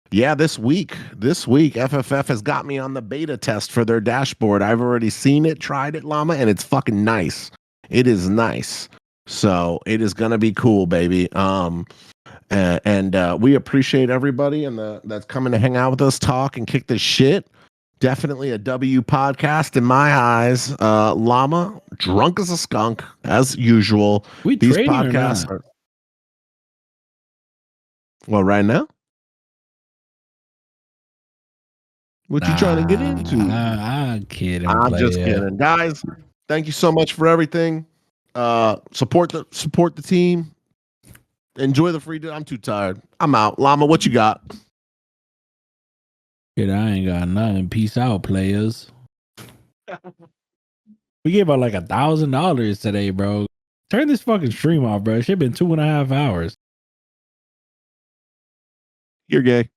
S1: this week, FFF has got me on the beta test for their dashboard. I've already seen it, tried it, Llama, and it's fucking nice. It is nice. So it is gonna be cool, baby. And we appreciate everybody and that's coming to hang out with us, talk and kick this shit. Definitely a W podcast in my eyes. Llama, drunk as a skunk, as usual.
S2: These podcasts
S1: are. Well, right now? What you trying to get into?
S2: I'm kidding.
S1: I'm just kidding. Guys, thank you so much for everything. Support the team. Enjoy the free. I'm too tired. I'm out. Llama, what you got?
S2: Shit, I ain't got nothing. Peace out, players. We gave out like $1,000 today, bro. Turn this fucking stream off, bro. It should have been 2.5 hours.
S1: You're gay.